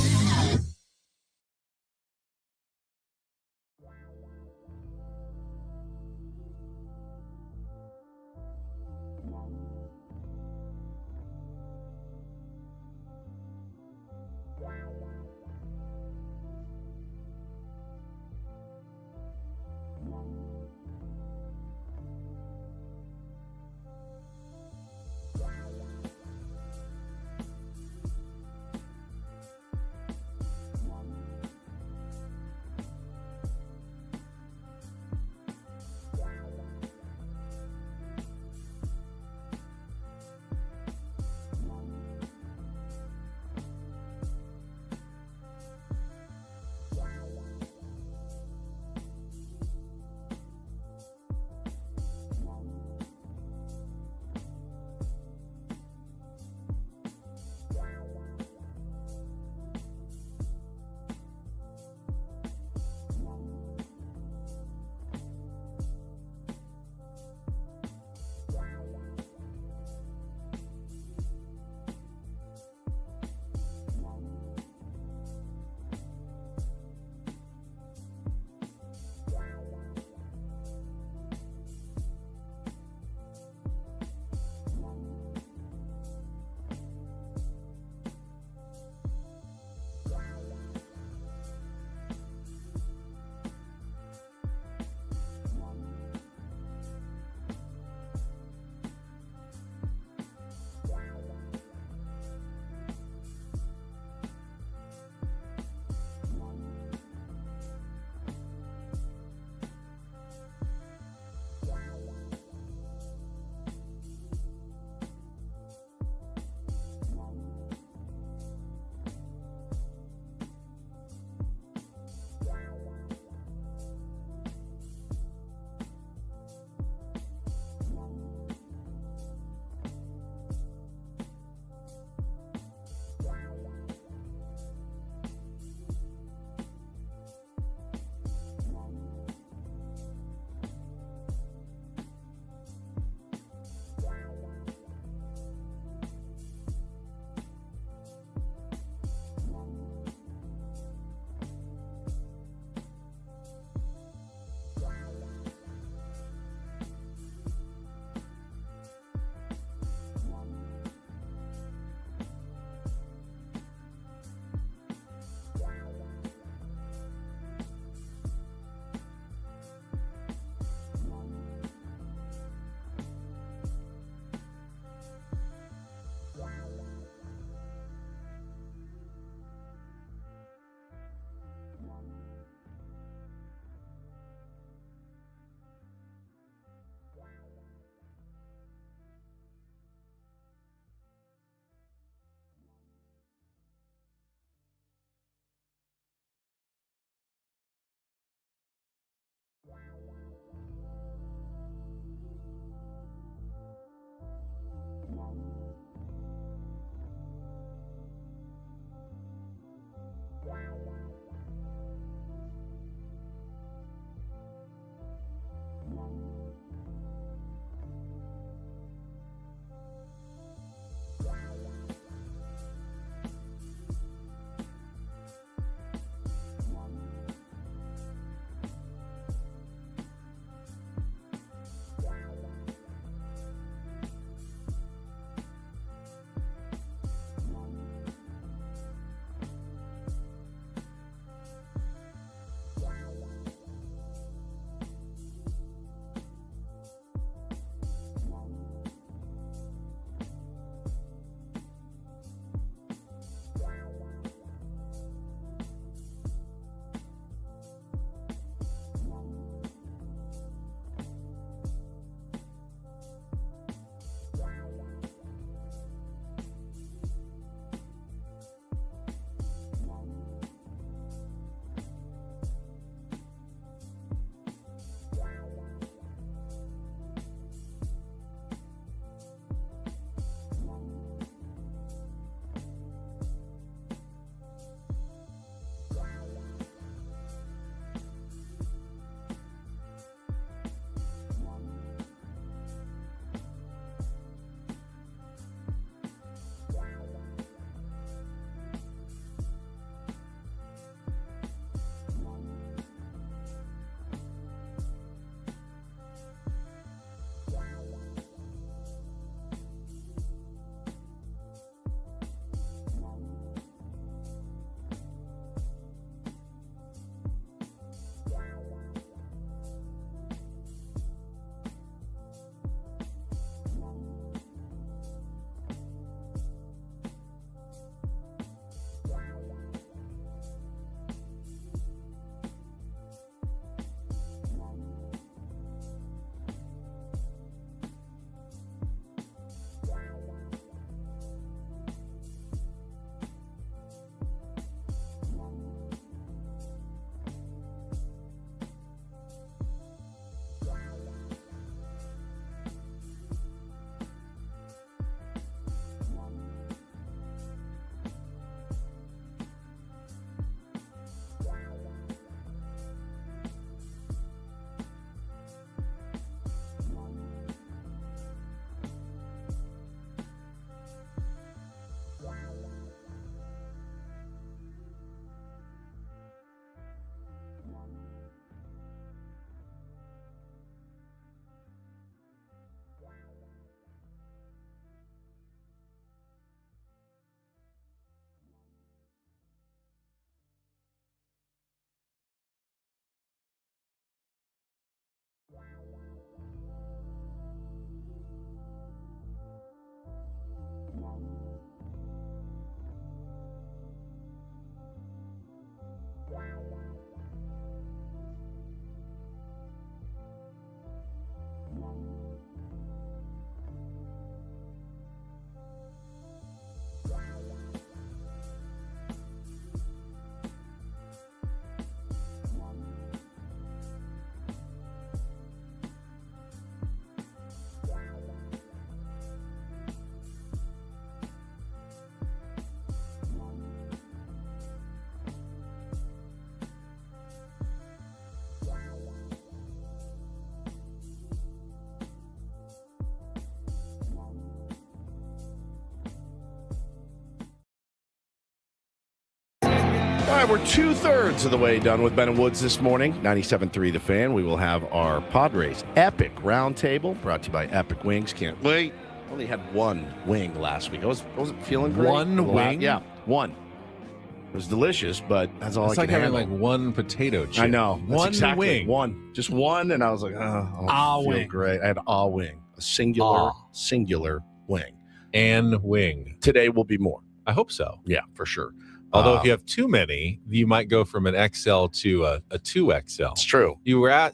S2: right, we're 2/3 of the way done with Ben and Woods this morning. 97.3 The Fan. We will have our Padres Epic Roundtable brought to you by Epic Wings. Can't wait. Only had one wing last week. I wasn't feeling great.
S1: One wing?
S2: Yeah, one. It was delicious, but that's all
S1: It's
S2: I
S1: like
S2: can
S1: having
S2: handle.
S1: like one potato chip.
S2: I know. That's
S1: One
S2: exactly
S1: wing.
S2: One. Just one, and I was like, I feel
S3: wing.
S2: great. I had a wing. A singular wing.
S1: And wing.
S2: Today will be more.
S1: I hope so.
S2: Yeah, for sure.
S1: Although if you have too many, you might go from an XL to a 2XL.
S2: It's true.
S1: You were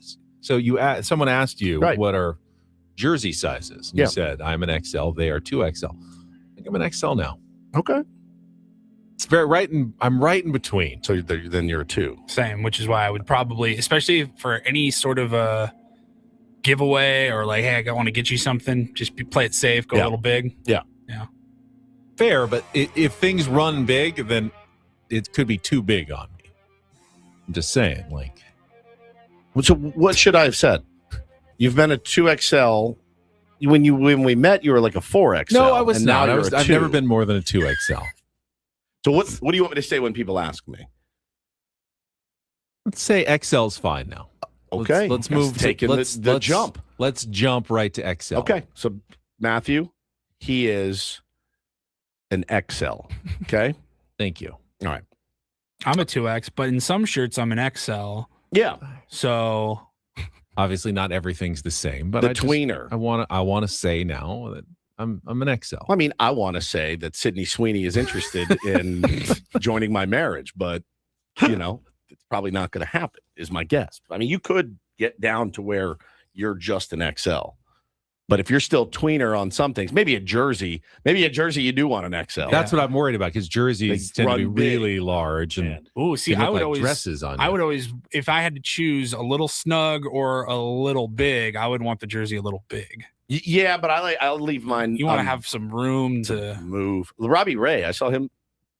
S1: someone asked you
S2: Right.
S1: what are jersey sizes. You said I'm an XL. They are 2XL. I think I'm an XL now.
S2: Okay.
S1: It's I'm right in between.
S2: So then you're a 2.
S3: Same, which is why I would probably, especially for any sort of a giveaway or like, hey, I want to get you something, just play it safe, go a little big.
S2: Yeah.
S1: Fair, but if things run big, then it could be too big on me. I'm just saying, like.
S2: So what should I have said? You've been a 2XL. When we met, you were like a 4XL.
S1: No, I was
S2: and
S1: not.
S2: Now you're a
S1: I've
S2: 2.
S1: never been more than a 2XL.
S2: So what do you want me to say when people ask me?
S1: Let's say XL's fine now.
S2: Okay.
S1: Let's move.
S2: Taking the jump.
S1: Let's jump right to XL.
S2: Okay. So Matthew, he is an XL. Okay.
S1: Thank you.
S2: All right.
S3: I'm a 2X, but in some shirts, I'm an XL.
S2: Yeah.
S3: So
S1: obviously not everything's the same, but
S2: The
S1: I
S2: tweener.
S1: I want to say now that I'm an XL.
S2: I mean, I want to say that Sydney Sweeney is interested in joining my marriage, but it's probably not going to happen, is my guess. I mean, you could get down to where you're just an XL. But if you're still tweener on some things, maybe a jersey you do want an XL.
S1: That's what I'm worried about because jerseys
S2: They
S1: tend to be
S2: run big.
S1: really large and
S3: see,
S1: they
S3: I
S1: look
S3: would
S1: like
S3: always
S1: dresses on.
S3: I
S1: you.
S3: would always, if I had to choose a little snug or a little big, I would want the jersey a little big.
S2: Yeah, but I'll leave mine.
S3: You want to have some room to
S2: move. Robbie Ray, I saw him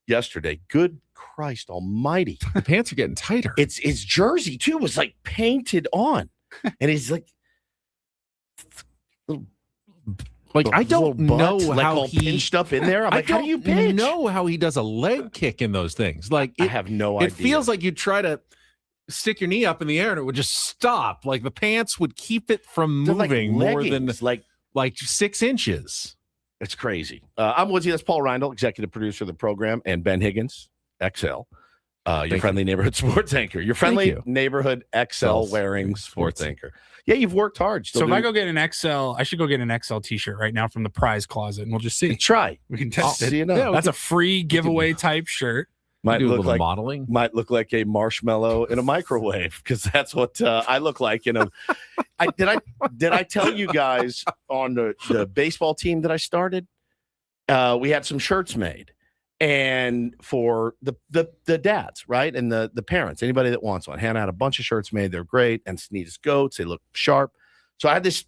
S2: yesterday. Good Christ Almighty!
S1: The pants are getting tighter.
S2: It's his jersey too was like painted on, and he's like.
S1: I don't know
S2: like
S1: how
S2: all
S1: he
S2: pinched up in there. I'm like,
S1: I
S2: how do you pitch?
S1: know how he does a leg kick in those things. Like
S2: I have no idea.
S1: It feels like you try to stick your knee up in the air and it would just stop. Like the pants would keep it from
S2: They're like
S1: moving more than
S2: leggings,
S1: like 6 inches.
S2: It's crazy. I'm Woodsy. That's Paul Reindl, executive producer of the program, and Ben Higgins, XL, your friendly neighborhood sports anchor. Your friendly neighborhood XL wearing sports anchor. Yeah, you've worked hard.
S3: So if I go get an XL, I should go get an XL t-shirt right now from the prize closet, and we'll just see.
S2: Try.
S3: We can test it.
S2: See you know.
S3: Yeah, that's a free giveaway type shirt.
S2: Might
S1: do a
S2: look
S1: little
S2: like
S1: modeling.
S2: Might look like a marshmallow in a microwave because that's what I look like. Did I tell you guys on the baseball team that I started? We had some shirts made, and for the dads, right, and the parents, anybody that wants one. Hannah had a bunch of shirts made. They're great, and Sneeta's goats. They look sharp. So I had this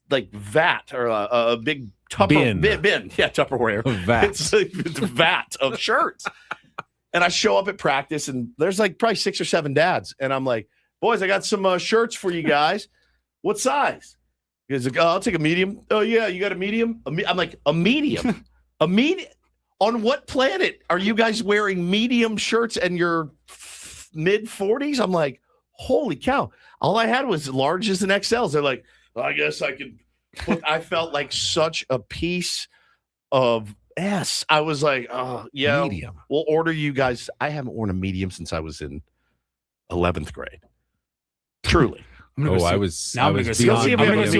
S2: like vat or a big bin. Yeah, Tupperware.
S1: Vat.
S2: It's a vat of shirts. And I show up at practice, and there's like probably 6 or 7 dads. And I'm like, boys, I got some shirts for you guys. What size? He's like, oh, I'll take a medium. Oh, yeah, you got a medium? I'm like, a medium? A medium? On what planet are you guys wearing medium shirts and you're mid-40s? I'm like, holy cow. All I had was larges and XLs. They're like, well, I guess I could. I felt like such a piece of S. I was like, oh, yeah,
S1: medium.
S2: We'll order you guys. I haven't worn a medium since I was in 11th grade. Truly.
S1: I was
S3: I'm gonna go see what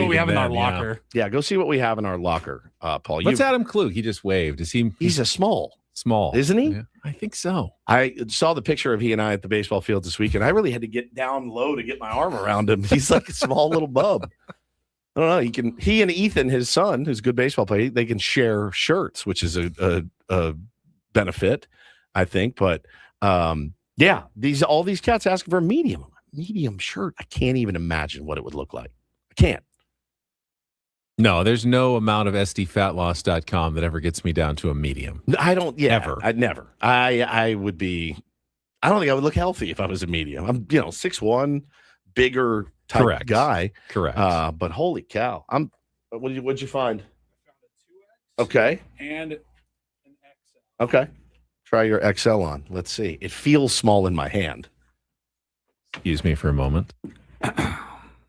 S3: we have in our
S1: yeah.
S3: locker.
S2: Yeah, go see what we have in our locker, Paul.
S1: What's Adam Klug? He just waved.
S2: He's a small,
S1: isn't
S2: he?
S1: Yeah, I think so.
S2: I saw the picture of he and I at the baseball field this weekend. I really had to get down low to get my arm around him. He's like a small little bub. I don't know. He and Ethan, his son, who's a good baseball player, they can share shirts, which is a benefit, I think. But yeah, all these cats asking for a medium shirt. I can't even imagine what it would look like. I can't.
S1: No, there's no amount of sdfatloss.com that ever gets me down to a medium.
S2: I don't. Yeah,
S1: ever.
S2: I'd never. I would be. I don't think I would look healthy if I was a medium. I'm 6'1", bigger type guy.
S1: Correct.
S2: But holy cow, what'd you find? Okay.
S3: And an XL.
S2: Okay. Try your XL on. Let's see. It feels small in my hand.
S1: Excuse me for a moment.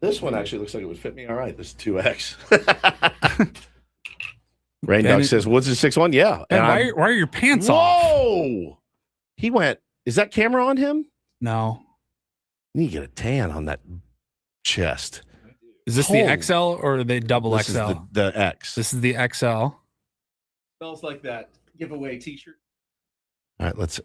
S2: This one actually looks like it would fit me all right. This is 2X. Rain Dog says, "What's the 6'1"? Yeah.
S3: And why are your pants off?
S2: Whoa! He went. Is that camera on him?
S3: No.
S2: You need to get a tan on that chest.
S3: Is this the XL or the double
S2: This
S3: XL?
S2: is the X.
S3: This is the XL.
S1: Smells like that giveaway T-shirt.
S2: All right, let's.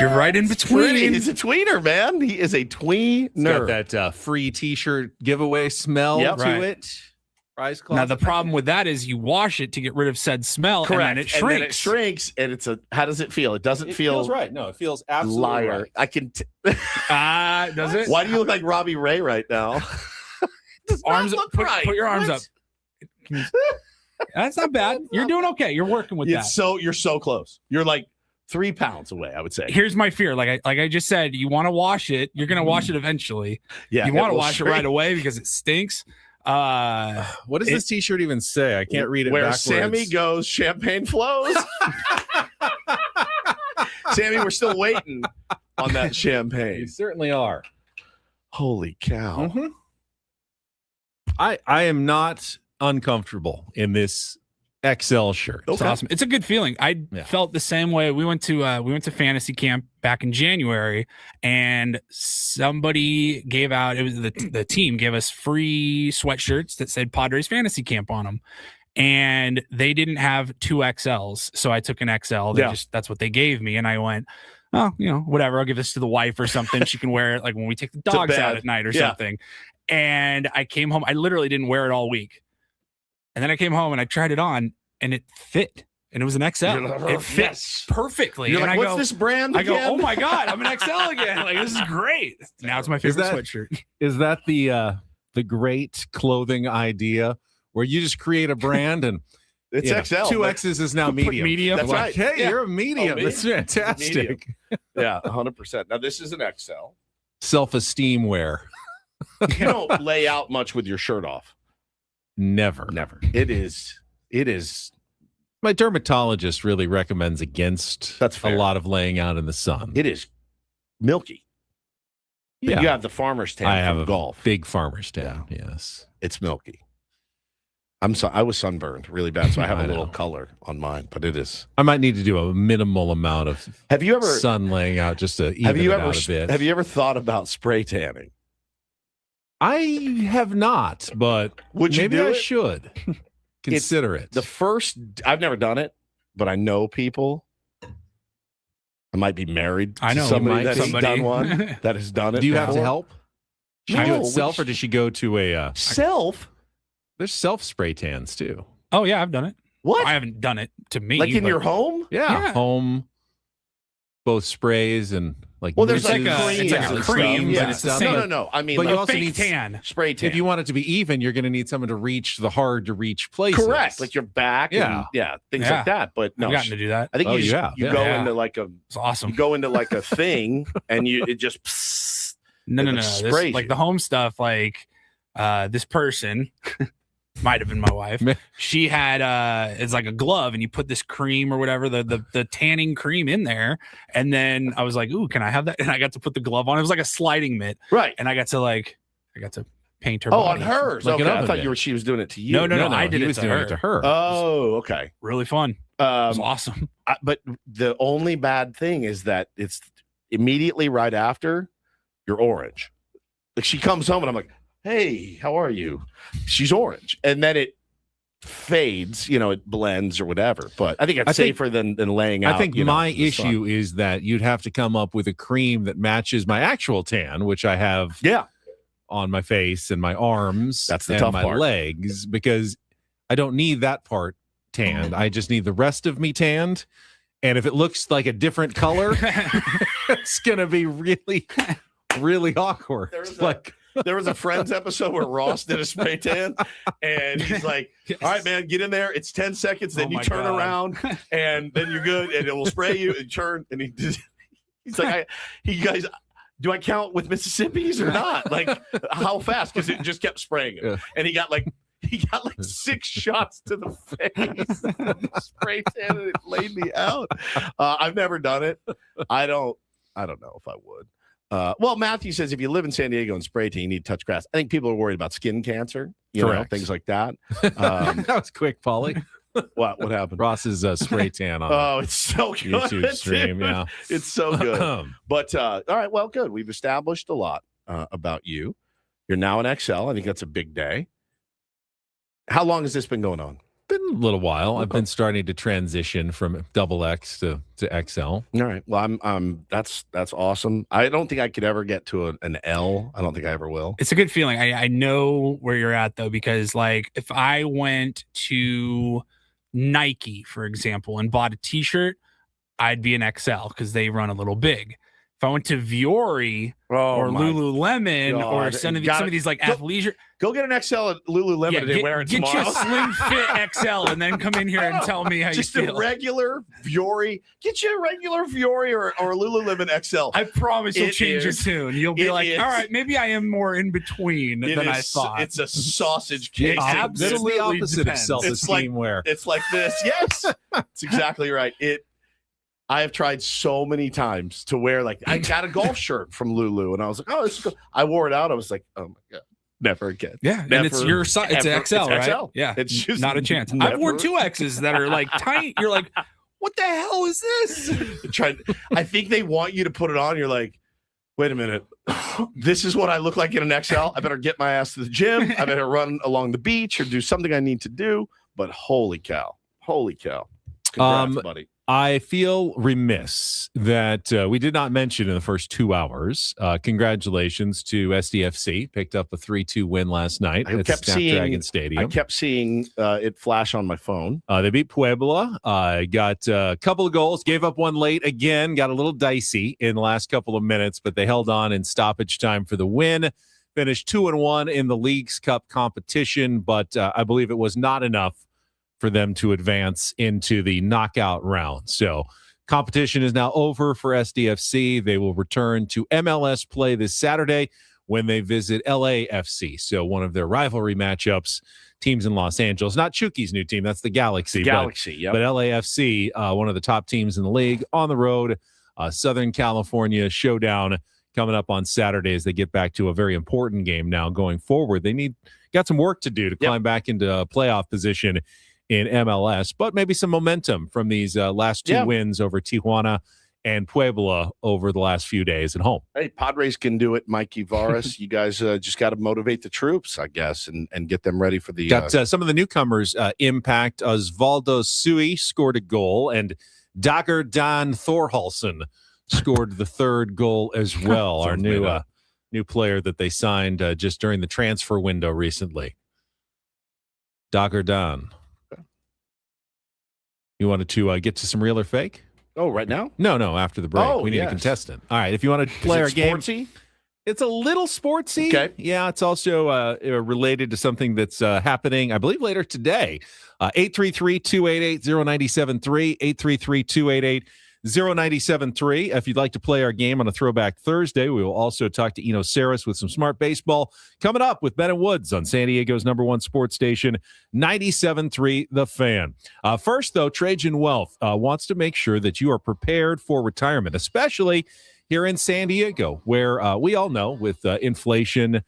S3: You're right in between.
S2: He's a tweener, man. He is a tweener.
S1: It's got that free T-shirt giveaway smell to it. Prize
S3: Now the problem with that is you wash it to get rid of said smell,
S2: Correct.
S3: and then it shrinks.
S2: And then it shrinks, and it's a. How does it feel? It doesn't
S1: It
S2: feel
S1: feels right. No, it feels absolutely
S2: liar.
S1: right.
S2: I can.
S3: Does it?
S2: Why do you look like Robbie Ray right now?
S3: Arms up. Put your arms
S2: What?
S3: up. That's not bad. You're doing okay. You're working with that.
S2: You're so close. You're like 3 pounds away, I would say.
S3: Here's my fear. Like I just said, you want to wash it. You're gonna wash it eventually.
S2: Yeah,
S3: You want to
S2: will
S3: wash it right away because it stinks.
S1: What does this T-shirt even say? I can't read it
S2: Where
S1: backwards.
S2: Sammy goes, champagne flows. Sammy, we're still waiting on that champagne.
S1: You certainly are.
S2: Holy cow.
S1: Mm-hmm. I am not uncomfortable in this XL shirt.
S3: It's awesome. It's a good feeling. I felt the same way. We went to fantasy camp back in January, and somebody gave out. It was the team gave us free sweatshirts that said Padres fantasy camp on them, and they didn't have 2XLs, so I took an XL. That's what they gave me, and I went, oh, whatever. I'll give this to the wife or something. She can wear it like when we take the dogs out at night or something. And I came home. I literally didn't wear it all week. And then I came home and I tried it on and it fit. And it was an XL. It fit perfectly.
S2: You're
S3: and
S2: like,
S3: I
S2: what's
S3: go,
S2: this brand
S3: I go,
S2: again?
S3: oh my God, I'm an XL again. Like, this is great. Now it's my favorite sweatshirt.
S1: Is that the great clothing idea where you just create a brand and
S2: it's XL.
S1: 2 X's is now medium.
S3: Medium.
S2: That's
S1: like,
S2: right.
S1: Hey, you're a medium.
S2: Oh,
S1: That's fantastic.
S2: Yeah, 100%. Now this is an XL.
S1: Self-esteem wear.
S2: You don't lay out much with your shirt off.
S1: Never.
S2: It is.
S1: My dermatologist really recommends against
S2: That's fair.
S1: a lot of laying out in the sun.
S2: It is milky.
S1: Yeah.
S2: You have the farmer's tan
S1: I have
S2: from
S1: a
S2: golf.
S1: big farmer's tan. Yes.
S2: It's milky. I was sunburned really bad, so I have
S1: I
S2: a little
S1: know.
S2: color on mine, but it is.
S1: I might need to do a minimal amount of sun laying out just to even it out a bit.
S2: Have you ever thought about spray tanning?
S1: I have not, but
S2: Would you
S1: maybe
S2: do
S1: I
S2: it?
S1: should consider it.
S2: I've never done it, but I know people. I might be married to
S3: I know
S2: somebody that has
S3: somebody.
S2: done one that has done it.
S1: Do you have to
S2: before.
S1: help? Should
S2: No,
S1: you do it self, or does she go to a
S2: self?
S1: There's self spray tans too.
S3: Oh yeah, I've done it.
S2: What?
S3: I haven't done it to me.
S2: Like in
S3: but-
S2: your home?
S1: Yeah, home, both sprays and like.
S2: Well, there's like
S1: mousse
S3: it's like a
S1: and
S3: cream,
S1: stuff.
S3: but it's the
S1: Yeah.
S3: same.
S2: No. I mean,
S1: But
S2: like
S1: you also
S3: fake
S1: need
S3: tan.
S2: spray tan.
S1: If you want it to be even, you're going to need someone to reach the hard to reach places.
S2: correct, like your back, and things
S3: Yeah.
S2: like that. But no,
S3: I've gotten to do that.
S2: I think
S1: Oh,
S2: you
S1: yeah.
S2: go
S3: Yeah.
S2: into like a
S3: It's awesome.
S2: you go into like a thing, and it just
S3: No.
S2: it
S3: This,
S2: sprays
S3: like
S2: you.
S3: the home stuff, like this person might have been my wife. She had it's like a glove, and you put this cream or whatever, the tanning cream in there, and then I was like, ooh, can I have that? And I got to put the glove on. It was like a sliding mitt.
S2: right.
S3: And I got to paint her
S2: Oh,
S3: body.
S2: on hers.
S1: Like
S2: Okay,
S1: an
S2: I
S1: oven
S2: thought
S1: mitt.
S2: she was doing it to you.
S3: No, I did
S1: he
S3: it
S1: was
S3: to
S1: doing
S3: her.
S1: it to her.
S2: Oh, okay.
S3: Really fun. It was
S2: Um,
S3: awesome.
S2: but the only bad thing is that it's immediately right after you're orange. Like she comes home and I'm like, hey, how are you? She's orange. And then it fades, it blends or whatever. But I think it's safer than laying out.
S1: I think
S2: you know,
S1: my
S2: in the sun.
S1: issue is that you'd have to come up with a cream that matches my actual tan, which I have on my face and my arms.
S2: That's the
S1: and
S2: tough
S1: my
S2: part.
S1: legs, because I don't need that part tanned. I just need the rest of me tanned. And if it looks like a different color, it's gonna be really, really awkward.
S2: There was a Friends episode where Ross did a spray tan, and he's like, all right, man, get in there. It's 10 seconds. Then
S3: Oh
S2: you
S3: my
S2: turn
S3: God.
S2: around, and then you're good, and it will spray you and turn. And he's like, you guys, do I count with Mississippi's or not? Like, how fast? Because it just kept spraying him.
S1: Yeah.
S2: And he got like, he got like 6 shots to the face. Spray tan and it laid me out. I've never done it. I don't know if I would. Well, Matthew says if you live in San Diego and spray tan, you need to touch grass. I think people are worried about skin cancer,
S1: Correct.
S2: Things like that.
S1: That was quick, Paulie.
S2: What happened?
S1: Ross's spray tan on
S2: it's so good.
S1: YouTube stream.
S2: Dude.
S1: Yeah,
S2: it's so good. But all right, well, good. We've established a lot about you. You're now in XL. I think that's a big day. How long has this been going on?
S1: Been a little while. I've been starting to transition from double X to XL.
S2: All right. Well, I'm that's awesome. I don't think I could ever get to an L. I don't think I ever will.
S3: It's a good feeling. I know where you're at though, because like if I went to Nike, for example, and bought a t-shirt, I'd be an XL because they run a little big. If I went to Viore or Lululemon or some of these like athleisure,
S2: go get an XL at Lululemon today. Wear it tomorrow.
S3: Get you a slim fit XL and then come in here and tell me how you feel.
S2: Just a regular Viore. Get you a regular Viore or Lululemon XL.
S3: I promise you'll change your tune. You'll be like, all right, maybe I am more in between than I thought.
S2: It's a sausage cake.
S3: Absolutely
S1: the opposite of self-esteem wear.
S2: It's like this. Yes, that's exactly right. I have tried so many times to wear, like, I got a golf shirt from Lulu, and I was like, oh, this is good. I wore it out. I was like, oh my God, never again.
S3: Yeah,
S2: never,
S3: and it's your size. It's an XL, right?
S2: XL.
S3: Yeah,
S2: it's just
S3: not a chance. I've worn 2Xs that are like tiny. You're like, what the hell is this?
S2: I think they want you to put it on. You're like, wait a minute. This is what I look like in an XL. I better get my ass to the gym. I better run along the beach or do something I need to do. But holy cow. Congrats, buddy.
S1: I feel remiss that we did not mention in the first 2 hours. Congratulations to SDFC. Picked up a 3-2 win last night at Snapdragon Stadium.
S2: I kept seeing it flash on my phone.
S1: They beat Puebla. Got a couple of goals. Gave up one late again. Got a little dicey in the last couple of minutes, but they held on in stoppage time for the win. Finished 2-1 in the League's Cup competition, but I believe it was not enough for them to advance into the knockout round. So competition is now over for SDFC. They will return to MLS play this Saturday when they visit LAFC. So one of their rivalry matchups, teams in Los Angeles, not Chuky's new team. That's the Galaxy.
S2: But
S1: LAFC, one of the top teams in the league, on the road, Southern California showdown coming up on Saturday as they get back to a very important game now going forward. They got some work to do to climb back into a playoff position in MLS, but maybe some momentum from these last two wins over Tijuana and Puebla over the last few days at home.
S2: Hey, Padres can do it, Mikey Varas. You guys just got to motivate the troops, I guess, and get them ready for the...
S1: Got some of the newcomers impact. Osvaldo Sui scored a goal, and Dagger Dan Thorhalson scored the third goal as well. Our new player that they signed just during the transfer window recently. Dagger Dan. You wanted to get to some real or fake?
S2: Oh, right now?
S1: No, after the break. We need a contestant. All right, if you want to play our game.
S2: Sportsy?
S1: It's a little sportsy.
S2: Okay.
S1: Yeah, it's also related to something that's happening, I believe, later today. 833-288-0973, 833-288-0973. If you'd like to play our game on a Throwback Thursday, we will also talk to Eno Saris with some smart baseball coming up with Ben and Woods on San Diego's #1 sports station, 97.3 The Fan. First, though, Trajan Wealth wants to make sure that you are prepared for retirement, especially here in San Diego, where we all know with inflation,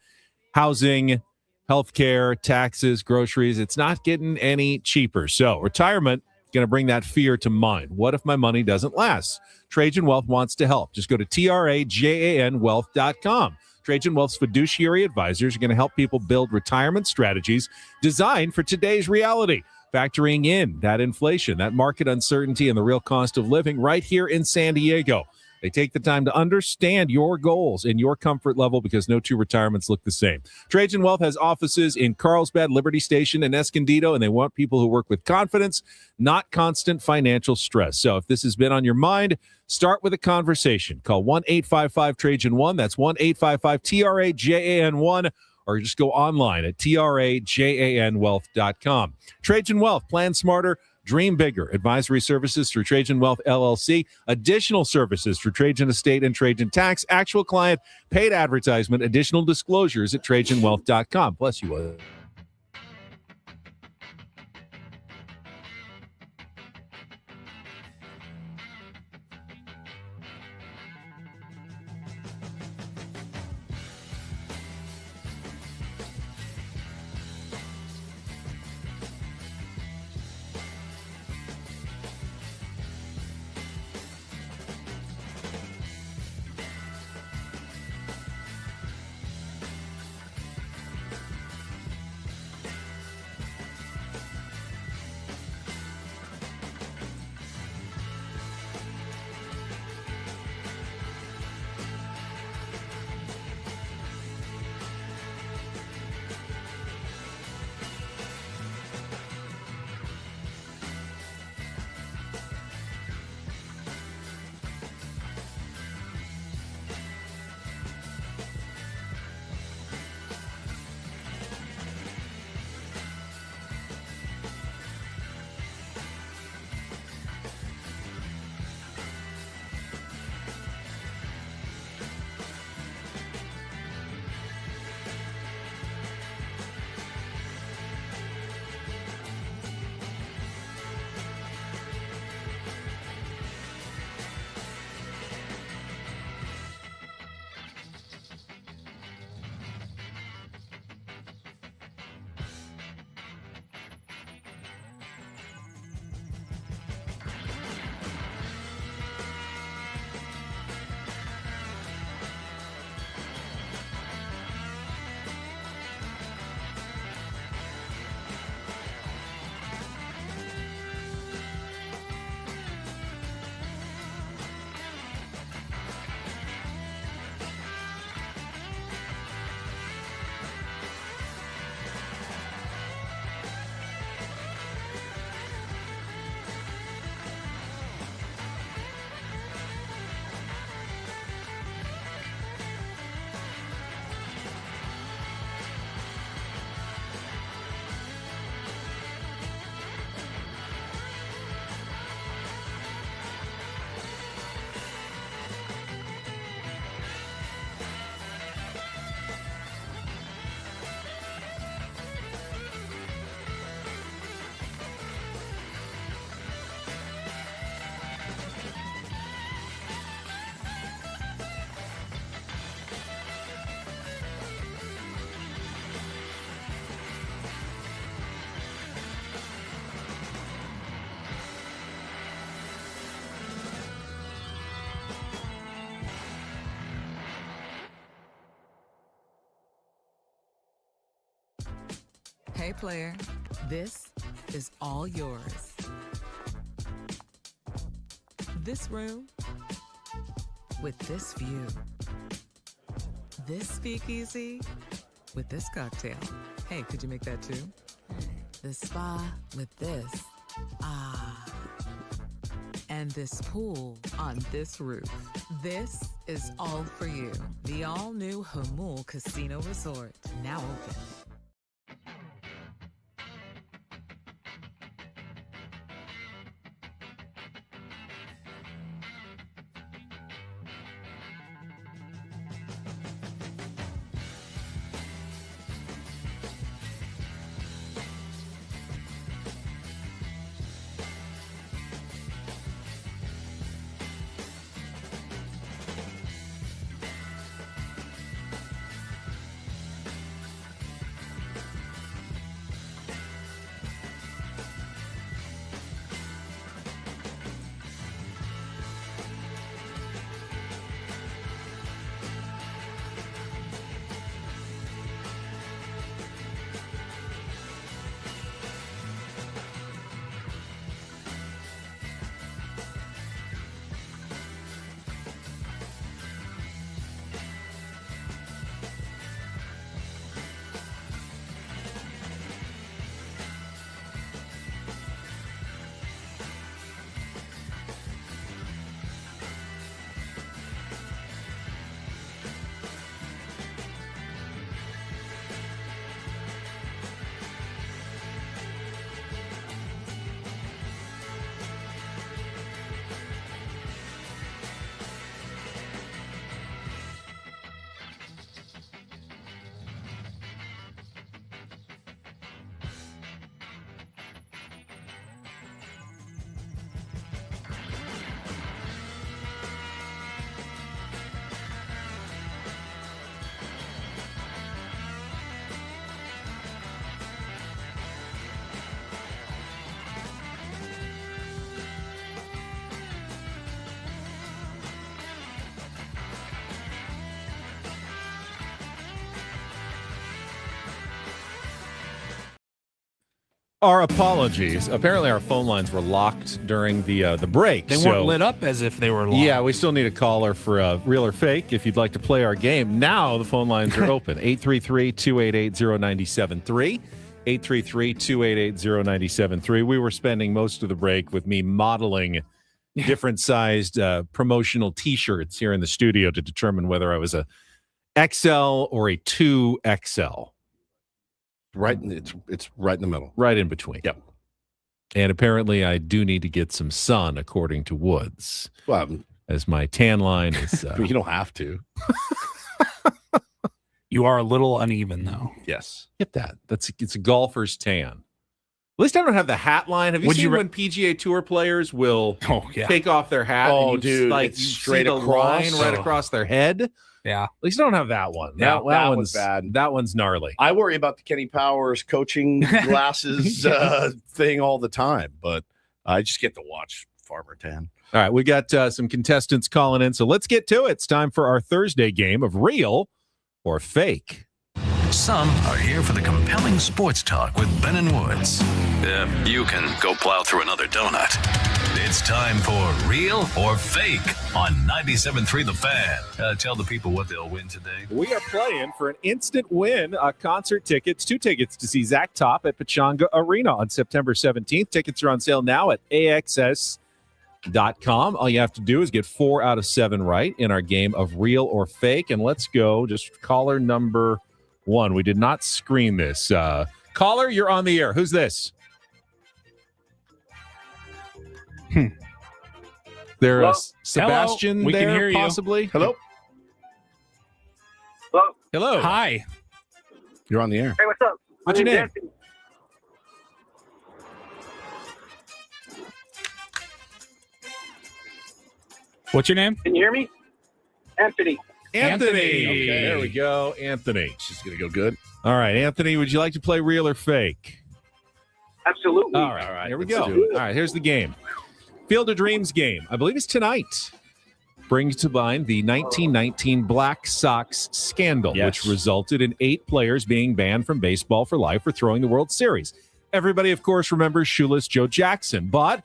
S1: housing, healthcare, taxes, groceries, it's not getting any cheaper. So retirement going to bring that fear to mind. What if my money doesn't last? Trajan Wealth wants to help. Just go to trajanwealth.com. Trajan Wealth's fiduciary advisors are going to help people build retirement strategies designed for today's reality, factoring in that inflation, that market uncertainty, and the real cost of living right here in San Diego. They take the time to understand your goals and your comfort level because no two retirements look the same. Trajan Wealth has offices in Carlsbad, Liberty Station, and Escondido, and they want people who work with confidence, not constant financial stress. So if this has been on your mind, start with a conversation. Call 1-855-TRAJAN-1. That's 1-855-TRAJAN-1. Or just go online at trajanwealth.com. Trajan Wealth, plan smarter, dream bigger. Advisory services through Trajan Wealth LLC. Additional services through Trajan Estate and Trajan Tax. Actual client, paid advertisement. Additional disclosures at trajanwealth.com. Bless you.
S4: Hey, player, this is all yours. This room with this view. This speakeasy with this cocktail. Hey, could you make that too? This spa with this. Ah. And this pool on this roof. This is all for you. The all-new Hamul Casino Resort, now open.
S1: Our apologies. Apparently, our phone lines were locked during the break.
S3: They weren't lit up as if they were locked.
S1: Yeah, we still need a caller for real or fake if you'd like to play our game. Now the phone lines are open. 833-288-0973. 833-288-0973. We were spending most of the break with me modeling different sized promotional T-shirts here in the studio to determine whether I was a XL or a 2XL.
S2: Right, it's right in the middle.
S1: Right in between.
S2: Yep.
S1: And apparently I do need to get some sun, according to Woods.
S2: Well,
S1: as my tan line is...
S2: you don't have to.
S3: You are a little uneven, though.
S2: Yes.
S1: Get that. It's a golfer's tan. At least I don't have the hat line. Have you seen when PGA Tour players will take off their hat?
S2: Oh,
S1: and
S2: dude.
S1: Like
S2: it's straight across.
S1: Line right across their head?
S3: Yeah.
S1: At least I don't have that one.
S2: Yeah, that
S1: one's
S2: was bad.
S1: That one's gnarly.
S2: I worry about the Kenny Powers coaching glasses thing all the time, but I just get to watch Farmer Tan.
S1: All right, we got some contestants calling in, so let's get to it. It's time for our Thursday game of real or fake.
S14: Some are here for the compelling sports talk with Ben and Woods. You can go plow through another donut. It's time for Real or Fake on 97.3 The Fan. Tell the people what they'll win today.
S1: We are playing for an instant win, concert tickets, 2 tickets to see Zach Top at Pechanga Arena on September 17th. Tickets are on sale now at AXS.com. All you have to do is get 4 out of 7 right in our game of Real or Fake. And let's go, just caller number 1. We did not screen this. Caller, you're on the air. Who's this? There Sebastian.
S3: Hello. We
S1: there,
S3: can hear you.
S1: possibly.
S2: Hello.
S1: Hello.
S3: Hi.
S2: You're on the air.
S16: Hey, what's up?
S1: What's your name?
S16: Anthony.
S3: What's your name?
S16: Can you hear me? Anthony.
S1: Anthony.
S2: Okay.
S1: There we go. Anthony.
S2: She's going to go good.
S1: All right, Anthony, would you like to play real or fake?
S16: Absolutely.
S1: All right. Here we
S2: let's
S1: go.
S2: do it.
S1: All right, here's the game. Field of Dreams game. I believe it's tonight. brings to mind the 1919 Black Sox scandal, which resulted in 8 players being banned from baseball for life for throwing the World Series. Everybody, of course, remembers shoeless Joe Jackson, but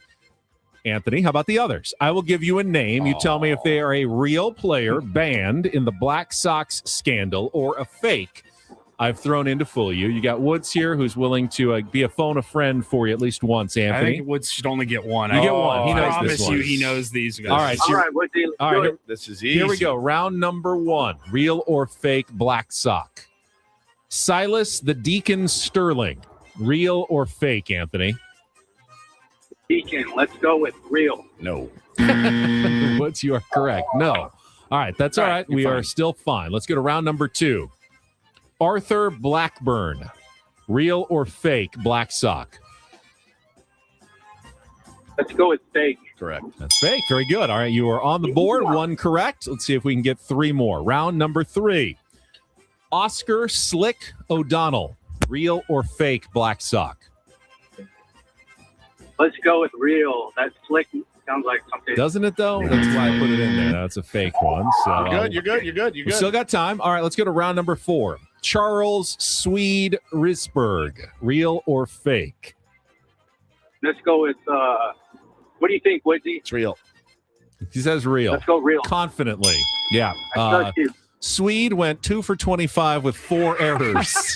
S1: Anthony, how about the others? I will give you a name. You tell me if they are a real player banned in the Black Sox scandal or a fake I've thrown in to fool you. You got Woods here, who's willing to be a phone a friend for you at least once, Anthony.
S3: I think Woods should only get one.
S1: You get one. He knows
S3: I promise
S1: this one.
S3: you he knows these guys.
S1: All right.
S16: All right, Woodsy, let's
S1: all
S16: do
S1: right.
S16: it.
S2: This is easy.
S1: Here we go. Round number 1. Real or fake Black Sock. Silas the Deacon Sterling. Real or fake, Anthony?
S16: Deacon, let's go with real.
S2: No.
S1: Woods, you are correct. No. All right. That's all right. We are still fine. Let's go to round number 2. Arthur Blackburn. Real or fake Black Sock?
S16: Let's go with fake.
S2: Correct.
S1: That's fake. Very good. All right. You are on the board. 1 correct. Let's see if we can get 3 more. Round number 3. Oscar Slick O'Donnell. Real or fake Black Sock?
S16: Let's go with real. That slick sounds like something.
S1: Doesn't it, though? That's why I put it in there. That's a fake one. So
S2: You're good.
S1: we still got time. All right, let's go to round number 4. Charles Swede Risberg. Real or fake?
S16: Let's go with, what do you think, Woodsy?
S2: It's real.
S1: He says real.
S16: Let's go real.
S1: Confidently. Yeah.
S16: I trust you.
S1: Swede went 2 for 25 with 4 errors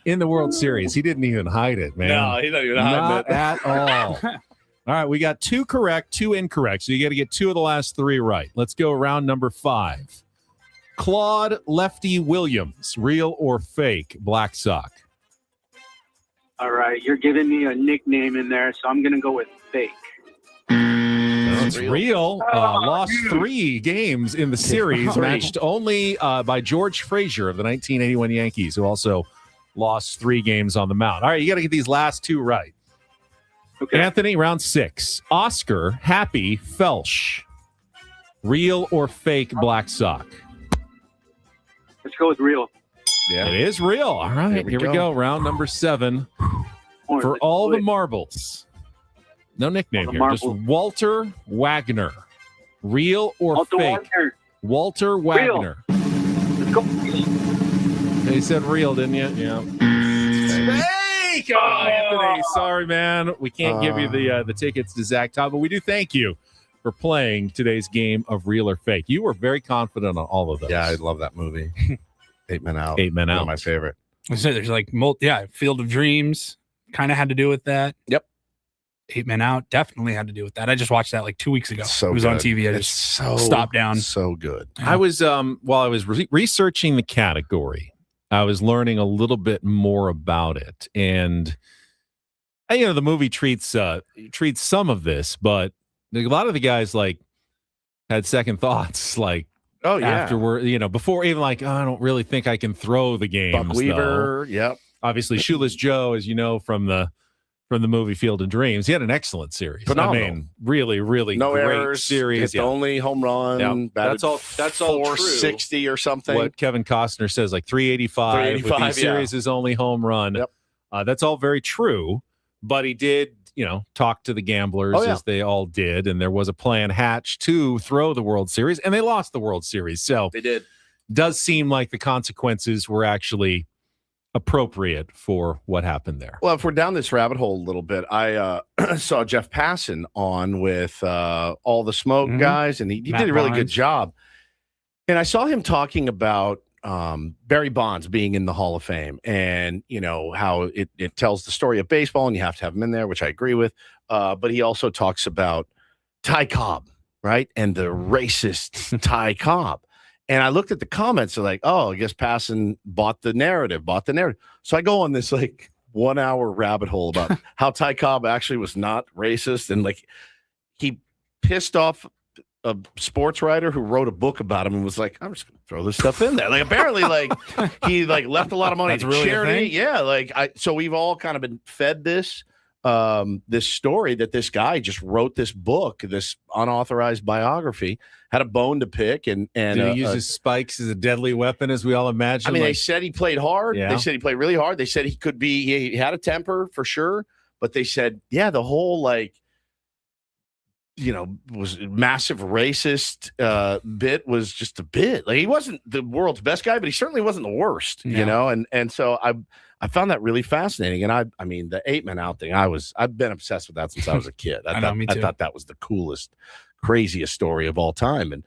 S1: in the World Series. He didn't even hide it, man.
S2: No, he doesn't even hide
S1: Not
S2: it.
S1: at all. All right, we got 2 correct, 2 incorrect. So you got to get 2 of the last 3 right. Let's go round number 5. Claude Lefty Williams, real or fake Black Sock?
S16: All right, you're giving me a nickname in there, so I'm going to go with fake.
S1: It's real. Lost 3 games in the series, matched only by George Frazier of the 1981 Yankees, who also lost 3 games on the mound. All right, you got to get these last 2 right.
S16: Okay.
S1: Anthony, round 6. Oscar Happy Felsch. Real or fake Black Sock?
S16: Let's go with real.
S2: Yeah.
S1: It is real. All right, here we go. Round number 7. For all the marbles. No nickname here. Just Walter Wagner. Real or
S16: Walter
S1: fake?
S16: Wagner.
S1: Walter Wagner.
S16: Let's go.
S1: He said real, didn't you? Yeah. Fake! Oh, Anthony, sorry, man. We can't give you the tickets to Zach Todd, but we do thank you for playing today's game of real or fake. You were very confident on all of those.
S2: Yeah, I love that movie. 8 Men Out.
S1: 8 Men
S2: One
S1: Out.
S2: of my favorite.
S3: I said there's like Field of Dreams kind of had to do with that.
S2: Yep.
S3: 8 Men Out definitely had to do with that. I just watched that like 2 weeks ago.
S2: So
S3: it was on
S2: good.
S3: TV. I
S2: It's
S3: just
S2: so
S3: stopped down.
S2: So good.
S1: I was while I was researching the category, I was learning a little bit more about it, and the movie treats some of this, but a lot of the guys like had second thoughts, like afterward, before even like, I don't really think I can throw the game.
S2: Buck Weaver, yep.
S1: Obviously, Shoeless Joe, as you know from the movie Field of Dreams, he had an excellent series.
S2: Phenomenal.
S1: I mean, really, really
S2: No
S1: great
S2: errors.
S1: series.
S2: Hit the only home run.
S1: Yeah. That's all. That's all true.
S2: 460 or something.
S1: What Kevin Costner says, like 385. With these series, his only home run.
S2: Yep.
S1: That's all very true. But he did, talk to the gamblers as they all did, and there was a plan hatched to throw the World Series, and they lost the World Series. So
S2: they did.
S1: Does seem like the consequences were actually appropriate for what happened there.
S2: Well, if we're down this rabbit hole a little bit, I saw Jeff Passan on with All the Smoke guys, and he did a really good job. And I saw him talking about Barry Bonds being in the Hall of Fame, and how it tells the story of baseball, and you have to have him in there, which I agree with. But he also talks about Ty Cobb, right, and the racist Ty Cobb. And I looked at the comments, like, oh, I guess Passan bought the narrative. So I go on this 1 hour rabbit hole about how Ty Cobb actually was not racist, and he pissed off a sports writer who wrote a book about him and was like, I'm just gonna throw this stuff in there. Apparently, he left a lot of money to
S3: really
S2: charity. Yeah, so we've all kind of been fed this story that this guy just wrote this book, this unauthorized biography, had a bone to pick, and
S1: did he use his spikes as a deadly weapon, as we all imagine?
S2: I mean, they said he played hard.
S1: Yeah.
S2: They said he played really hard. They said he had a temper for sure, but they said, the whole was massive racist bit was just a bit. Like, he wasn't the world's best guy, but he certainly wasn't the worst, and so I found that really fascinating. And I mean, the 8-man out thing, I've been obsessed with that since I was a kid. I thought that was the coolest, craziest story of all time. And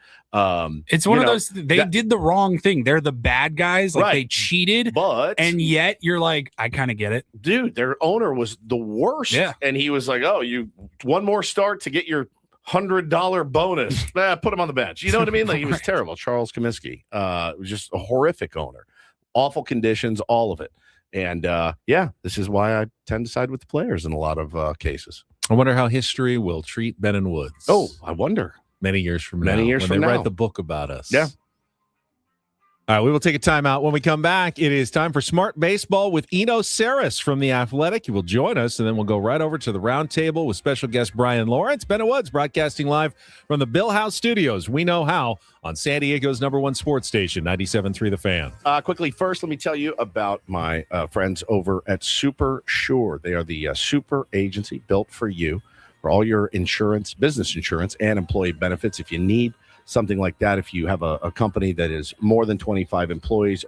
S3: it's one of those, they did the wrong thing. They're the bad guys, like they cheated, and yet you're like, I kind of get it.
S2: Dude, their owner was the worst.
S3: Yeah.
S2: And he was like, oh, you one more start to get your $100 bonus. Put him on the bench. You know what I mean? Like, he was terrible. Charles Comiskey. It was just a horrific owner. Awful conditions, all of it. And this is why I tend to side with the players in a lot of cases.
S1: I wonder how history will treat Ben and Woods.
S2: Oh, I wonder.
S1: Many years from now. When they write the book about us.
S2: Yeah.
S1: All right, we will take a timeout. When we come back, it is time for Smart Baseball with Eno Saris from The Athletic. He will join us, and then we'll go right over to the round table with special guest Brian Lawrence. Ben and Woods broadcasting live from the Bill House Studios. We know how on San Diego's #1 sports station, 97.3 The Fan.
S2: Quickly, first, let me tell you about my friends over at Super Sure. They are the super agency built for you for all your insurance, business insurance, and employee benefits. If you need something like that, if you have a company that is more than 25 employees,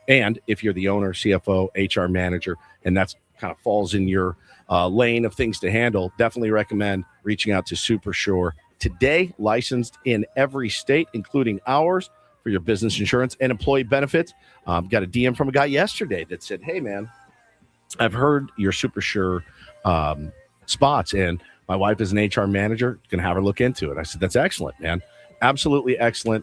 S2: and if you're the owner, CFO, HR manager, and that's kind of falls in your lane of things to handle, definitely recommend reaching out to Super Sure today. Licensed in every state, including ours, for your business insurance and employee benefits. Got a DM from a guy yesterday that said, hey, man, I've heard your Super Sure spots, and my wife is an HR manager. Going to have her look into it. I said, that's excellent, man. Absolutely excellent.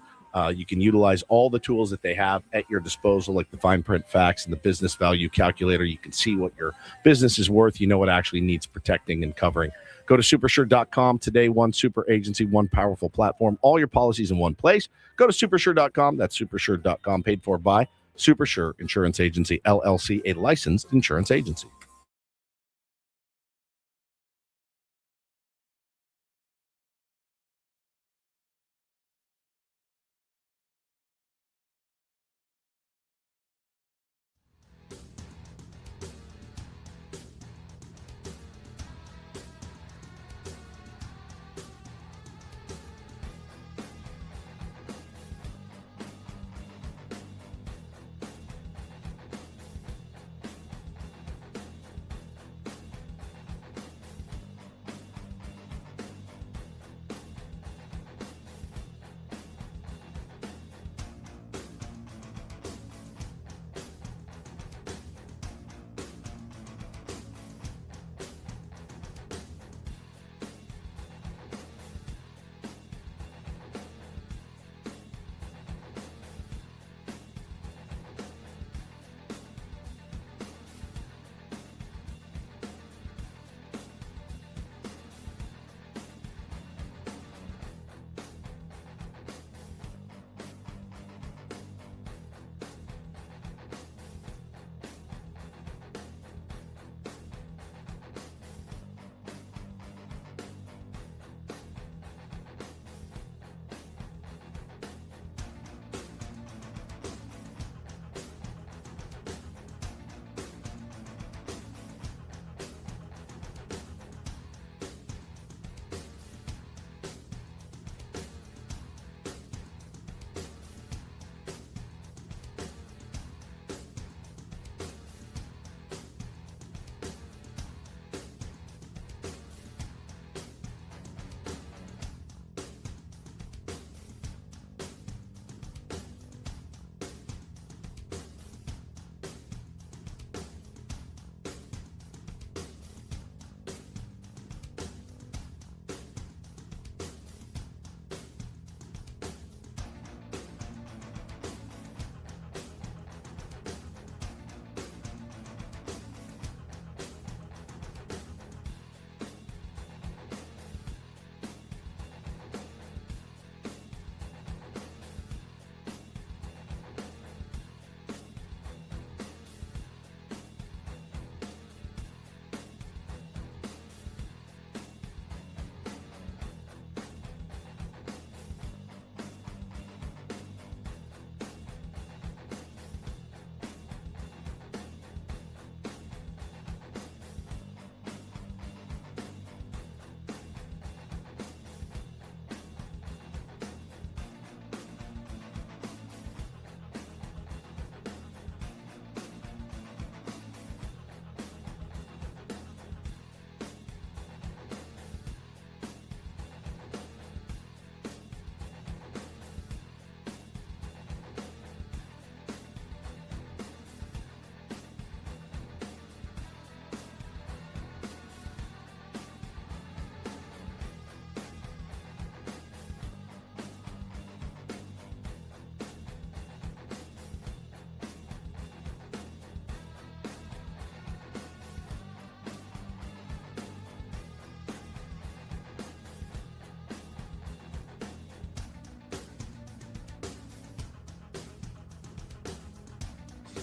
S2: You can utilize all the tools that they have at your disposal, like the fine print facts and the business value calculator. You can see what your business is worth. You know what actually needs protecting and covering. Go to supersure.com today. One super agency, one powerful platform, all your policies in one place. Go to supersure.com. That's supersure.com, paid for by Supersure Insurance Agency, LLC, a licensed insurance agency.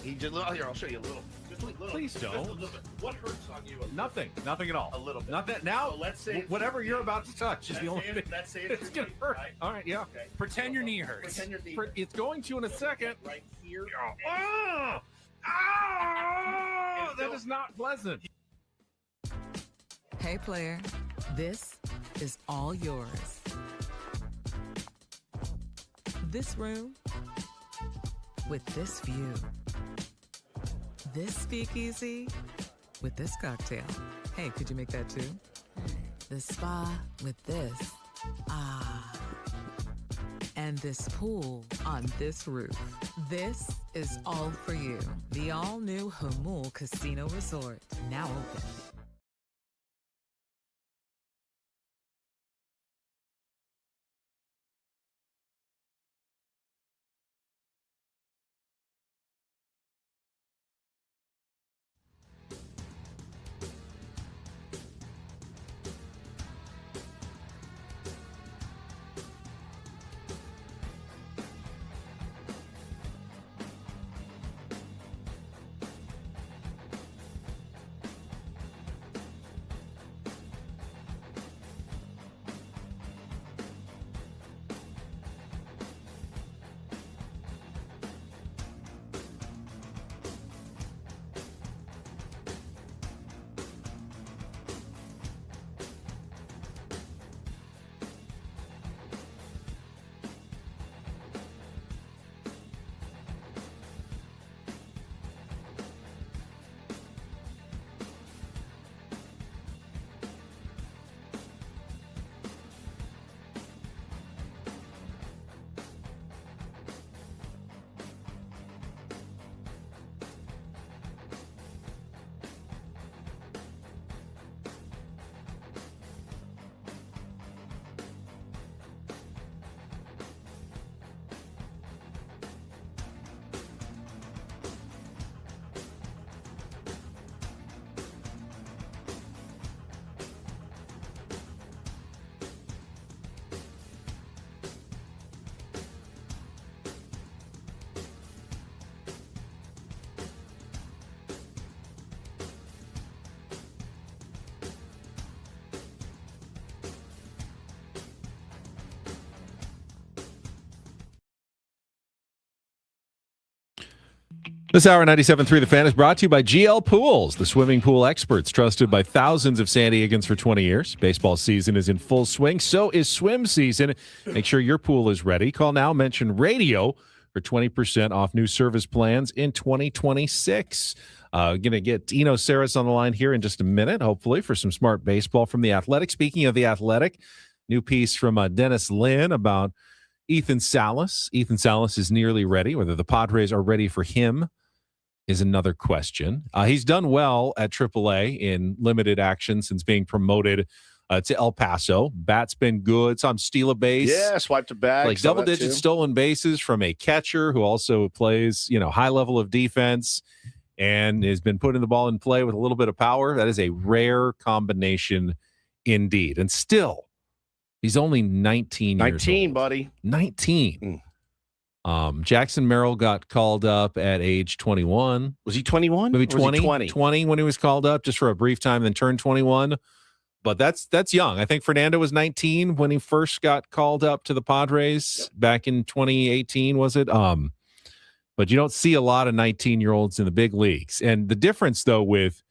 S2: He just here. I'll show you a little. Just a little.
S1: Please don't.
S2: Just a little bit. What hurts on you?
S1: Nothing at all.
S2: A little bit.
S1: Not that now.
S2: So let's say
S1: whatever you're about to touch is the only thing.
S2: Let's say
S1: It's gonna hurt.
S2: Right?
S1: All right, yeah.
S2: Okay.
S3: Pretend your knee hurts.
S2: Pretend your knee.
S1: It's going to in a second.
S2: Right here.
S1: That is not pleasant.
S4: Hey, player, this is all yours. This room with this view. This speakeasy with this cocktail. Hey, could you make that too? The spa with this. Ah. And this pool on this roof. This is all for you. The all-new Hamul Casino Resort, now open.
S1: This hour, 97.3 The Fan is brought to you by GL Pools, the swimming pool experts trusted by thousands of San Diegans for 20 years. Baseball season is in full swing. So is swim season. Make sure your pool is ready. Call now, mention radio for 20% off new service plans in 2026. Going to get Eno Saris on the line here in just a minute, hopefully, for some smart baseball from The Athletic. Speaking of The Athletic, new piece from Dennis Lin about Ethan Salas. Ethan Salas is nearly ready. Whether the Padres are ready for him is another question. He's done well at AAA in limited action since being promoted to El Paso. Bat's been good. Saw him steal a base.
S2: Yeah, swiped a bag.
S1: Like double-digit stolen bases from a catcher who also plays, high level of defense and has been putting the ball in play with a little bit of power. That is a rare combination indeed. And still, he's only 19 years old.
S2: 19, buddy.
S1: 19. Jackson Merrill got called up at age 21.
S2: Was he 21?
S1: Maybe 20, 20 when he was called up just for a brief time, then turned 21. But that's young. I think Fernando was 19 when he first got called up to the Padres back in 2018, was it? But you don't see a lot of 19-year-olds in the big leagues. And the difference, though, with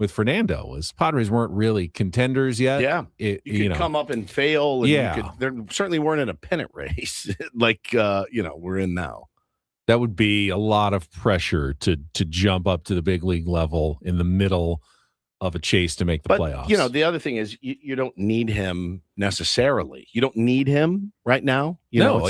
S1: Fernando was Padres weren't really contenders yet.
S2: Yeah, you could come up and fail. And they certainly weren't in a pennant race like we're in now.
S1: That would be a lot of pressure to jump up to the big league level in the middle of a chase to make the playoffs.
S2: The other thing is you don't need him necessarily. You don't need him right now.
S1: You're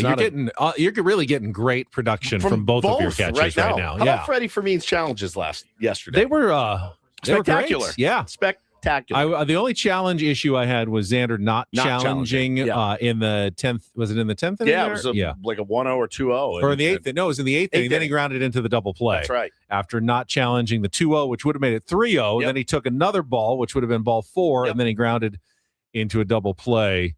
S1: really getting great production from both of your catchers right now.
S2: How about Freddie Fermin's challenges yesterday?
S1: They were
S2: spectacular.
S1: Great. Yeah,
S2: spectacular.
S1: The only challenge issue I had was Xander not challenging in the 10th. Was it in the 10th inning?
S2: Yeah, it was like a 1-0 or 2-0.
S1: Or in the 8th. No, it was in the 8th inning. Then he grounded into the double play.
S2: That's right.
S1: After not challenging the 2-0, which would have made it 3-0. Then he took another ball, which would have been ball 4, and then he grounded into a double play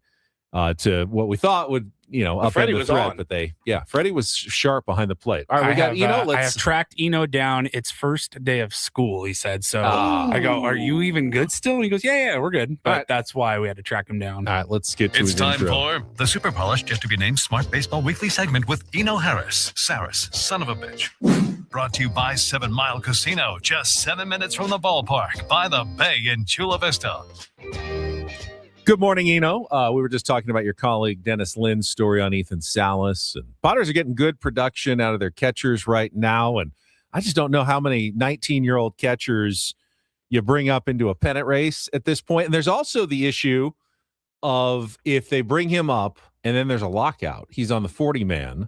S1: to what we thought would up
S2: Freddie
S1: in the
S2: was
S1: thread,
S2: on.
S1: but Freddie was sharp behind the plate. All right, we got
S3: I have tracked Eno down. It's first day of school, he said. So I go, "Are you even good still?" And he goes, "Yeah, we're good." But that's why we had to track him down.
S1: All right, let's get to
S5: It's
S1: his
S5: time
S1: intro.
S5: for the Super Polished Yet to Be Named Smart Baseball Weekly segment with Eno Harris, Saris, son of a bitch. Brought to you by 7 Mile Casino, just 7 minutes from the ballpark by the Bay in Chula Vista.
S1: Good morning, Eno. We were just talking about your colleague Dennis Lynn's story on Ethan Salas. And Padres are getting good production out of their catchers right now, and I just don't know how many 19-year-old catchers you bring up into a pennant race at this point. And there's also the issue of if they bring him up and then there's a lockout, he's on the 40-man,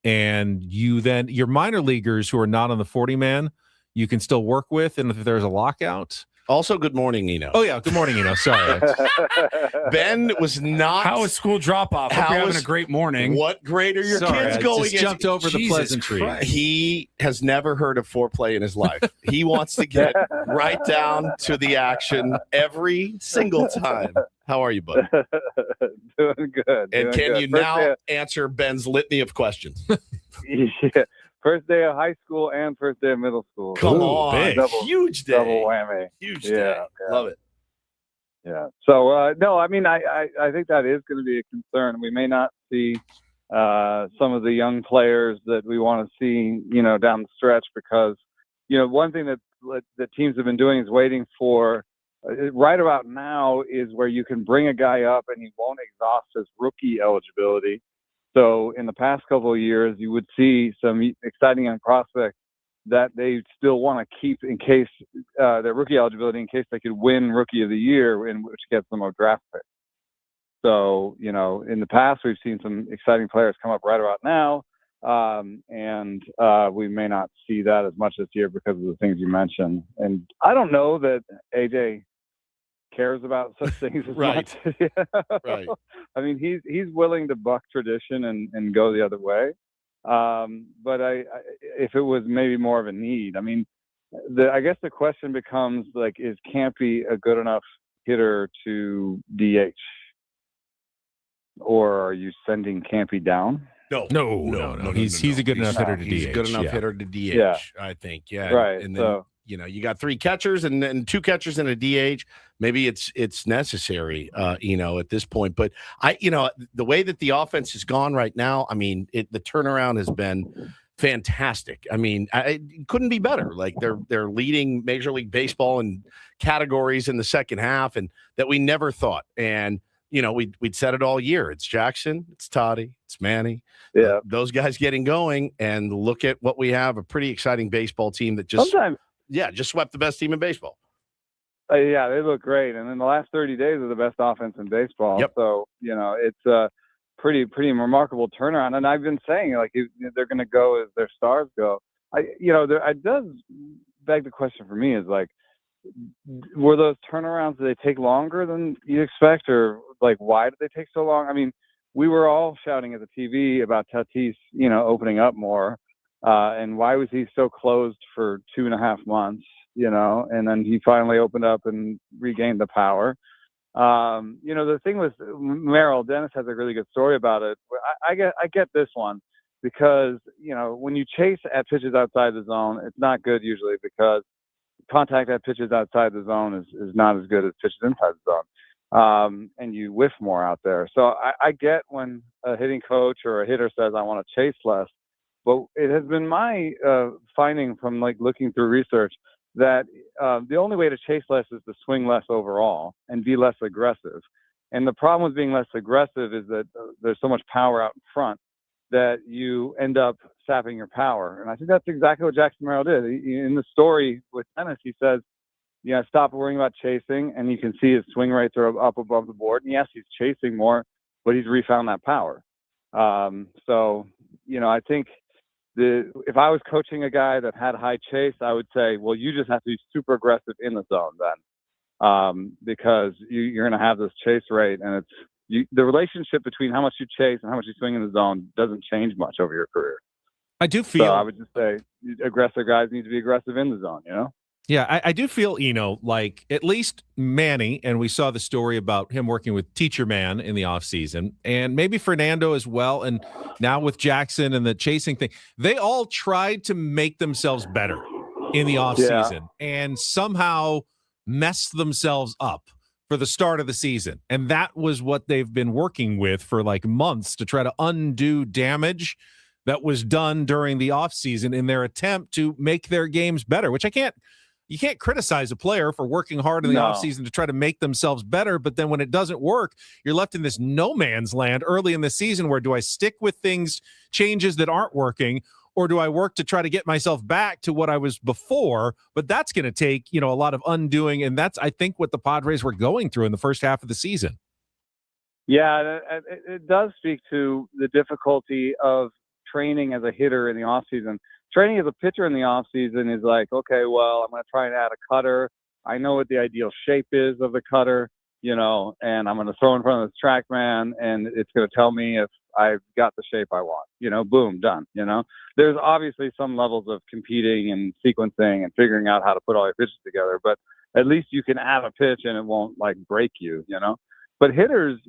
S1: and your minor leaguers who are not on the 40-man, you can still work with, and if there's a lockout.
S2: Also, good morning, Eno.
S1: Oh, yeah. Good morning, Eno. Sorry.
S2: Ben was not.
S3: How was school drop off? Hope you're having a great morning.
S2: What grade are your
S1: Sorry,
S2: kids going?
S1: I just jumped over the pleasantry.
S2: He has never heard of foreplay in his life. He wants to get right down to the action every single time. How are you, buddy?
S17: Doing good.
S2: And can you now answer Ben's litany of questions?
S17: Yeah. First day of high school and first day of middle school.
S2: Come on. Huge day.
S17: Double whammy.
S2: Huge day. Love it.
S17: Yeah. So, no, I mean, I think that is going to be a concern. We may not see some of the young players that we want to see, down the stretch because, one thing that teams have been doing is waiting for right about now is where you can bring a guy up and he won't exhaust his rookie eligibility. So in the past couple of years, you would see some exciting young prospects that they still want to keep in case their rookie eligibility, in case they could win Rookie of the Year, in which gets them a draft pick. So, in the past, we've seen some exciting players come up right about now, and we may not see that as much this year because of the things you mentioned. And I don't know that AJ cares about such things as
S2: Right.
S17: much.
S2: Right.
S17: I mean, he's willing to buck tradition and go the other way. But if it was maybe more of a need, I mean, I guess the question becomes like, is Campy a good enough hitter to DH, or are you sending Campy down?
S2: No.
S1: He's a good enough hitter to DH.
S2: He's a good enough hitter to DH,
S17: Yeah.
S2: I think. Yeah.
S17: Right.
S2: And then, you got 3 catchers and then 2 catchers and a DH. Maybe it's necessary, at this point. But the way that the offense has gone right now, I mean, the turnaround has been fantastic. I mean, it couldn't be better. Like they're leading Major League Baseball in categories in the second half, and that we never thought. And we'd said it all year. It's Jackson, it's Toddy, it's Manny.
S17: Yeah,
S2: those guys getting going, and look at what we have—a pretty exciting baseball team that just swept the best team in baseball.
S17: Yeah, they look great, and in the last 30 days are the best offense in baseball.
S2: Yep.
S17: So it's a pretty remarkable turnaround. And I've been saying like they're going to go as their stars go. It does beg the question for me is like, were those turnarounds, did they take longer than you expect, or like why did they take so long? I mean, we were all shouting at the TV about Tatis, opening up more, and why was he so closed for 2.5 months? And then he finally opened up and regained the power. The thing with Merrill, Dennis has a really good story about it. I get this one because, when you chase at pitches outside the zone, it's not good usually because contact at pitches outside the zone is not as good as pitches inside the zone. And you whiff more out there. So I get when a hitting coach or a hitter says, I want to chase less, but it has been my finding from like looking through research that the only way to chase less is to swing less overall and be less aggressive. And the problem with being less aggressive is that there's so much power out in front that you end up sapping your power. And I think that's exactly what Jackson Merrill did. In the story with Dennis, he says, stop worrying about chasing, and you can see his swing rates are up above the board. And yes, he's chasing more, but he's refound that power. I think if I was coaching a guy that had high chase, I would say, well, you just have to be super aggressive in the zone then, because you're going to have this chase rate, and the relationship between how much you chase and how much you swing in the zone doesn't change much over your career.
S1: I do feel.
S17: So I would just say aggressive guys need to be aggressive in the zone,
S1: Yeah, I do feel, like at least Manny, and we saw the story about him working with Teacher Man in the offseason, and maybe Fernando as well, and now with Jackson and the chasing thing, they all tried to make themselves better in the offseason and somehow messed themselves up for the start of the season. And that was what they've been working with for like months to try to undo damage that was done during the offseason in their attempt to make their games better, which you can't criticize a player for working hard in the offseason to try to make themselves better. But then when it doesn't work, you're left in this no man's land early in the season where do I stick with changes that aren't working, or do I work to try to get myself back to what I was before? But that's going to take, a lot of undoing. And that's, I think, what the Padres were going through in the first half of the season.
S17: Yeah, it does speak to the difficulty of training as a hitter in the offseason. Training as a pitcher in the offseason is like, okay, well, I'm going to try and add a cutter. I know what the ideal shape is of the cutter, and I'm going to throw in front of this TrackMan, and it's going to tell me if I've got the shape I want. Boom, done. There's obviously some levels of competing and sequencing and figuring out how to put all your pitches together, but at least you can add a pitch and it won't like break you, But hitters,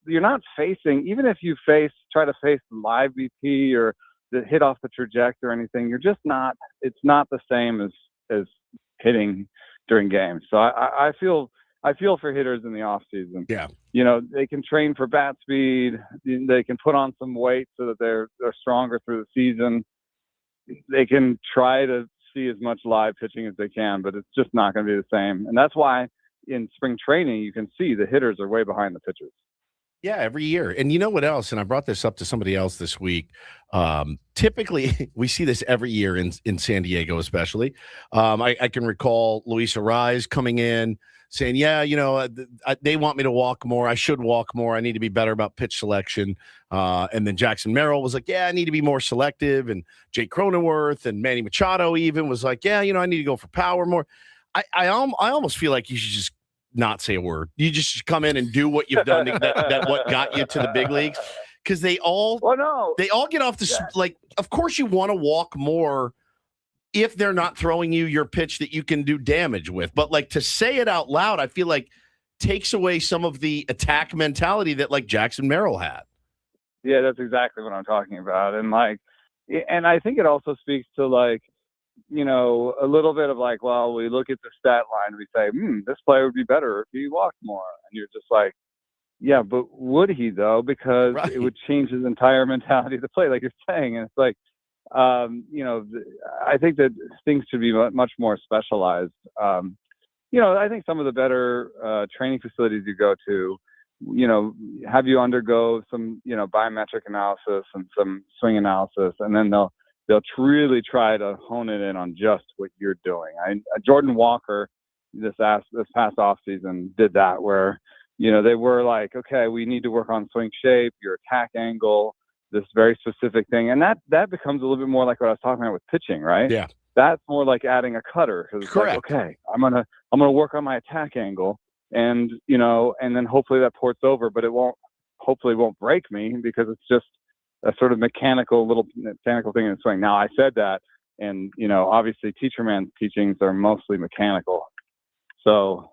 S17: you're not facing, even if you try to face live BP or the hit off the trajectory or anything, you're just not, it's not the same as hitting during games. So I feel for hitters in the off season.
S2: Yeah.
S17: They can train for bat speed. They can put on some weight so that they're stronger through the season. They can try to see as much live pitching as they can, but it's just not going to be the same. And that's why in spring training, you can see the hitters are way behind the pitchers.
S2: Yeah, every year. And you know what else? And I brought this up to somebody else this week. Typically, we see this every year in San Diego, especially. I can recall Luis Arraez coming in saying, they want me to walk more. I should walk more. I need to be better about pitch selection. And then Jackson Merrill was like, I need to be more selective. And Jake Cronenworth and Manny Machado even was like, I need to go for power more. I almost feel like you should just not say a word. You just come in and do what you've done that what got you to the big leagues, because they all get off the like, of course you want to walk more if they're not throwing you your pitch that you can do damage with, but like to say it out loud, I feel like takes away some of the attack mentality that like Jackson Merrill had.
S17: Yeah, that's exactly what I'm talking about. And I think it also speaks to like, a little bit of like, well, we look at the stat line, we say, this player would be better if he walked more. And you're just like, yeah, but would he though? Because it would change his entire mentality of the play, like you're saying. And it's like, I think that things should be much more specialized. I think some of the better training facilities you go to, have you undergo some, biometric analysis and some swing analysis, and then they'll really try to hone it in on just what you're doing. Jordan Walker this past offseason did that, where, they were like, okay, we need to work on swing shape, your attack angle, this very specific thing. And that becomes a little bit more like what I was talking about with pitching, right?
S2: Yeah.
S17: That's more like adding a cutter.
S2: Correct.
S17: Like, okay, I'm going to work on my attack angle, and, and then hopefully that ports over, but it won't break me, because it's just a sort of mechanical thing in the swing. Now, I said that, and, obviously Teacher Man's teachings are mostly mechanical. So,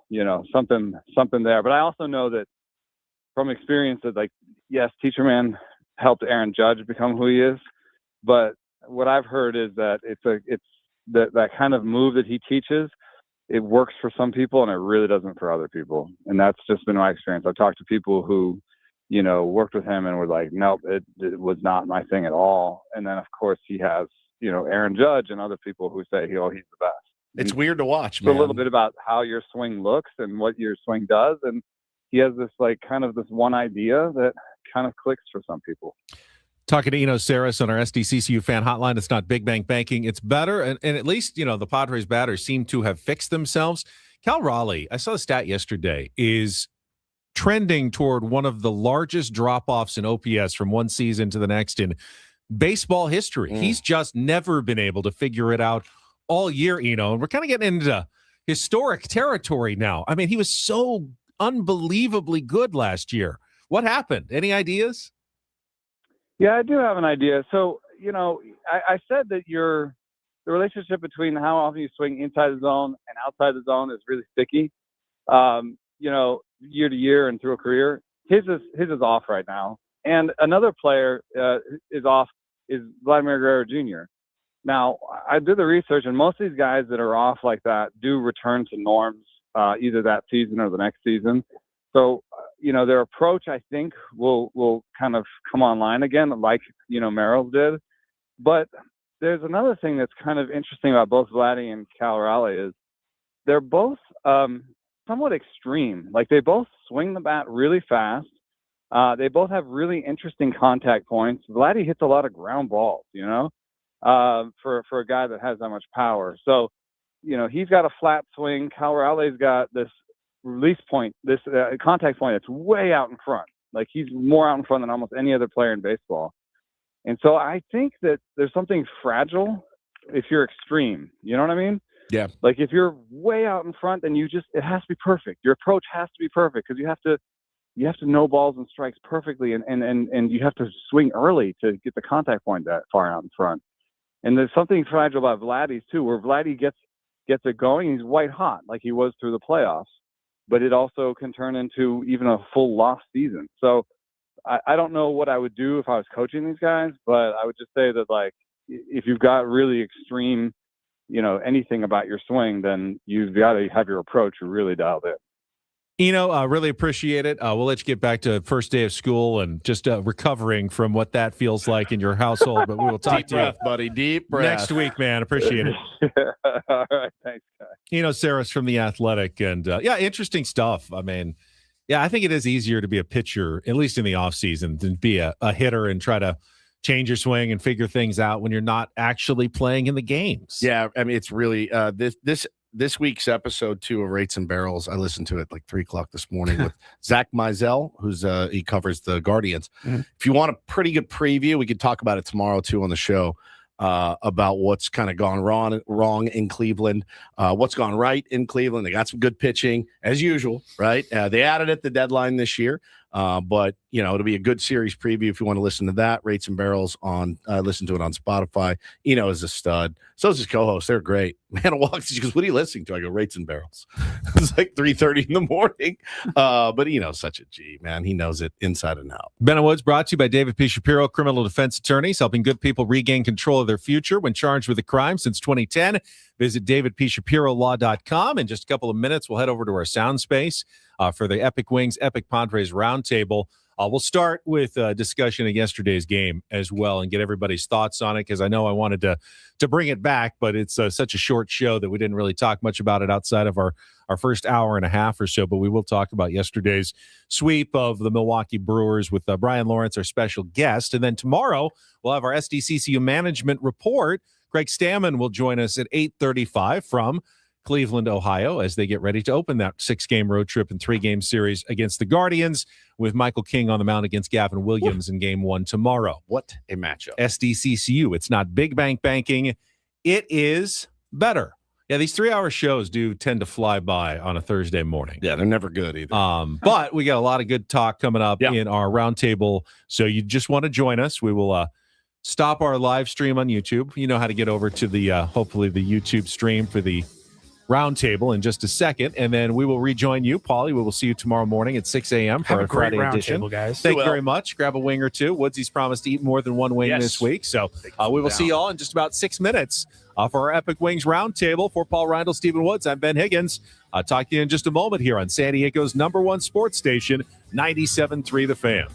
S17: something there. But I also know that from experience that, like, yes, Teacher Man helped Aaron Judge become who he is. But what I've heard is that it's that kind of move that he teaches, it works for some people and it really doesn't for other people. And that's just been my experience. I've talked to people who, worked with him and were like, nope, it was not my thing at all. And then of course he has, Aaron Judge and other people who say, he's the best.
S2: It's weird to watch,
S17: man. It's a little bit about how your swing looks and what your swing does. And he has this like kind of this one idea that kind of clicks for some people.
S1: Talking to Eno Saris on our SDCCU fan hotline. It's not Big Bang Banking. It's better. And at least, the Padres batters seem to have fixed themselves. Cal Raleigh, I saw the stat yesterday, is trending toward one of the largest drop-offs in OPS from one season to the next in baseball history. He's just never been able to figure it out all year, and we're kind of getting into historic territory now. I mean, he was so unbelievably good last year. What happened? Any ideas?
S17: Yeah, I do have an idea. So, I said that your the relationship between how often you swing inside the zone and outside the zone is really sticky. Year to year and through a career, his is off right now. And another player is off is Vladimir Guerrero Jr. Now, I did the research, and most of these guys that are off like that do return to norms either that season or the next season. So, their approach, I think, will kind of come online again, like, Merrill's did. But there's another thing that's kind of interesting about both Vladdy and Cal Raleigh is they're both somewhat extreme. Like, they both swing the bat really fast. They both have really interesting contact points. Vladdy hits a lot of ground balls, for a guy that has that much power. So, he's got a flat swing. Cal Raleigh's got this release point, this contact point that's way out in front. Like, he's more out in front than almost any other player in baseball. And so I think that there's something fragile if you're extreme. You know what I mean?
S2: Yeah.
S17: Like, if you're way out in front, then it has to be perfect. Your approach has to be perfect because you have to know balls and strikes perfectly, and you have to swing early to get the contact point that far out in front. And there's something fragile about Vladdy's too, where Vladdy gets it going. He's white hot like he was through the playoffs, but it also can turn into even a full lost season. So I don't know what I would do if I was coaching these guys, but I would just say that, like, if you've got really extreme, anything about your swing, then you've got to have your approach really dialed in.
S1: Really appreciate it. We'll let you get back to first day of school and just recovering from what that feels like in your household. But we will talk
S2: Deep
S1: to
S2: breath,
S1: you,
S2: buddy. Deep breath.
S1: next week, man. Appreciate it.
S17: All right, thanks, guys.
S1: Sarah's from The Athletic, and interesting stuff. I mean, I think it is easier to be a pitcher, at least in the off season, than be a hitter and try to change your swing and figure things out when you're not actually playing in the games.
S2: Yeah, I mean, it's really this week's episode 2 of Rates and Barrels. I listened to it like 3:00 this morning with Zach Mizell, who's he covers the Guardians. Mm-hmm. If you want a pretty good preview, we could talk about it tomorrow too on the show about what's kind of gone wrong in Cleveland, what's gone right in Cleveland. They got some good pitching as usual, right? They added at the deadline this year. But it'll be a good series preview if you want to listen to that. Rates and Barrels on listen to it on Spotify. Eno is a stud. So is his co-host. They're great. Man walks. She goes, "What are you listening to?" I go, "Rates and Barrels." It's like 3:30 in the morning. But Eno's such a G, man. He knows it inside and out.
S1: Ben and Woods brought to you by David P. Shapiro, criminal defense attorneys, helping good people regain control of their future when charged with a crime since 2010. Visit davidpshapirolaw.com. In just a couple of minutes, we'll head over to our sound space for the Epic Wings, Epic Padres Roundtable. We'll start with a discussion of yesterday's game as well and get everybody's thoughts on it, because I know I wanted to bring it back, but it's such a short show that we didn't really talk much about it outside of our first hour and a half or so. But we will talk about yesterday's sweep of the Milwaukee Brewers with Brian Lawrence, our special guest. And then tomorrow, we'll have our SDCCU management report. Greg Stammen will join us at 8:35 from Cleveland, Ohio, as they get ready to open that 6-game road trip and 3-game series against the Guardians, with Michael King on the mound against Gavin Williams in Game 1 tomorrow.
S2: What a matchup.
S1: SDCCU. It's not big bank banking. It is better. Yeah, these 3-hour shows do tend to fly by on a Thursday morning.
S2: Yeah, they're never good either.
S1: But we got a lot of good talk coming up in our roundtable. So you just want to join us. We will stop our live stream on YouTube. You know how to get over to the hopefully the YouTube stream for the roundtable in just a second, and then we will rejoin you, Paulie. We will see you tomorrow morning at 6 a.m. for our Friday edition.
S3: Guys.
S1: Thank you very much. Grab a wing or two. Woodsy's promised to eat more than one wing this week, so we will see you all in just about 6 minutes for our Epic Wings Roundtable. For Paul Reindl, Stephen Woods, I'm Ben Higgins. I'll talk to you in just a moment here on San Diego's #1 sports station, 97.3 The Fan.